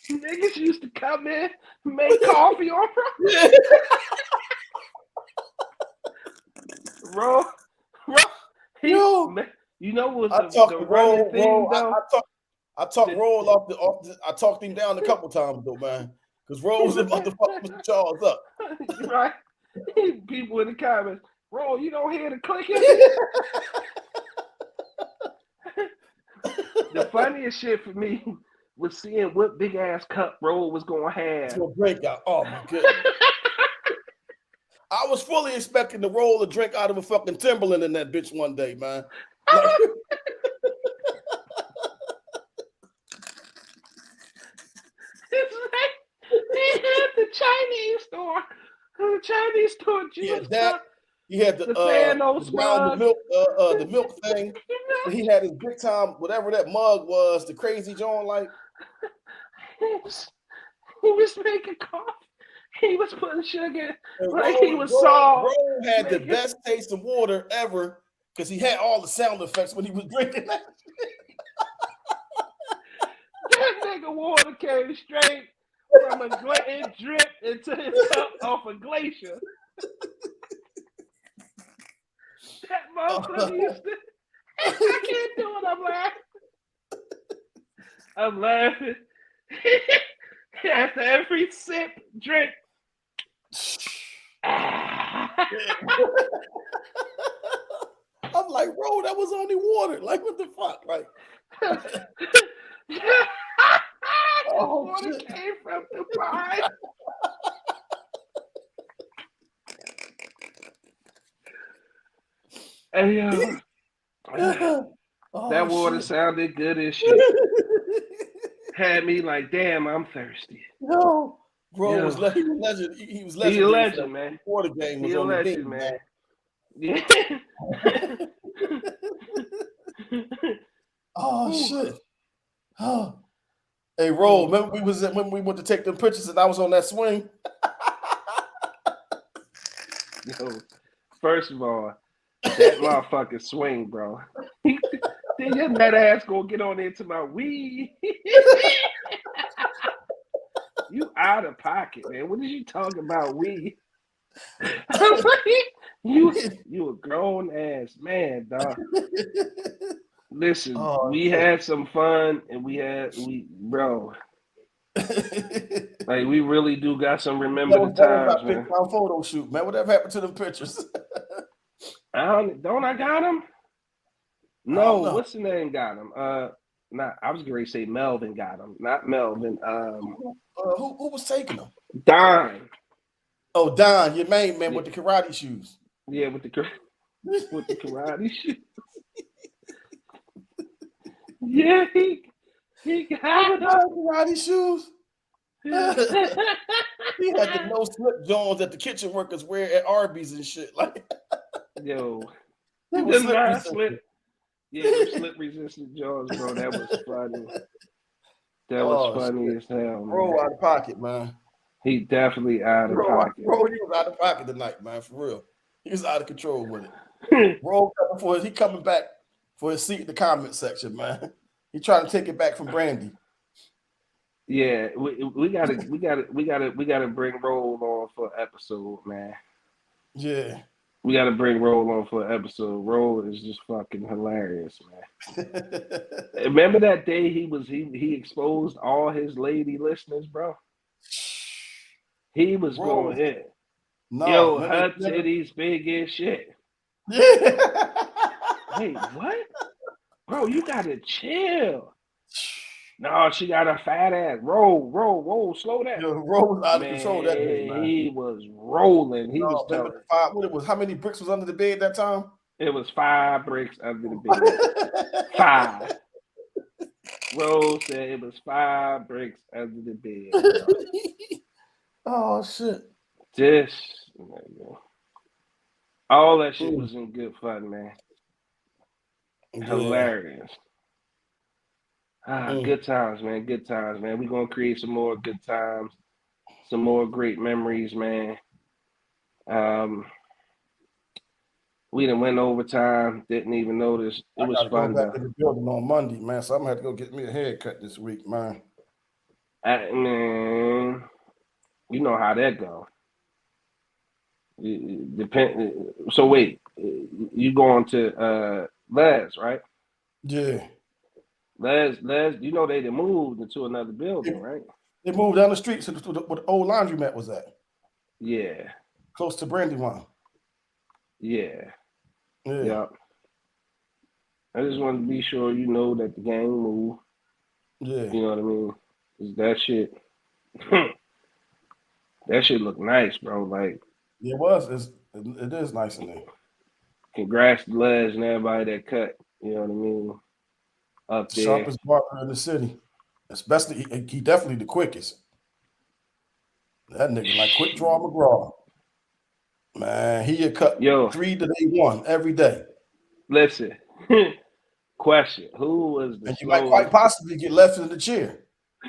S3: Niggas used to come in, make coffee on
S4: yeah.
S3: Bro. You know what
S4: I talked Roll off the I talked him down a couple times though, man. Because Roll was about to fuck Mr. Charles up.
S3: Right. People in the comments, Roll, you don't hear the clicking? The funniest shit for me was seeing what big ass cup Roll was gonna have.
S4: To a breakout. Oh my goodness. I was fully expecting to Roll a drink out of a fucking Timberland in that bitch one day, man.
S3: It's like they had the Chinese store. The Chinese store juice.
S4: He had the milk thing. And he had his big time, whatever that mug was, the crazy John like.
S3: He was making coffee. He was putting sugar like he was salt.
S4: Roll had the best taste of water ever because he had all the sound effects when he was drinking that.
S3: That nigga water came straight from it dripped into his cup off a glacier. That motherfucker used to. I can't do it. I'm laughing. After every sip, drink.
S4: I'm like, bro, that was only water. Like, what the fuck? Like, oh,
S3: water
S4: shit.
S3: came from the pine. Hey, that water sounded good as shit. Had me like, damn, I'm thirsty.
S4: No, bro,
S3: Yo.
S4: was he was legend. He was
S3: He
S4: legendary.
S3: a legend, man.
S4: Water game was
S3: He a
S4: on the
S3: legend,
S4: game,
S3: man. Yeah.
S4: Oh shit. Oh. Hey, Ro, remember when we went to take them pictures and I was on that swing?
S3: Yo, first of all, that motherfucking swing, bro. Then your nut ass gonna get on into my weed. You out of pocket, man. What is you talking about, weed? You a grown ass man, dog. Listen, we had some fun and bro. Like we really do got some remember the times, man.
S4: Our photo shoot, man. Whatever happened to them pictures?
S3: I got them? No, what's the name got them? I was going to say Melvin got them, not Melvin.
S4: Who was taking them?
S3: Don.
S4: Oh, Don, your main man with the karate shoes.
S3: Yeah, with the karate shoes. Yeah, he got
S4: karate shoes. He had the no slip Jones that the kitchen workers wear at Arby's and shit. Like,
S3: yo,
S4: they was
S3: slip. Yeah, them slip resistant Jones, bro. That was funny. That was funny as hell, man.
S4: Bro, out of pocket, man.
S3: He definitely out of pocket.
S4: Bro, he was out of pocket tonight, man. For real, he was out of control with it. Bro, he coming back for his seat in the comment section, man. He trying to take it back from Brandy.
S3: Yeah, we gotta bring Roll on for an episode, man.
S4: Yeah.
S3: We gotta bring Roll on for an episode. Roll is just fucking hilarious, man. Remember that day he exposed all his lady listeners, bro? He was going in.
S4: No,
S3: yo, her titties big as shit.
S4: Yeah.
S3: Wait, what? Bro, you gotta chill. No, she got a fat ass. Roll, slow down.
S4: Yo, Roll was out of control that day, man.
S3: He was rolling. He was telling.
S4: How many bricks was under the bed that time?
S3: It was 5 bricks under the bed. 5. Roll said it was 5 bricks under the bed.
S4: Oh shit.
S3: All that shit was in good fun, man. Yeah. Hilarious. Good times, man. Good times, man. We're gonna create some more good times, some more great memories, man. We done went overtime, didn't even notice. It was fun.
S4: Go back to the building on Monday, man. So I'm gonna have to go get me a haircut this week, man.
S3: Man, you know how that go. So wait, you going to Les, right?
S4: Yeah.
S3: Les, you know they moved into another building, right?
S4: They moved down the street to where the old laundromat was at.
S3: Yeah.
S4: Close to Brandywine.
S3: Yeah. Yep. I just want to be sure you know that the gang moved.
S4: Yeah.
S3: You know what I mean? That shit. That shit look nice, bro. Like
S4: it was. It is nice in there.
S3: Congrats to Les and everybody that cut. You know what I mean? Up there.
S4: Sharpest barber in the city. Especially, he definitely the quickest. That nigga like Quick Draw McGraw. Man, he had cut 3 to day 1 every day.
S3: Listen, question: who was the?
S4: And you might quite possibly get left in the chair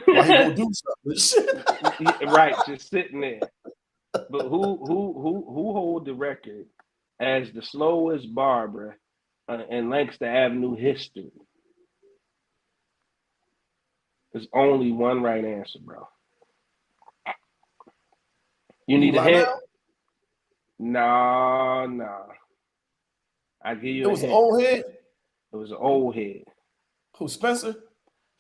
S4: while he gonna do something.
S3: Right, just sitting there. But who hold the record as the slowest barber in Lancaster Avenue history. There's only one right answer, bro. You need a hint? No. I give you
S4: It
S3: a
S4: was an
S3: hint.
S4: old head.
S3: It was an old head.
S4: Who, Spencer?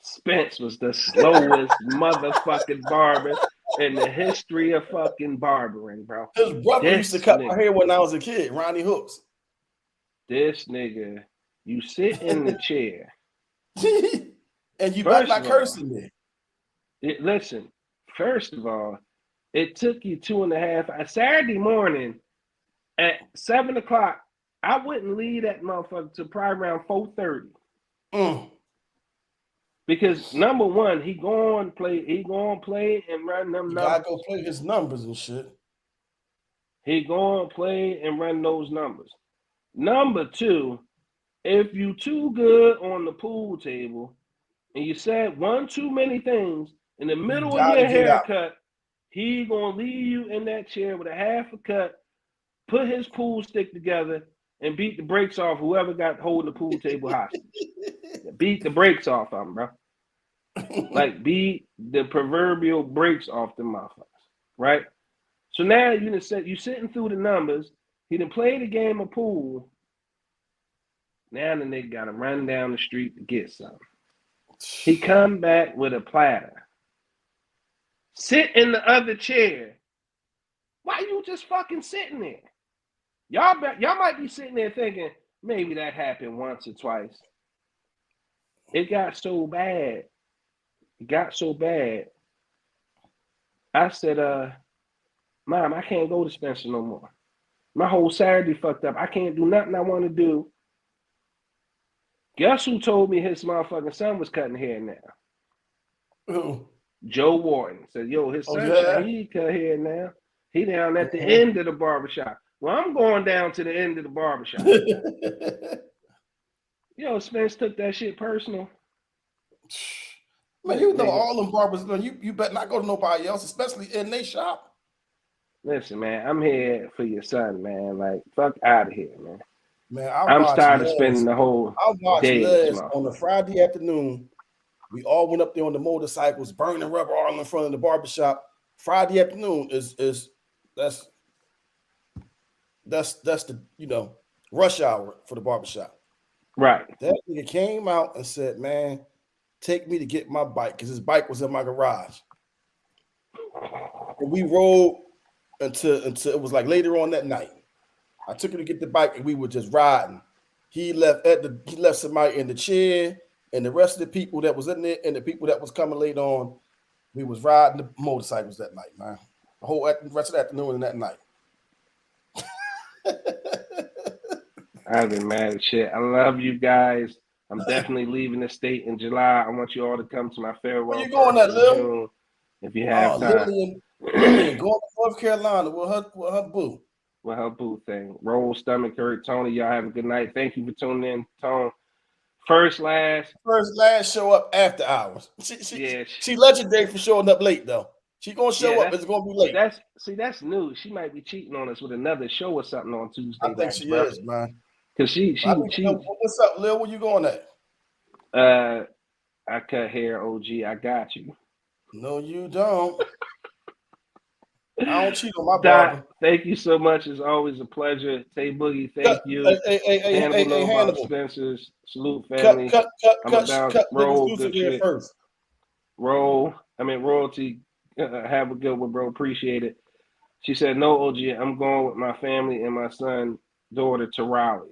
S3: Spence was the slowest motherfucking barber in the history of fucking barbering, bro.
S4: His brother used to cut my hair when I was a kid, Ronnie Hooks.
S3: This nigga, you sit in the chair.
S4: And you better not curse in there.
S3: Listen, first of all, it took you 2.5 Saturday morning at 7 o'clock. I wouldn't leave that motherfucker till probably around 4:30. Because number one, he gonna play and run them numbers.
S4: Gotta go play his numbers and shit.
S3: He gonna play and run those numbers. Number two, if you too good on the pool table and you said one too many things in the middle of your haircut, he gonna leave you in that chair with a half a cut, put his pool stick together, and beat the brakes off whoever got holding the pool table hostage. Beat the brakes off of him, bro. Like, beat the proverbial brakes off the motherfuckers, right? So now you sitting through the numbers. He done played a game of pool. Now the nigga got to run down the street to get something. He come back with a platter. Sit in the other chair. Why you just fucking sitting there? Y'all might be sitting there thinking, maybe that happened once or twice. It got so bad. I said, Mom, I can't go to Spencer no more. My whole Saturday fucked up. I can't do nothing I want to do. Guess who told me his motherfucking son was cutting hair now?
S4: Who?
S3: Joe Wharton said, yo, his son, he cut hair now. He down at the end of the barbershop. Well, I'm going down to the end of the barbershop. Yo, Spence took that shit personal.
S4: Man, you know all them barbers, you better not go to nobody else, especially in their shop.
S3: Listen, man, I'm here for your son, man. Like, fuck out of here, man.
S4: Man,
S3: I'm tired of spending the whole day
S4: on a Friday afternoon. We all went up there on the motorcycles, burning rubber all in front of the barbershop. Friday afternoon that's the rush hour for the barbershop.
S3: Right.
S4: That nigga came out and said, man, take me to get my bike, because his bike was in my garage. And we rode until it was like later on that night. I took him to get the bike and we were just riding. He left somebody in the chair, and the rest of the people that was in there and the people that was coming later on, we was riding the motorcycles that night, man. The whole rest of the afternoon and that night.
S3: I've been mad as shit. I love you guys. I'm definitely leaving the state in July. I want you all to come to my farewell.
S4: Where you going at, Lil?
S3: If you have time.
S4: Lillian going to North Carolina with her boo.
S3: With her boo thing. Roll, stomach hurt. Tony, y'all have a good night. Thank you for tuning in. Tone. First, last
S4: show up after hours. She legendary for showing up late, though. She gonna show up. It's gonna be late.
S3: That's new. She might be cheating on us with another show or something on Tuesday.
S4: I think she is, man.
S3: Cause she.
S4: What's up, Lil? Where you going at?
S3: I cut hair, OG. I got you.
S4: No, you don't. I don't cheat on my barber.
S3: Thank you so much. It's always a pleasure. Tay Boogie, thank you.
S4: Hey, Hannibal.
S3: Spencers, salute family.
S4: Cut roll, good shit. First.
S3: Royalty. Have a good one, bro. Appreciate it. She said, no, OG, I'm going with my family and my son, daughter to Raleigh.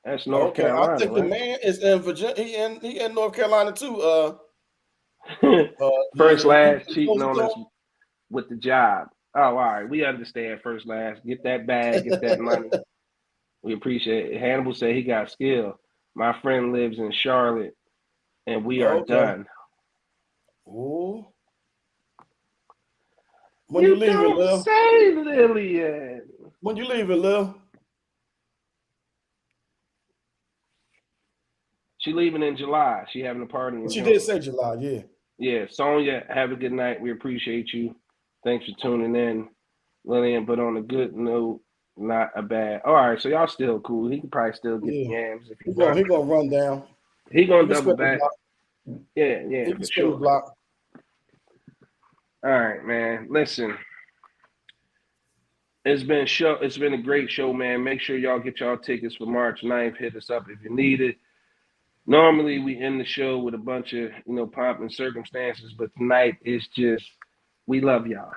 S3: That's North Carolina.
S4: I think the man is in Virginia. He in North Carolina too.
S3: First last cheating on us with the job. Oh, all right. We understand first last. Get that bag, get that money. We appreciate it. Hannibal said he got skill. My friend lives in Charlotte, and we are done.
S4: Ooh. When you leaving, Lil?
S3: Say Lillian.
S4: When you leaving, Lil?
S3: She leaving in July. She having a party.
S4: She did say July, yeah.
S3: Yeah, Sonia, have a good night. We appreciate you. Thanks for tuning in. Lillian, but on a good note, Not a bad. All right, so y'all still cool. He can probably still get the
S4: Yeah.
S3: yams if
S4: He
S3: he
S4: gonna
S3: want.
S4: run down.
S3: He
S4: He
S3: gonna
S4: can
S3: double
S4: spin the
S3: back.
S4: block.
S3: Yeah,
S4: He
S3: for
S4: can spin the
S3: sure.
S4: block.
S3: All right, man. Listen, it's been a great show, man. Make sure y'all get y'all tickets for March 9th. Hit us up if you need it. Normally we end the show with a bunch of pomp and circumstances, but tonight it's just we love y'all.